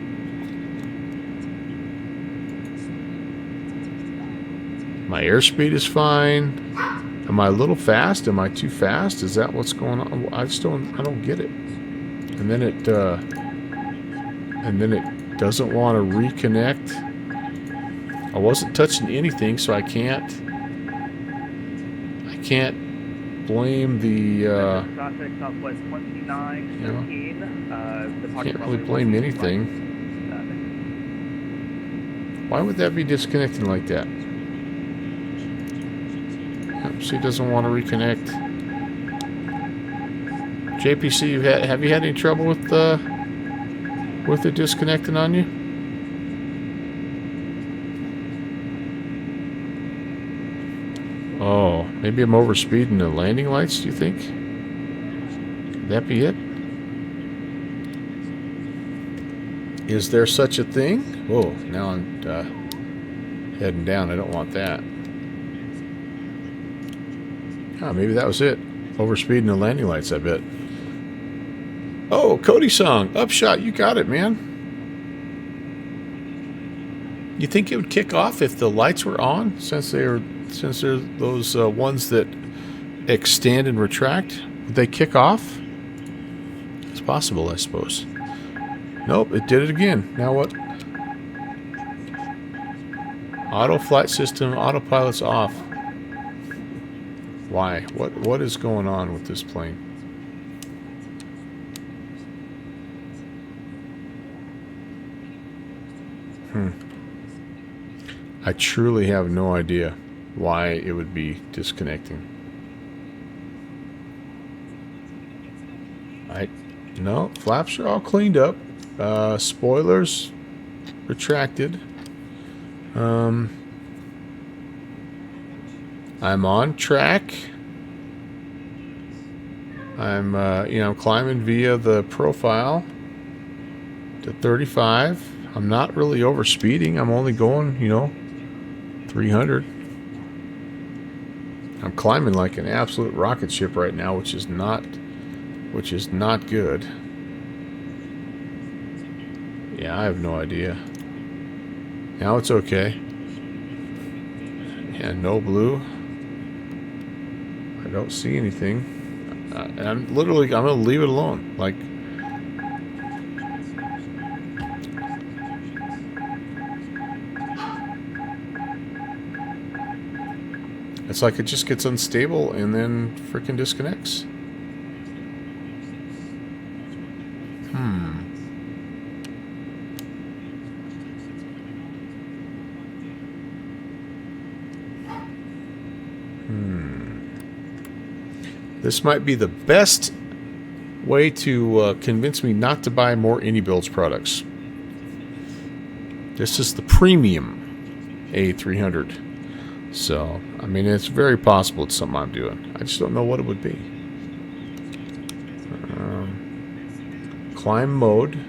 My airspeed is fine. Am I a little fast? Am I too fast? Is that what's going on? I don't get it. And then it doesn't want to reconnect. I wasn't touching anything, so I can't blame the Traffic Southwest 2913. can't really blame anything. Why would that be disconnecting like that? Yep, she doesn't want to reconnect. JPC, have you had any trouble with it disconnecting on you? Oh, maybe I'm overspeeding the landing lights, do you think? Could that be it? Is there such a thing? Whoa, now I'm heading down. I don't want that. Ah, maybe that was it. Overspeeding the landing lights, I bet. Oh, Cody Song, Upshot, you got it, man. You think it would kick off if the lights were on, since they're those ones that extend and retract? Would they kick off? It's possible, I suppose. Nope, it did it again. Now what? Auto flight system, autopilot's off. Why? What is going on with this plane? I truly have no idea why it would be disconnecting. No, flaps are all cleaned up. Spoilers retracted. I'm on track. I'm I'm climbing via the profile to 35. I'm not really overspeeding. I'm only going, 300. I'm climbing like an absolute rocket ship right now, which is not good. Yeah, I have no idea. Now it's okay. Yeah, no blue. I don't see anything. I'm going to leave it alone. Like, it's like it just gets unstable and then freaking disconnects. This might be the best way to convince me not to buy more inibuilds products. This is the premium A300. So, I mean, it's very possible it's something I'm doing. I just don't know what it would be. Climb mode.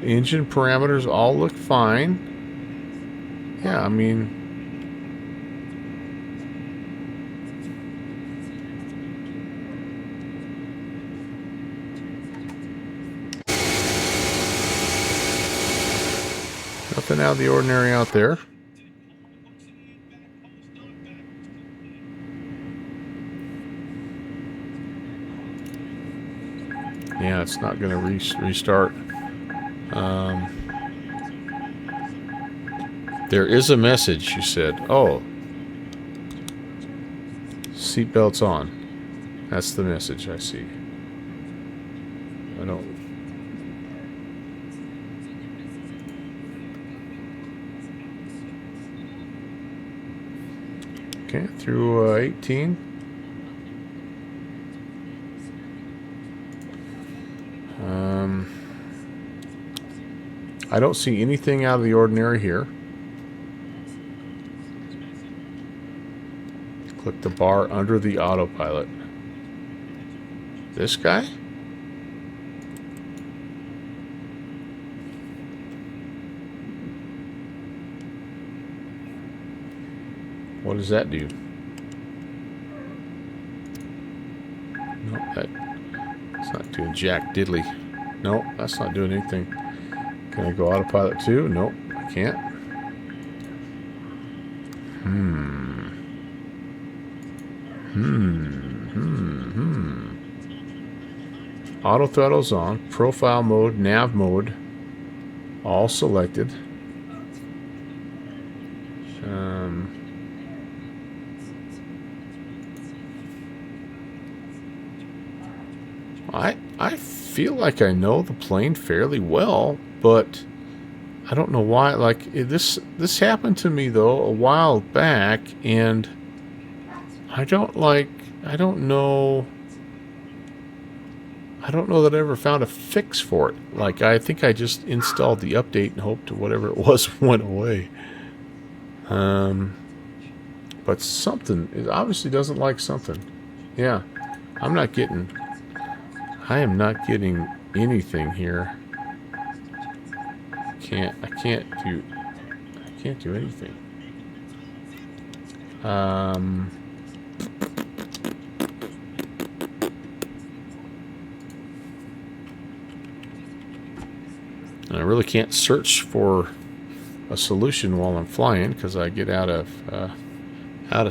Engine parameters all look fine. Yeah, I mean... nothing out of the ordinary out there. Yeah, it's not going to restart. There is a message, you said. Oh. Seatbelts on. That's the message I see. I don't... Okay, through 18. I don't see anything out of the ordinary here. Click the bar under the autopilot. This guy? What does that do? Doing jack diddly. Nope, that's not doing anything. Can I go autopilot too? Nope, I can't. Auto throttle's on. Profile mode, nav mode, all selected. I feel like I know the plane fairly well, but I don't know why. Like this happened to me though a while back, and I don't know that I ever found a fix for it. Like, I think I just installed the update and hoped whatever it was went away. But something, it obviously doesn't like something. Yeah, I am not getting anything here. I can't do anything. I really can't search for a solution while I'm flying because I get out of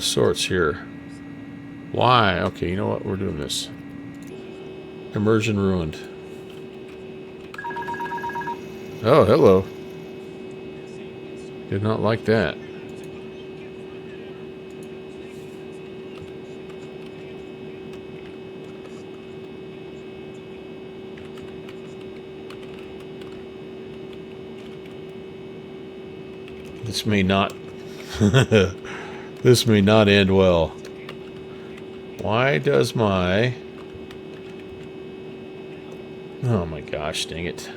sorts here. Why? Okay, you know what? We're doing this. Immersion ruined. Oh, hello. Did not like that. This may not this may not end well. Why does my... Oh my gosh, dang it.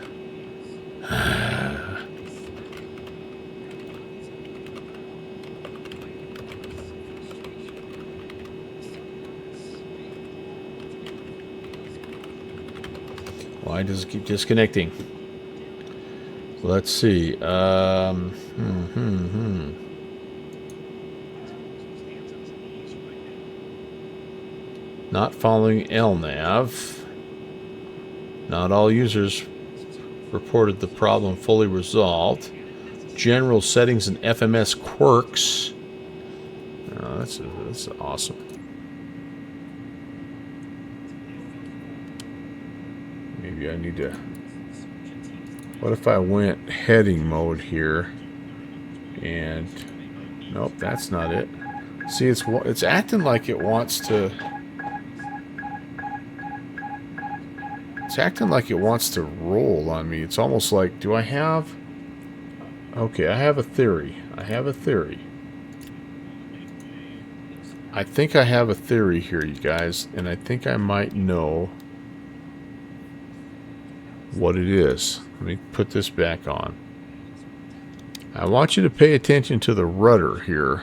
Why does it keep disconnecting? Let's see. Not following LNAV. Not all users reported the problem fully resolved. General settings and FMS quirks. Oh, that's awesome. Maybe I need to... What if I went heading mode here? And... Nope, that's not it. See, it's acting like it wants to... It's acting like it wants to roll on me. It's almost like, do I have... Okay, I have a theory. I think I have a theory here, you guys, and I think I might know what it is. Let me put this back on. I want you to pay attention to the rudder here.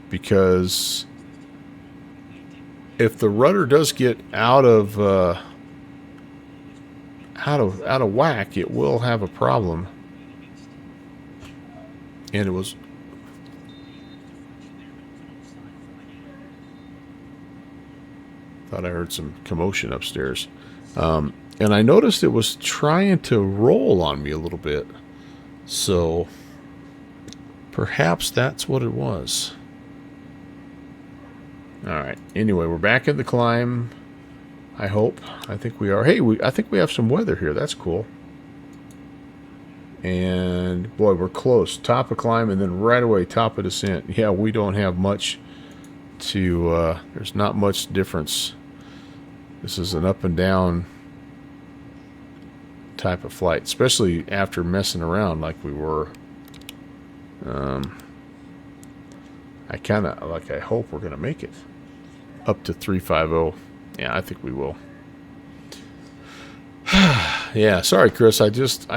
Because if the rudder does get out of whack, it will have a problem. And it was... Thought I heard some commotion upstairs. And I noticed it was trying to roll on me a little bit. So perhaps that's what it was. Alright, anyway, we're back in the climb. I hope. I think we are. Hey, I think we have some weather here. That's cool. And, boy, we're close. Top of climb and then right away, top of descent. Yeah, we don't have much to... there's not much difference. This is an up and down type of flight, especially after messing around like we were. I kind of, like, I hope we're going to make it up to 350. Yeah, I think we will. Yeah, sorry, Chris. I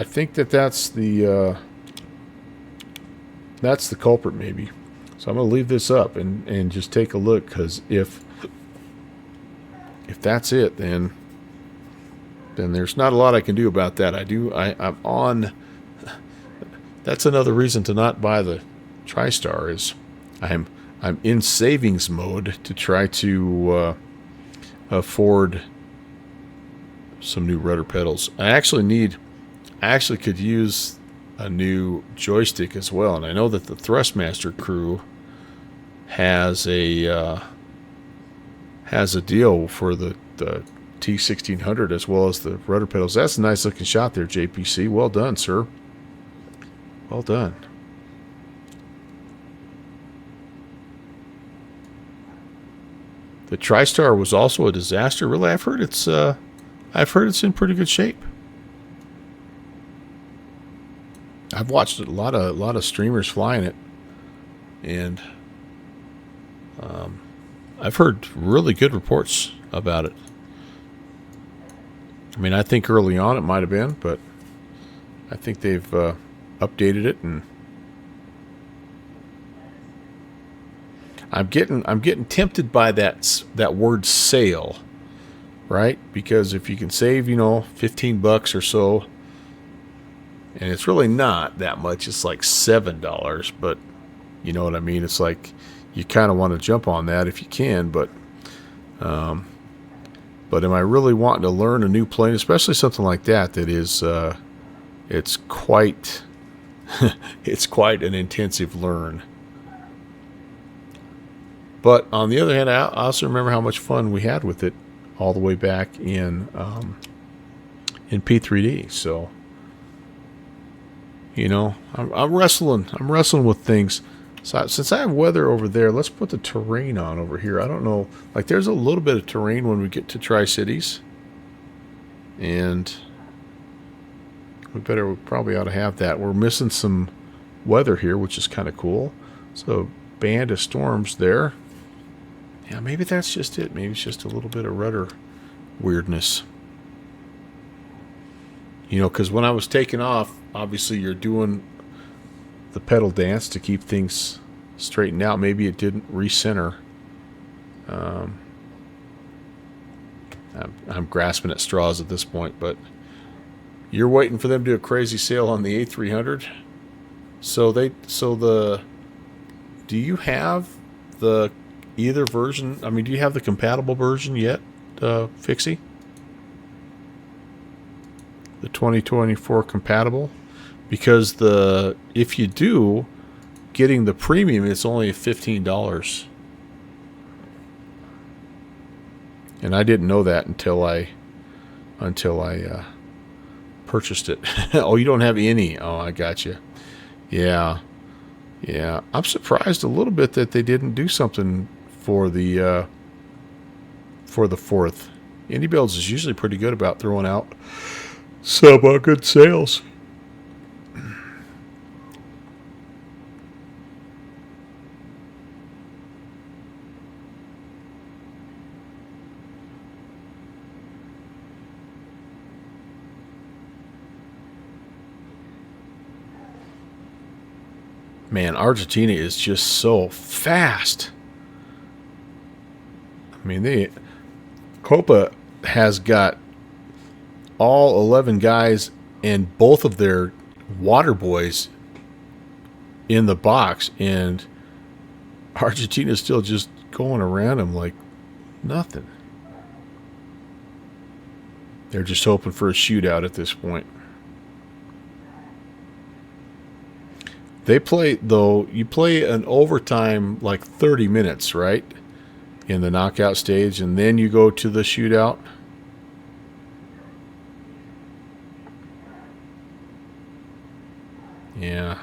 think that's the culprit, maybe. So I'm going to leave this up and just take a look, because if that's it, then and there's not a lot I can do about that. I'm on. That's another reason to not buy the TriStar is I'm in savings mode to try to afford some new rudder pedals. I actually could use a new joystick as well, and I know that the Thrustmaster crew has a deal for the T1600 as well as the rudder pedals. That's a nice looking shot there, JPC. Well done, sir. Well done. The TriStar was also a disaster. Really, I've heard it's in pretty good shape. I've watched a lot of streamers flying it, and I've heard really good reports about it. I mean, I think early on it might have been, but I think they've updated it, and I'm getting tempted by that word sale, right? Because if you can save, $15 or so, and it's really not that much, it's like $7, but you know what I mean? It's like you kind of want to jump on that if you can, but am I really wanting to learn a new plane, especially something like that is it's quite it's quite an intensive learn. But on the other hand, I also remember how much fun we had with it all the way back in P3D. So, I'm wrestling with things. So since I have weather over there, let's put the terrain on over here. I don't know, like there's a little bit of terrain when we get to Tri-Cities, and we probably ought to have that. We're missing some weather here, which is kind of cool. So band of storms there. Yeah, maybe that's just it. Maybe it's just a little bit of rudder weirdness. Because when I was taking off, obviously you're doing the pedal dance to keep things straightened out. Maybe it didn't recenter. I'm grasping at straws at this point, but you're waiting for them to do a crazy sale on the A300. Do you have the either version? I mean, do you have the compatible version yet, Fixie? The 2024 compatible? Because if you do, getting the premium, it's only $15. And I didn't know that until I purchased it. Oh, you don't have any? Oh, I got you. Yeah. I'm surprised a little bit that they didn't do something for the fourth. inibuilds is usually pretty good about throwing out some good sales. Man, Argentina is just so fast. I mean, Copa has got all 11 guys and both of their water boys in the box, and Argentina's still just going around them like nothing. They're just hoping for a shootout at this point. You play an overtime like 30 minutes, right? In the knockout stage, and then you go to the shootout. Yeah.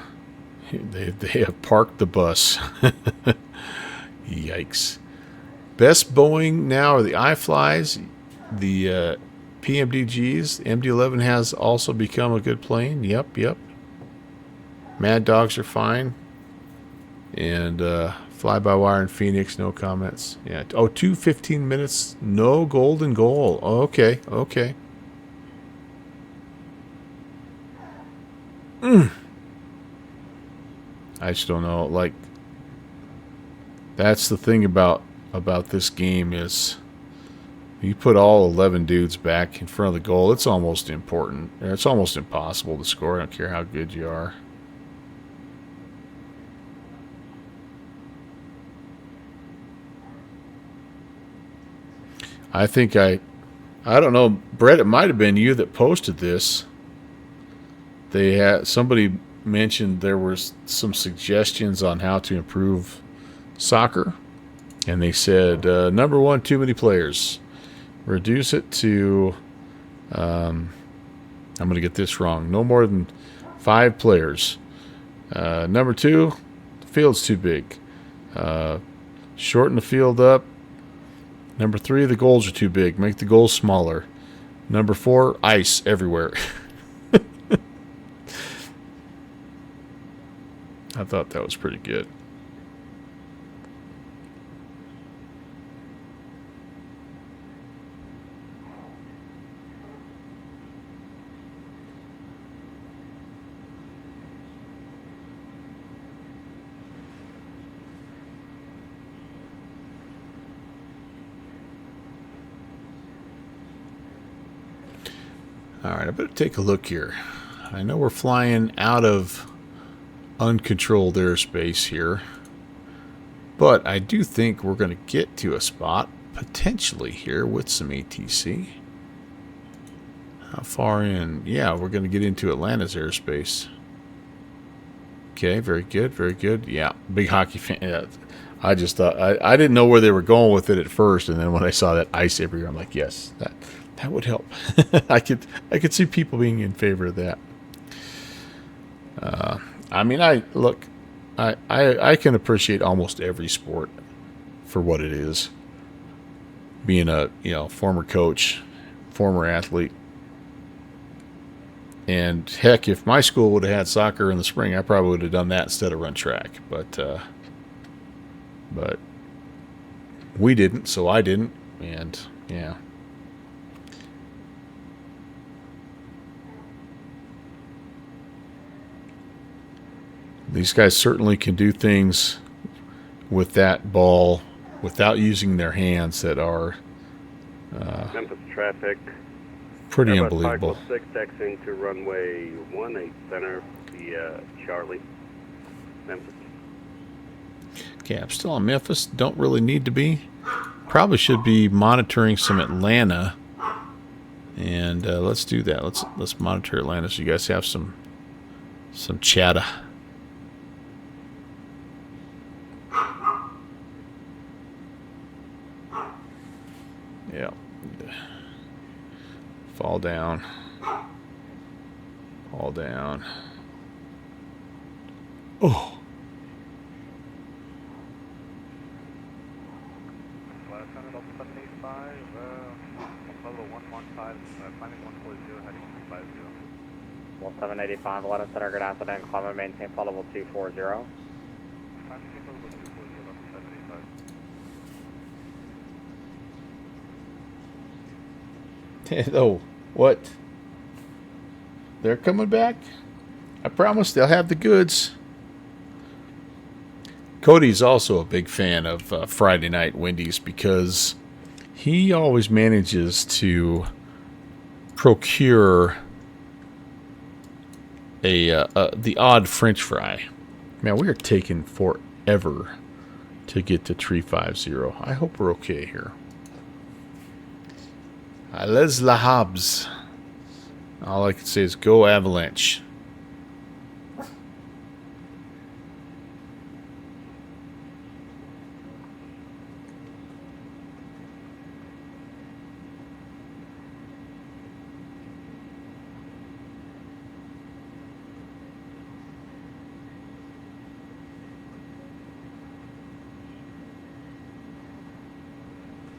They have parked the bus. Yikes. Best Boeing now are the iFlies, the PMDGs. MD-11 has also become a good plane. Yep. Mad Dogs are fine. And fly-by-wire in Phoenix, no comments. Yeah. Oh, 2 15 minutes, no golden goal. Okay. I just don't know. Like, that's the thing about this game is You put all 11 dudes back in front of the goal, it's almost important. It's almost impossible to score. I don't care how good you are. I think I don't know, Brett, it might have been you that posted this. They had somebody mentioned there was some suggestions on how to improve soccer, and they said number one, too many players. Reduce it to I'm going to get this wrong. No more than 5 players. Number 2, the field's too big. Shorten the field up. Number 3, the goals are too big. Make the goals smaller. Number 4, ice everywhere. I thought that was pretty good. Alright, I better take a look here. I know we're flying out of uncontrolled airspace here, but I do think we're going to get to a spot, potentially here, with some ATC. How far in? Yeah, we're going to get into Atlanta's airspace. Okay, very good, very good. Yeah, big hockey fan. Yeah, I just thought, I didn't know where they were going with it at first, and then when I saw that ice everywhere, I'm like, yes, that would help. I could see people being in favor of that. I mean, I can appreciate almost every sport for what it is. Being a former coach, former athlete, and heck, if my school would have had soccer in the spring, I probably would have done that instead of run track. But we didn't, so I didn't, and yeah. These guys certainly can do things with that ball without using their hands that are Memphis traffic. Pretty unbelievable. 506 taxiing to runway 18 center via Charlie, Memphis. Okay, I'm still on Memphis. Don't really need to be. Probably should be monitoring some Atlanta, and let's do that. Let's monitor Atlanta so you guys have some chatter. Yeah. Fall down. Fall down. Oh. Well, 785, let us center, good acid and climate, maintain flight level 240. Oh, what? They're coming back? I promise they'll have the goods. Cody's also a big fan of Friday Night Wendy's because he always manages to procure the odd French fry. Man, we are taking forever to get to 350. I hope we're okay here. Les La Habs. All I can say is go Avalanche.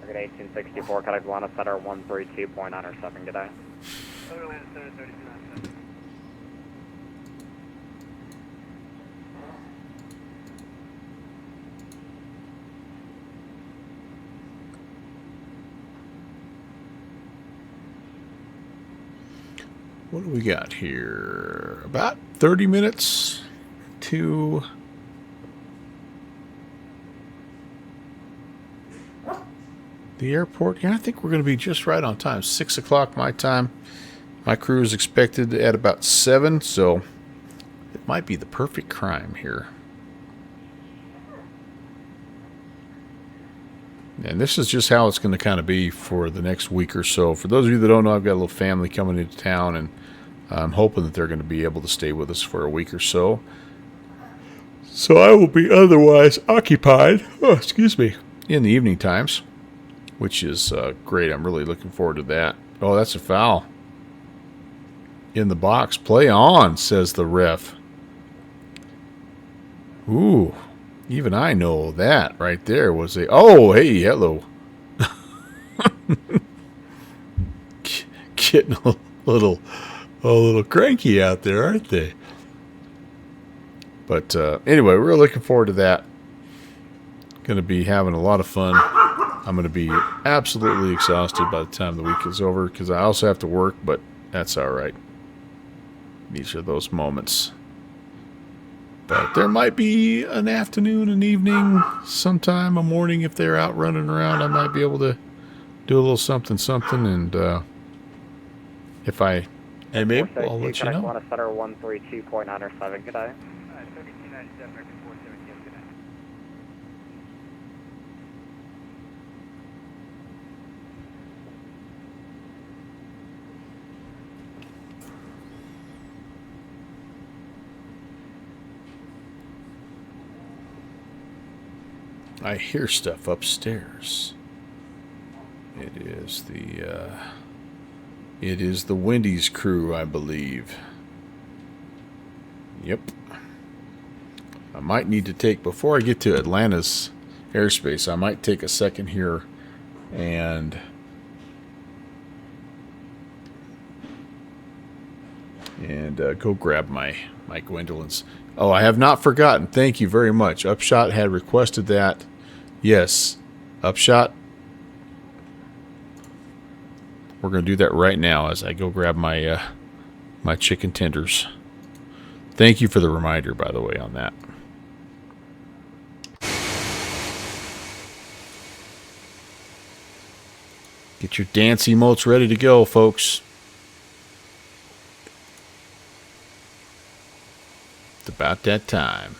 Target 1864, contact Atlanta Center 132.907, good day. What do we got here? About 30 minutes to... the airport. Yeah, I think we're going to be just right on time. 6 o'clock my time. My crew is expected at about 7, so it might be the perfect crime here. And this is just how it's going to kind of be for the next week or so. For those of you that don't know, I've got a little family coming into town, and I'm hoping that they're going to be able to stay with us for a week or so. So I will be otherwise occupied, in the evening times, which is great. I'm really looking forward to that. Oh, that's a foul. In the box. Play on, says the ref. Ooh. Even I know that right there was a... Oh, hey, hello. Getting a little cranky out there, aren't they? But anyway, we're looking forward to that. Going to be having a lot of fun. I'm going to be absolutely exhausted by the time the week is over because I also have to work, but that's all right. These are those moments. But there might be an afternoon, an evening, sometime, a morning if they're out running around. I might be able to do a little something, and if I am able, I'll let you know. Want to center 132.907, good day. 3297, 417, good night. I hear stuff upstairs. It is the Wendy's crew, I believe. Yep. I might need to take, before I get to Atlanta's airspace, I might take a second here and go grab my Gwendolyn's. Oh, I have not forgotten. Thank you very much. Upshot had requested that. Yes. Upshot. We're going to do that right now as I go grab my my chicken tenders. Thank you for the reminder, by the way, on that. Get your dance emotes ready to go, folks. It's about that time.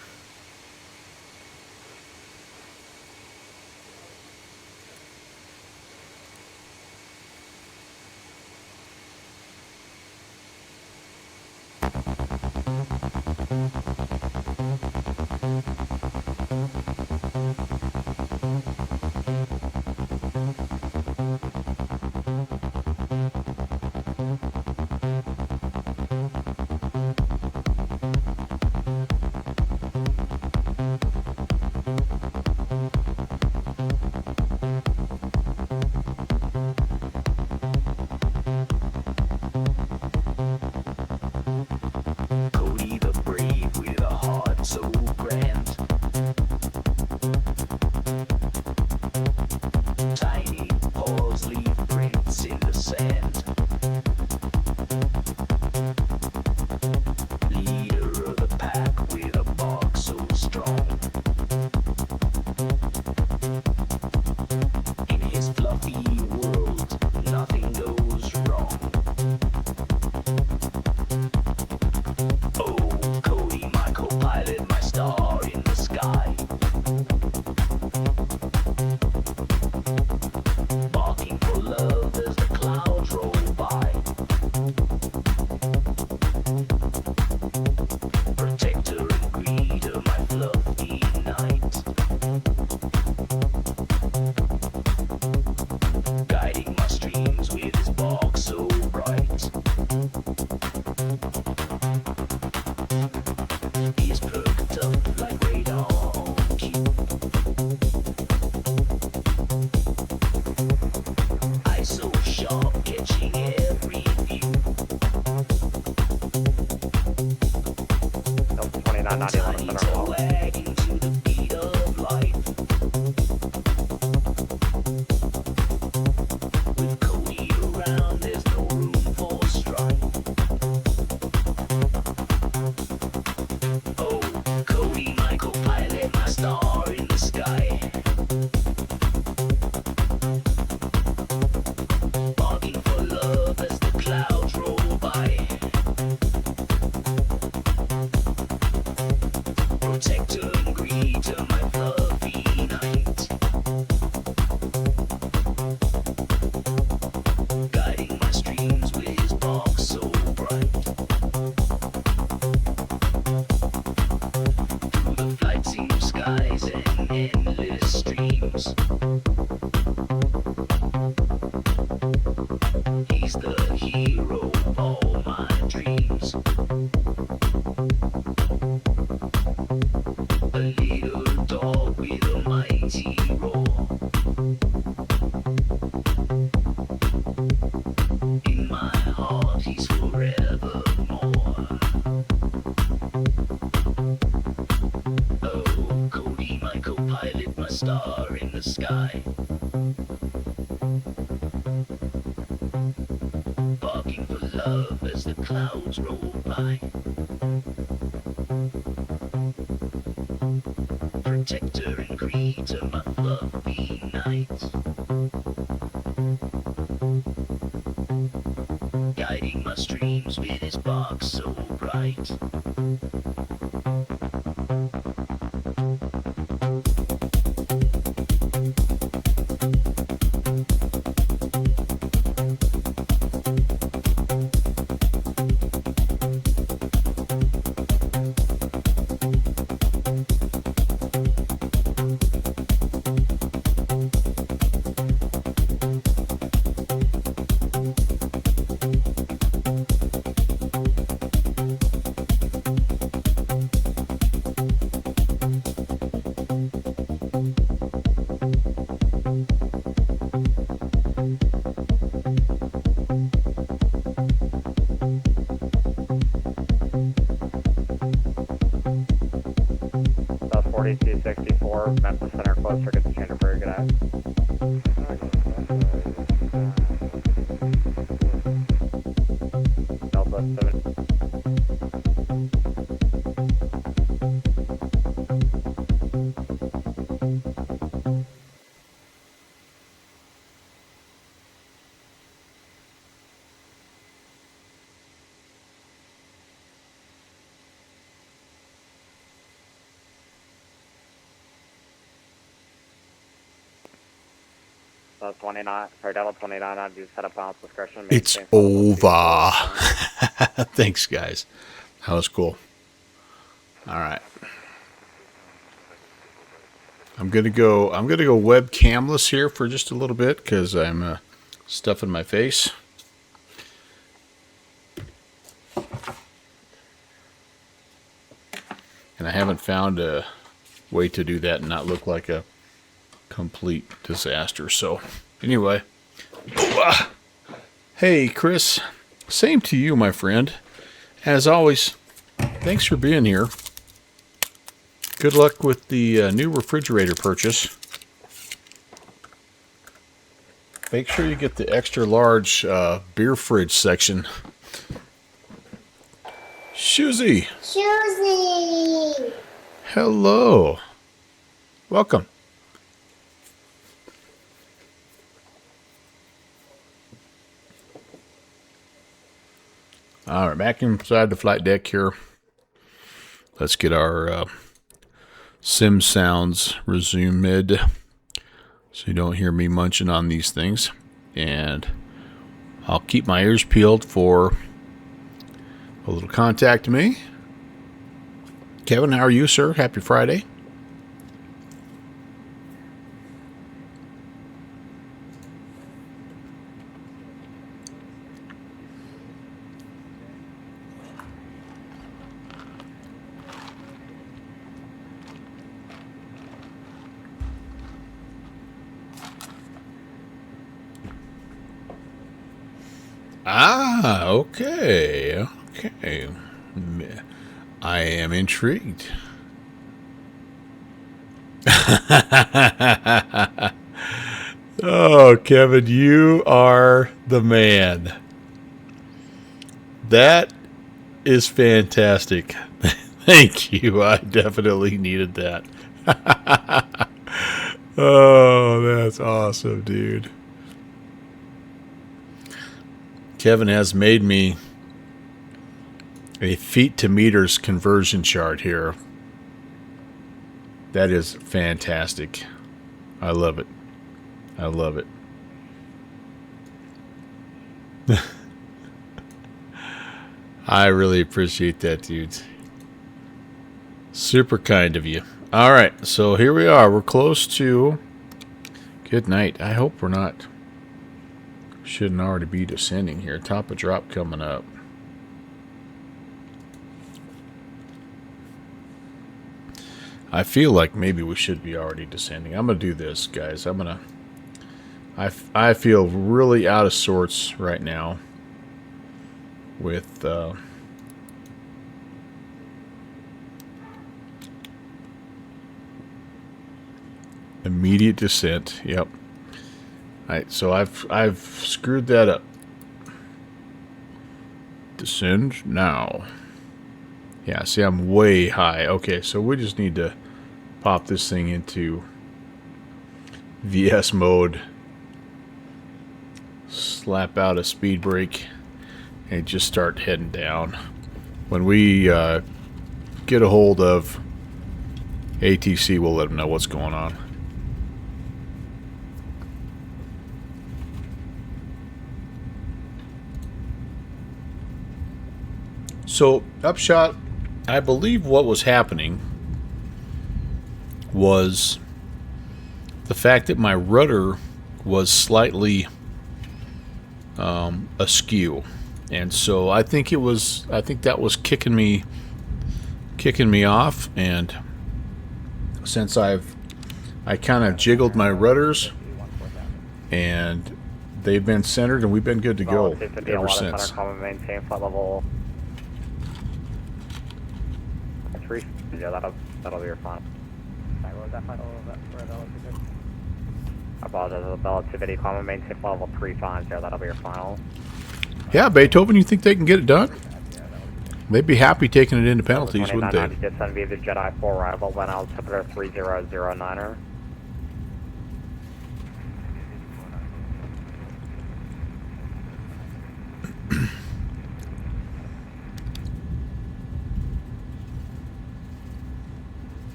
South 4264, Memphis Center, close for good change of very good eye. Delta 7. That's 29, sorry, Delta 29, I do set up balance discretion. It's maintain level over. 24. Thanks, guys. That was cool. All right. I'm gonna go webcamless here for just a little bit because I'm stuffing my face. And I haven't found a way to do that and not look like a complete disaster. So, anyway. Hey, Chris. Same to you, my friend. As always, thanks for being here. Good luck with the new refrigerator purchase. Make sure you get the extra large beer fridge section. Shuzi. Susie. Hello. Welcome. All right, back inside the flight deck here. Let's get our sim sounds resumed so you don't hear me munching on these things. And I'll keep my ears peeled for a little contact me. Kevin, how are you, sir? Happy Friday. Ah, okay. Okay. I am intrigued. Oh, Kevin, you are the man. That is fantastic. Thank you. I definitely needed that. Oh, that's awesome, dude. Kevin has made me a feet to meters conversion chart here. That is fantastic. I love it. I love it. I really appreciate that, dudes. Super kind of you. All right, so here we are. We're close to good night. I hope we're not. Shouldn't already be descending here. Top of drop coming up. I feel like maybe we should be already descending. I'm gonna do this, guys. I feel really out of sorts right now with immediate descent. Yep. Alright, so I've screwed that up. Descend now. Yeah, see, I'm way high. Okay, so we just need to pop this thing into VS mode, slap out a speed brake, and just start heading down. When we get a hold of ATC, we'll let them know what's going on. So, upshot, I believe what was happening was the fact that my rudder was slightly askew, and so I think that was kicking me off. And since I kind of jiggled my rudders, and they've been centered, and we've been good to go ever since. Maintain flight level 3. Yeah, that'll be your final. Sorry, what was that final? I apologize. Relativity, common maintain flight level 35. Yeah, that'll be your final. Yeah, Beethoven, you think they can get it done? They'd be happy taking it into penalties, wouldn't they? Descend via the Jedi 4 arrival, went altimeter 3009er.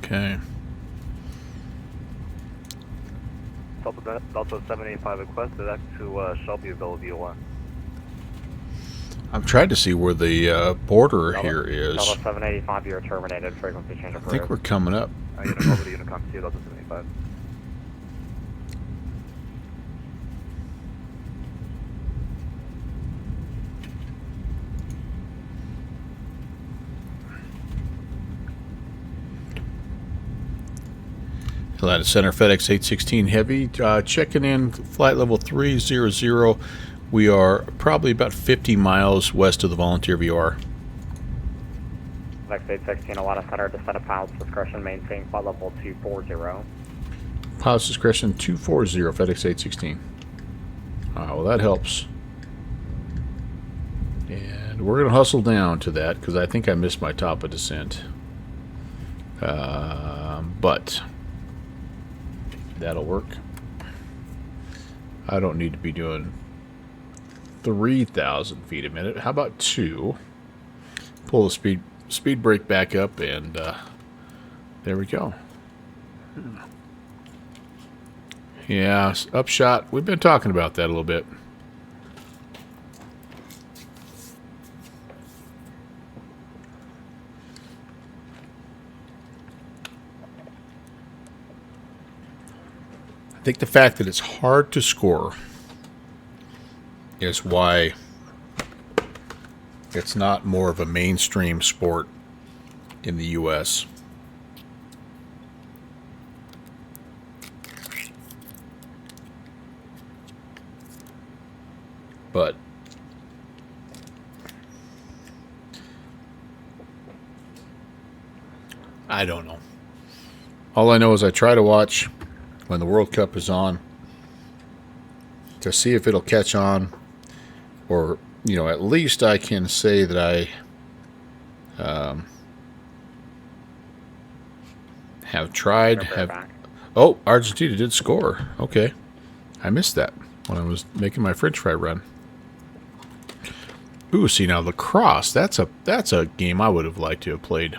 Okay. Delta 785 requested that to Shelbyville View 1. I'm trying to see where the border here is. Delta 785, you're terminated. Frequency change I approved. think we're coming up. Unit over to Unicom 2, Delta 785. Atlanta Center, FedEx 816 Heavy. Checking in, flight level 300. We are probably about 50 miles west of the volunteer VOR. FedEx 816, Atlanta Center, descend at pilot's discretion, maintain flight level 240. Pilot's discretion 240, FedEx 816. Well, that helps. And we're going to hustle down to that because I think I missed my top of descent. But that'll work. I don't need to be doing 3,000 feet a minute. How about 2? Pull the speed brake back up, and there we go. Yeah, upshot. We've been talking about that a little bit. I think the fact that it's hard to score is why it's not more of a mainstream sport in the U.S. But I don't know. All I know is I try to watch when the World Cup is on to see if it'll catch on, or, you know, at least I can say that I have tried. Oh, Argentina did score. Okay. I missed that when I was making my French fry run. Ooh, see now lacrosse. That's a game I would have liked to have played.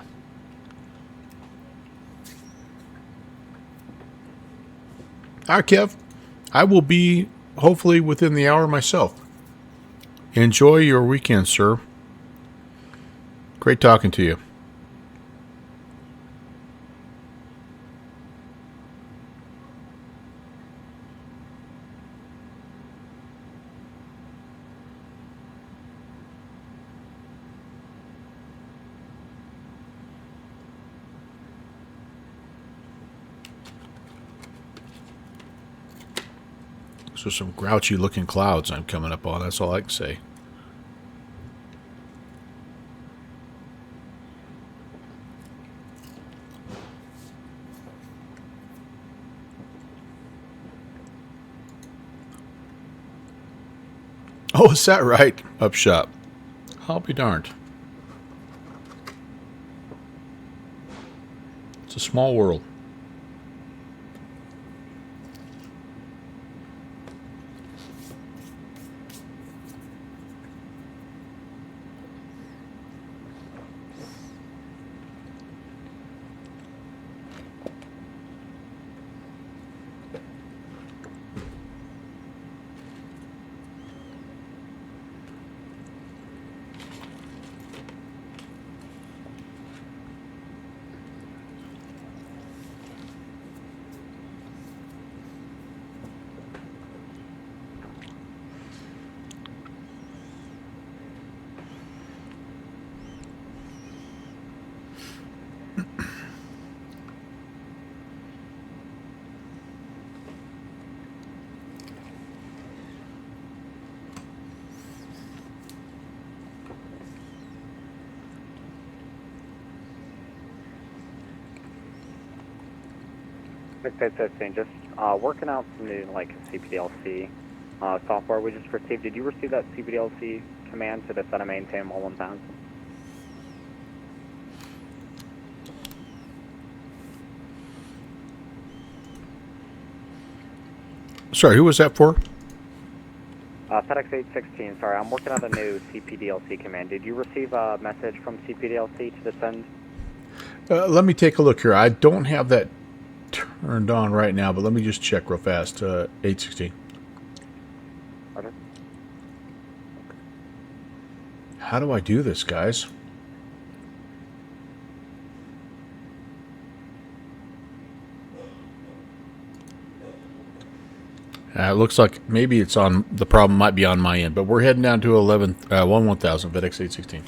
All right, Kev. I will be hopefully within the hour myself. Enjoy your weekend, sir. Great talking to you. So some grouchy looking clouds I'm coming up on. That's all I can say. Oh, is that right? Up shop. I'll be darned. It's a small world. FedEx, just working out some new like CPDLC software we just received. Did you receive that CPDLC command to descend and maintain all 1000? Sorry, who was that for? FedEx 816, sorry, I'm working on a new CPDLC command. Did you receive a message from CPDLC to descend? Let me take a look here. I don't have that turned on right now, but let me just check real fast. 816. Roger. How do I do this, guys? It looks like maybe it's on, the problem might be on my end, but we're heading down to 1000 FedEx 816.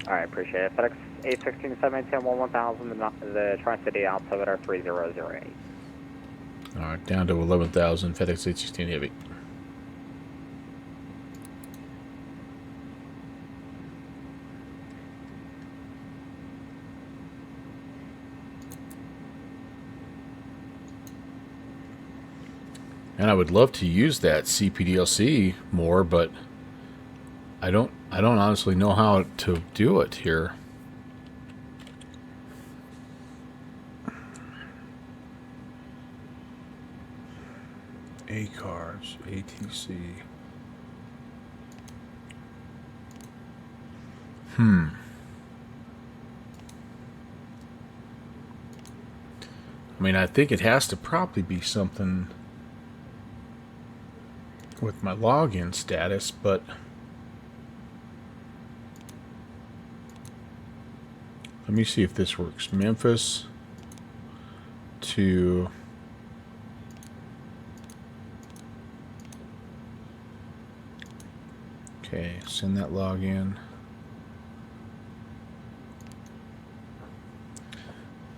All right, appreciate it. FedEx 816 710 1000, the Tri-City altimeter 3008. All right, down to 11,000 FedEx 816 Heavy. And I would love to use that CPDLC more, but I don't honestly know how to do it here. A-cars, ATC. I mean, I think it has to probably be something with my login status, but let me see if this works. Memphis to okay, send that login.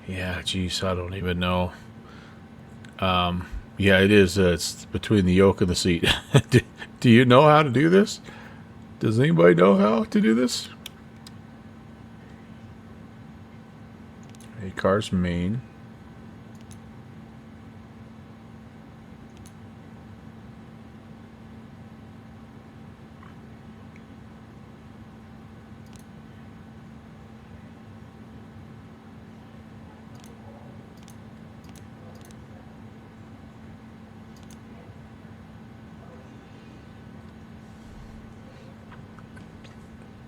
Yeah, geez, I don't even know. Yeah, it is. It's between the yoke and the seat. Do you know how to do this? Does anybody know how to do this? A car's main.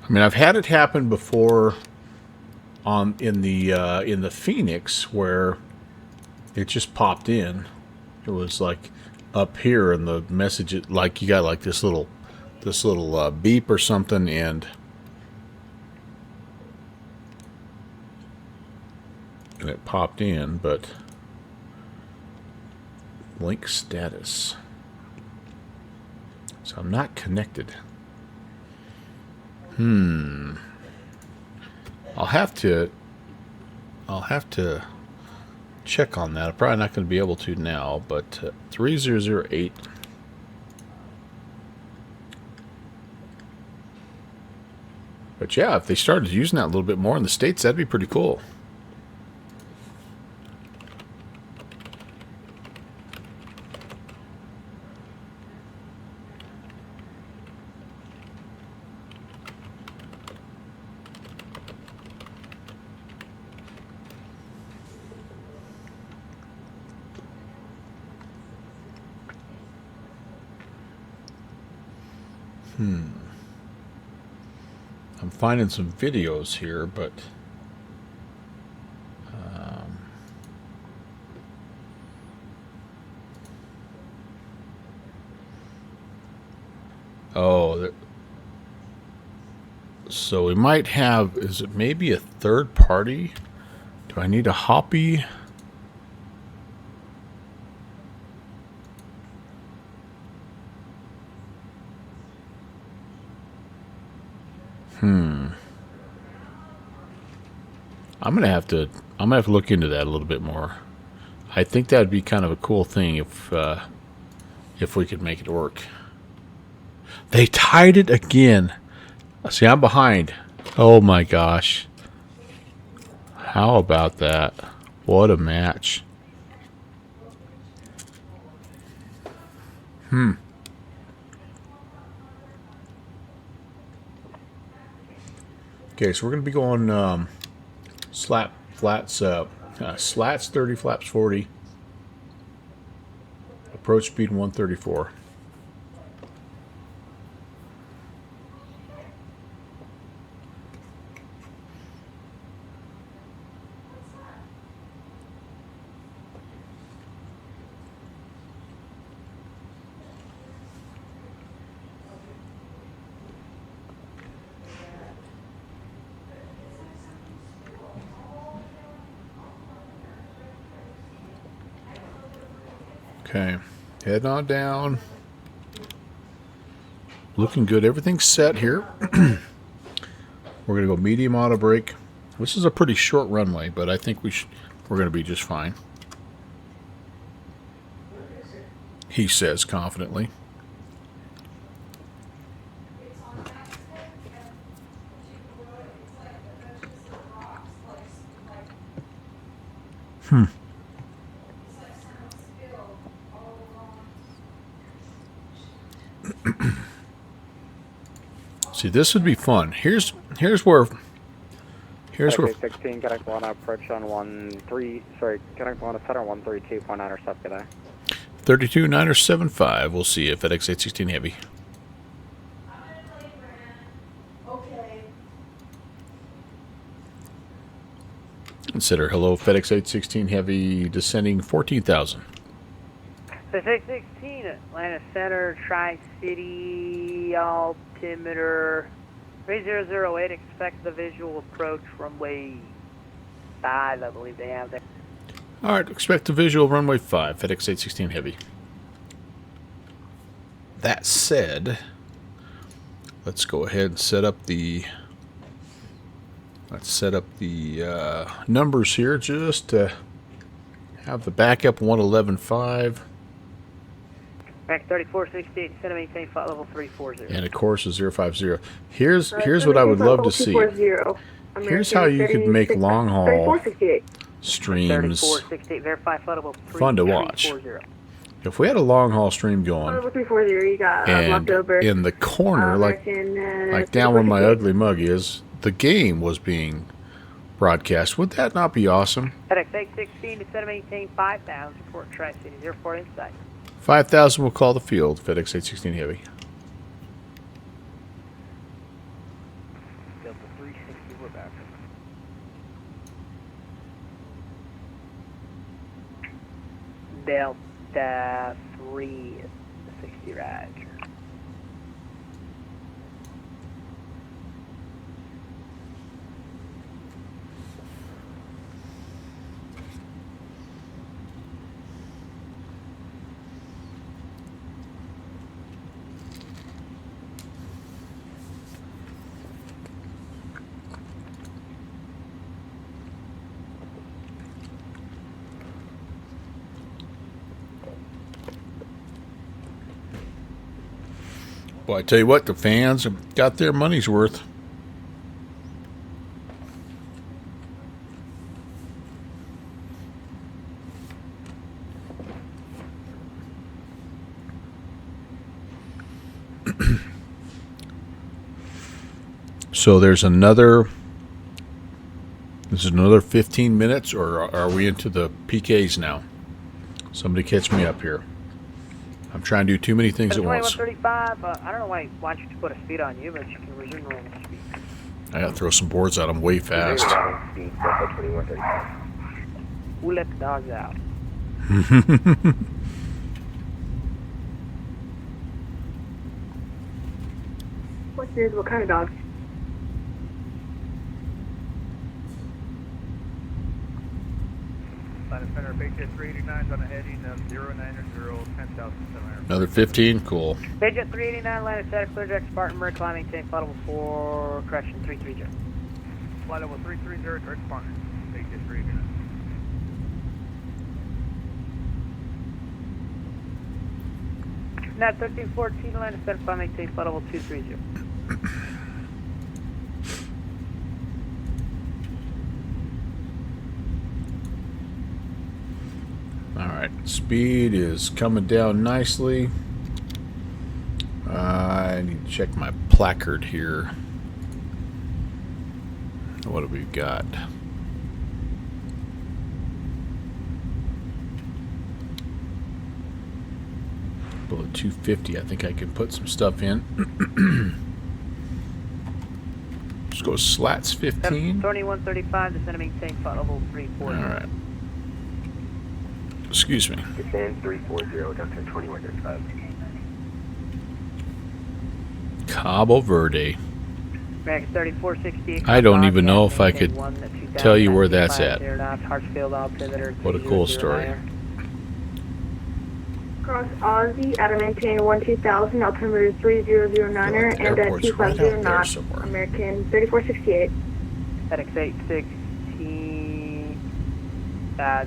I mean, I've had it happen before in the Phoenix where it just popped in, It was like up here, and the message, like you got like this little beep or something, and it popped in, but link status. So I'm not connected. I'll have to check on that. I'm probably not going to be able to now, but 3008. But yeah, if they started using that a little bit more in the States, that'd be pretty cool. I'm finding some videos here, but so we might have, is it maybe a third party? Do I need a Hoppy? I'm gonna have to look into that a little bit more. I think that'd be kind of a cool thing if we could make it work. They tied it again. See, I'm behind. Oh my gosh. How about that? What a match. Okay, so we're going to be going slats 30, flaps 40. Approach speed 134. Okay, heading on down. Looking good. Everything's set here. We're going to go medium auto brake. This is a pretty short runway, but I think we're going to be just fine. He says confidently. See, this would be fun. Here's where 16, connect one approach on 13, sorry, connect one to center 132.9 or stuff today. 32 9er 75. We'll see you, FedEx 816 Heavy. Consider hello, FedEx 816 Heavy, descending 14,000. FedEx 16, Atlanta Center, Tri-City, altimeter 3008, expect the visual approach runway 5, I believe they have there. Alright, expect a visual runway 5, FedEx 816 Heavy. That said, let's go ahead and set up the numbers here just to have the backup 111.5. Back 3468, center maintain flight level 340. And of course a 050. Here's what I would love to see. Here's how you could make long haul streams 3468, verify flight level 340. fun to watch. If we had a long haul stream going, and in the corner, like down where my ugly mug is, the game was being broadcast, would that not be awesome? FedEx 816 to center maintain 5000, report Tri-City, 04 inside. 5,000 will call the field, FedEx 816 Heavy. Delta 360, we're back. Delta 360, Roger. Well, I tell you what, the fans have got their money's worth. So there's another. This is another 15 minutes, or are we into the PKs now? Somebody catch me up here. I'm trying to do too many things at once. 2135, I don't know why don't you put a speed on you, but you can resume normal speed. I gotta throw some boards out. I'm way fast. Speed, Delta 2135. We'll let the dogs out. What kind of dogs? Line of center, Bigjet 389 on a heading of 090, 10,700. Another 15, cool. Bigjet 389, line of sight, clear direct Spartan, Merc, climbing, maintain, flight level 4, correction, 330. Flight level 330, direct Spartan, Bigjet 389. Nat 1314, line of sight, climbing, maintain, flight level 230. Alright, speed is coming down nicely. I need to check my placard here. What have we got? Below 250, I think I can put some stuff in. Let's go slats 15. 2135, descend and maintain, flight level 340. Alright. Excuse me. Descend 340, Delta 2135. Cabo Verde. American 3468. I don't even know if I could tell you where that's at. What a cool story. Cross Aussie at a maintain 12000, altimeter 3009er, and airport's right out 250 there knots. somewhere. American 3468. FedEx 816.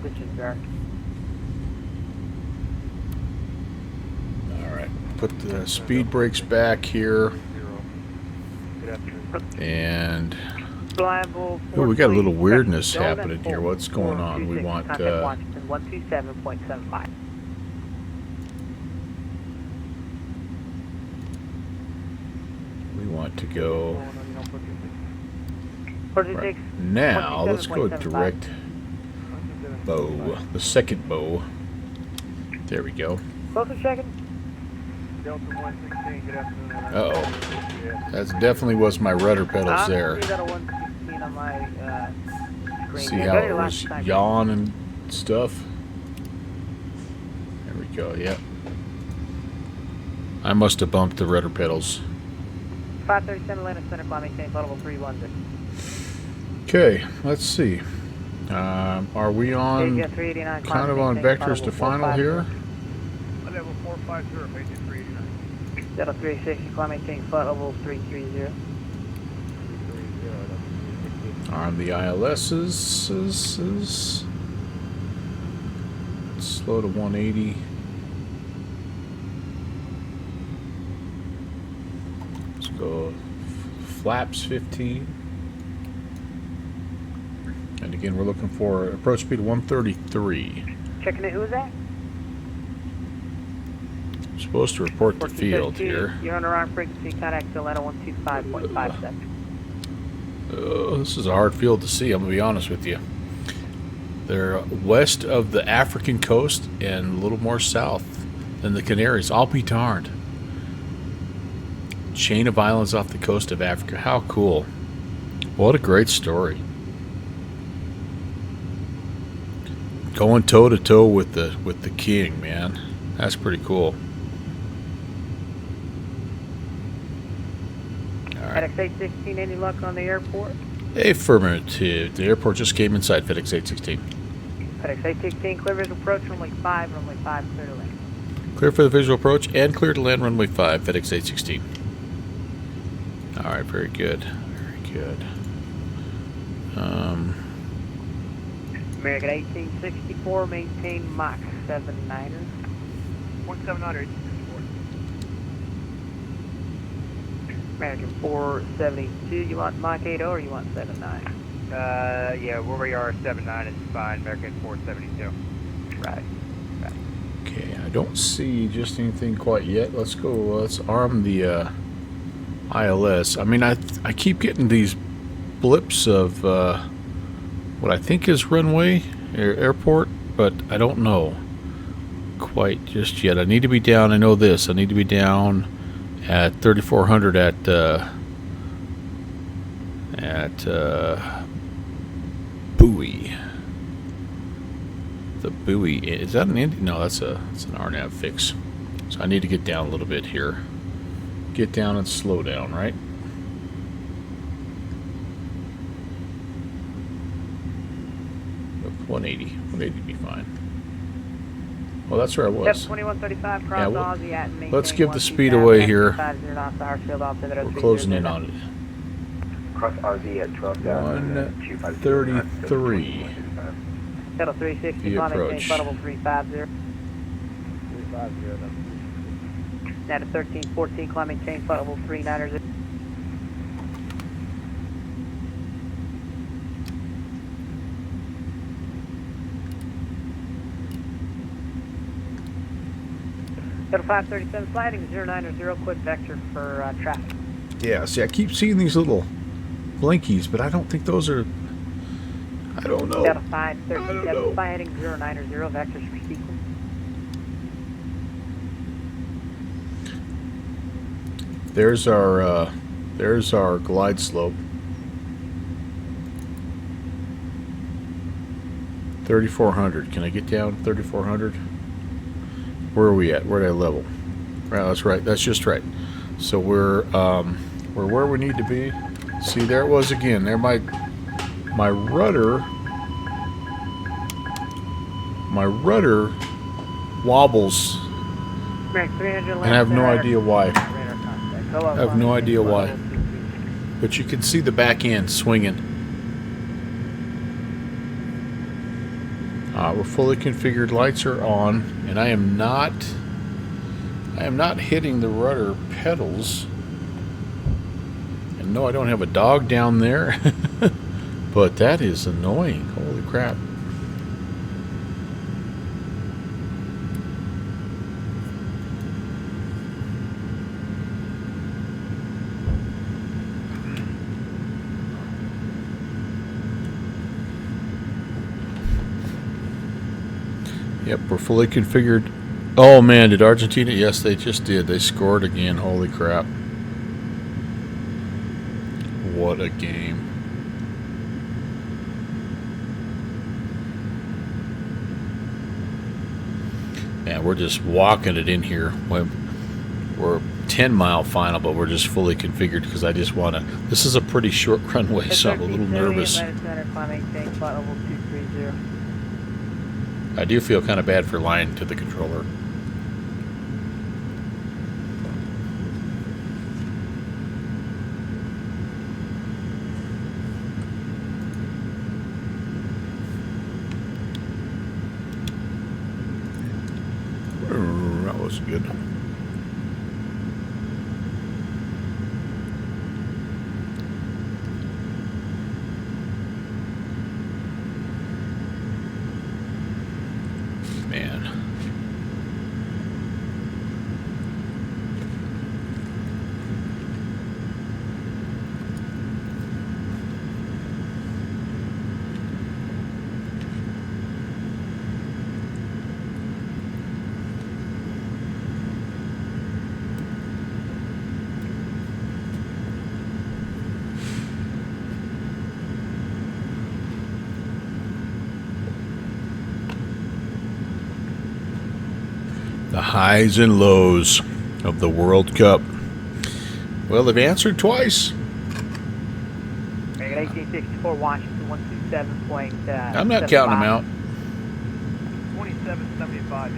Disregard. Alright. Put the speed brakes back here. And Reliable. oh, we got a little weirdness happening here. What's going on? We want 127.75. we want to go Right. now. Let's go direct bow. The second bow. There we go. Closer checking. Delta 116, good afternoon. Uh-oh. That definitely was my rudder pedals there. See that a 116 on my screen. See Yeah, how go to it the was last time. yawn and stuff? There we go, yep. I must have bumped the rudder pedals. 537 Atlanta Center, climb maintain, flight level 310. Okay, let's see. Are we on Bigjet 389, kind of on maintain, vectors to flight final level here? Level 450, Bigjet 389. Delta 360, climb maintain, flight level 330. On the ILS's. Slow to 180. Let's go flaps 15. And again, we're looking for approach speed 133. Checking it, who is that? I'm supposed to report the field 1432, here. You're on the wrong frequency, contact Atlanta 125.57. This is a hard field to see, I'm going to be honest with you. They're west of the African coast and a little more south than the Canaries. I'll be darned. Chain of islands off the coast of Africa. How cool. What a great story. going toe to toe with the king, man. That's pretty cool. All right. FedEx 816, any luck on the airport? Affirmative. The airport just came inside FedEx 816. FedEx 816, clear visual approach, runway 5, clear to land. Clear for the visual approach and clear to land runway 5, FedEx 816. All right, very good. Very good. American 1864, maintain Mach 79er. 1700. American 472, you want Mach 80 or you want 79? Yeah, where we are, 79 is fine. American 472. Right. Okay, I don't see just anything quite yet. Let's go. Let's arm the ILS. I mean, I keep getting these blips of what I think is runway airport, but I don't know quite just yet. I need to be down. I know this. I need to be down at 3400 at buoy. The buoy, is that an Indy? No, that's an RNAV fix. So I need to get down a little bit here. Get down and slow down, right? Up 180. 180 would be fine. Well, that's where I was. Step 2135, cross Aussie at maintain. Let's give the speed away here. We're Closing in on it. Cross RZ at 12,000. 133. Shuttle 360, The climb approach. maintain, flight level 350. Now to 1314, climb maintain, flight level 39er. Shuttle 537, sliding 090, quick vector for traffic. Yeah, see, I keep seeing these little blinkies, but I don't think those are... I don't know. Shuttle 537, fly heading 090, vectors for sequence. There's our glide slope. 3,400. Can I get down 3,400? Where are we at? Where did I level? Right, that's right. That's just right. So we're where we need to be. See, there it was again. There my rudder wobbles, and I have no idea why. I have no idea why. But you can see the back end swinging. We're fully configured. Lights are on, and I am not hitting the rudder pedals. And no, I don't have a dog down there. But that is annoying. Holy crap. Yep, we're fully configured. Oh man, did Argentina? Yes, they just did. They scored again. Holy crap. What a game. Man, we're just walking it in here. We're 10-mile final, but we're just fully configured because I just want to... This is a pretty short runway, so I'm a little nervous. I do feel kind of bad for lying to the controller. That was good. Man. The highs and lows of the World Cup. Well, they've answered twice. American 1864, Washington 127.75. I'm not counting them out. 2775.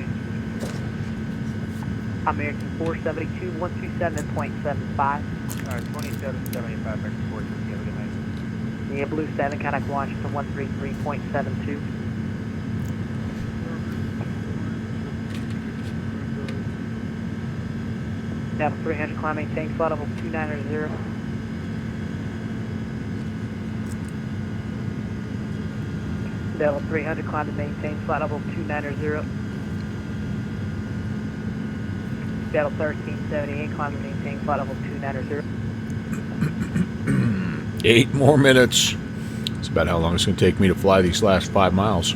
American 472, 127.75. Alright, 2775 back to 4. Have a good night. Yeah, Blue 7, contact Washington 133.72. Delta 300, climb maintain flight level 290. Delta 300, climb to maintain flight level 290. Delta 1378, climb to maintain flight level 290. 8 more minutes. That's about how long it's going to take me to fly these last 5 miles.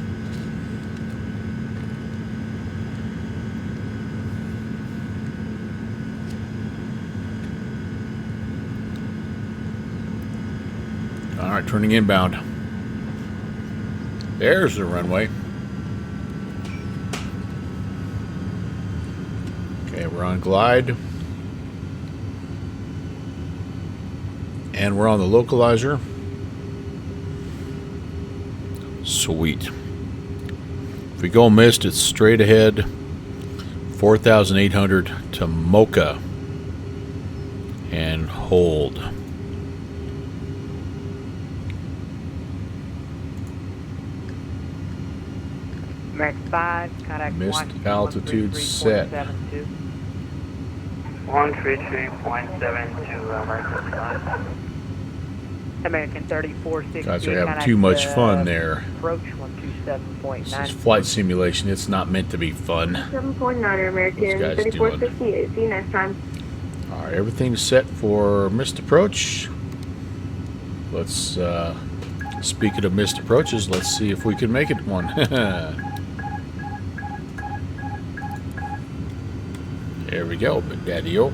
All right, turning inbound. There's the runway. Okay, we're on glide. And we're on the localizer. Sweet. If we go missed, it's straight ahead. 4,800 to Mocha. And hold. American 5, contact Missed Washington altitude set. 133.72. 133.72, American 5. American 3460. Guys are having too much fun there. Approach This 127.9. is flight simulation. It's not meant to be fun. 7.9 American Those guys 3468. See you next time. All right, everything's set for missed approach. Let's, speaking of missed approaches, let's see if we can make it one. There we go, Big Daddy-o.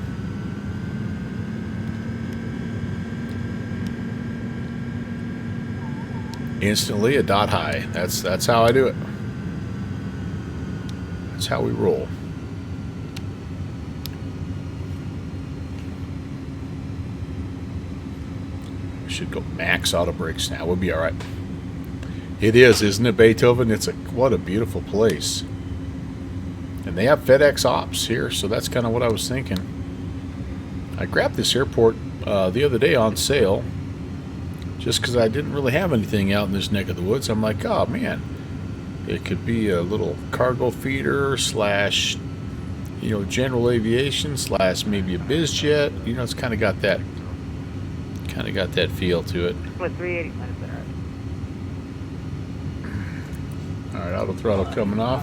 Instantly a dot high. That's how I do it. That's how we roll. We should go max auto brakes now. We'll be all right. It is, isn't it, Beethoven? What a beautiful place. And they have FedEx ops here, so that's kind of what I was thinking. I grabbed this airport the other day on sale just because I didn't really have anything out in this neck of the woods. I'm like, oh man, it could be a little cargo feeder slash, you know, general aviation slash maybe a biz jet. You know, it's kind of got that feel to it. With 380 minutes in All right, auto throttle coming off.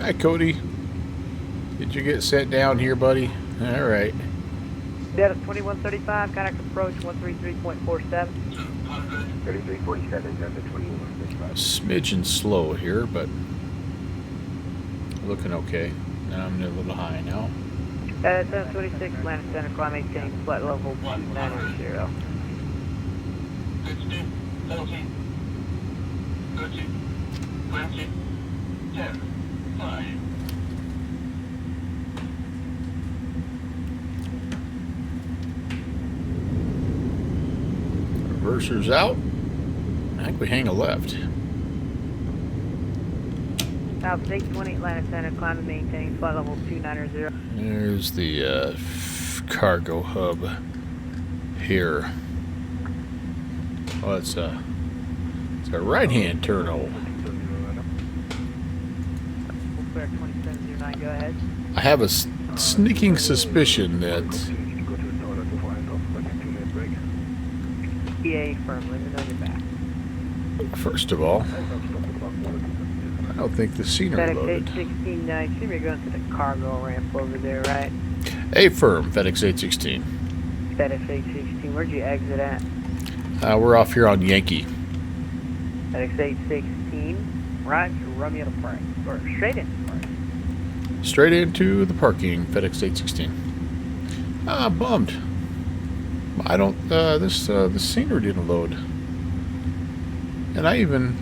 Hi, Cody. Did you get sent down here, buddy? All right. Delta 2135, contact approach 133.47. 3347, Delta 2135. Smidgen slow here, but looking okay. Now I'm a little high now. 726, land center, climb maintain flight level 290. Reverser's out. I think we hang a left. South 620, Atlanta Center, climb and maintain flight level 290. There's the cargo hub here. Oh, it's a right-hand turtle. Clear 2709, go ahead. I have a sneaking suspicion that EA firm, let me know you're back. first of all, I don't think the scenery FedEx loaded. 816, I assume you're going to the cargo ramp over there, right? A firm, FedEx 816. FedEx 816, where'd you exit at? We're off here on Yankee. FedEx 816, right, Romeo to Park, or straight into Park. Straight into the parking, FedEx 816. Ah, bummed. I don't, this scenery didn't load. And I even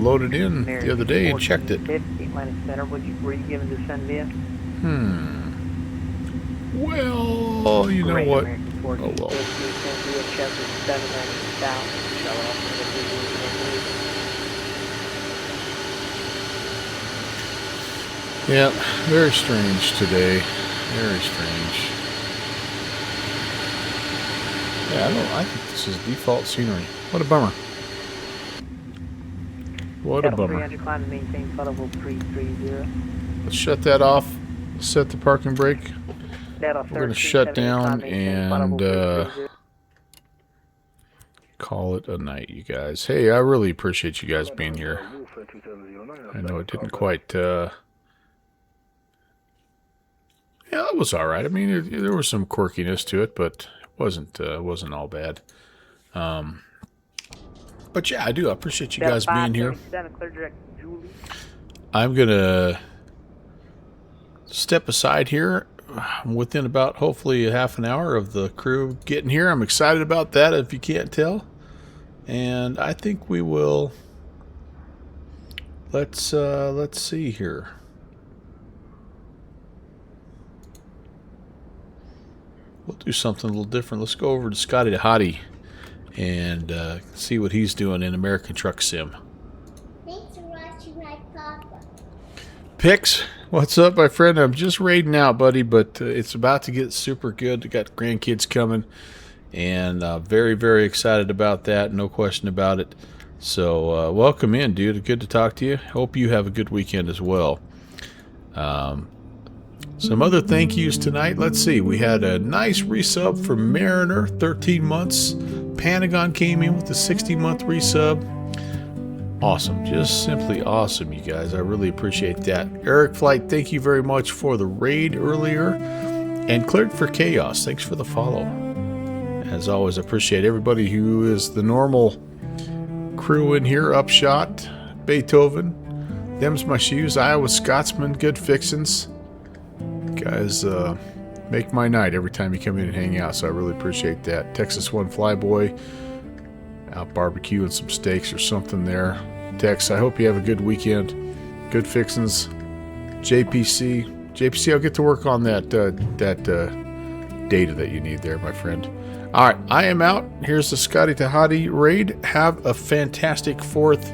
loaded in the other day and checked it. 50 Atlantic Center, were you given to send in? Well, you know what? Oh, well. Yeah, very strange today. Very strange. Yeah, I think this is default scenery. What a bummer. What a bummer. 300, climb to maintain flight level 330. Let's shut that off. Set the parking brake. We're going to shut down and call it a night, you guys. Hey, I really appreciate you guys being here. I know it didn't quite... yeah, it was all right. I mean, there was some quirkiness to it, but it wasn't all bad. But yeah, I do appreciate you guys being here. I'm going to step aside here. Within about, hopefully, a half an hour of the crew getting here. I'm excited about that, if you can't tell. And I think we will... Let's see here. We'll do something a little different. Let's go over to Scotty the Hottie and see what he's doing in American Truck Sim. Thanks for watching my papa. Pix, what's up, my friend? I'm just raiding out, buddy, but it's about to get super good. I got grandkids coming, and very, very excited about that. No question about it. So welcome in, dude. Good to talk to you. Hope you have a good weekend as well. Some other thank yous tonight. Let's see. We had a nice resub from Mariner, 13 months. Pentagon came in with a 60-month resub. Awesome. Just simply awesome, you guys. I really appreciate that. Eric Flight, thank you very much for the raid earlier. And Cleared for Chaos, thanks for the follow. As always, I appreciate everybody who is the normal crew in here. Upshot, Beethoven, Them's My Shoes, Iowa Scotsman, Good Fixins. You guys make my night every time you come in and hang out, so I really appreciate that. Texas One Flyboy, out barbecuing some steaks or something there. Tex, I hope you have a good weekend. Good Fixins. JPC, I'll get to work on that data that you need there, my friend. All right, I am out. Here's the Scotty Tahati raid. Have a fantastic 4th,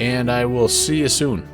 and I will see you soon.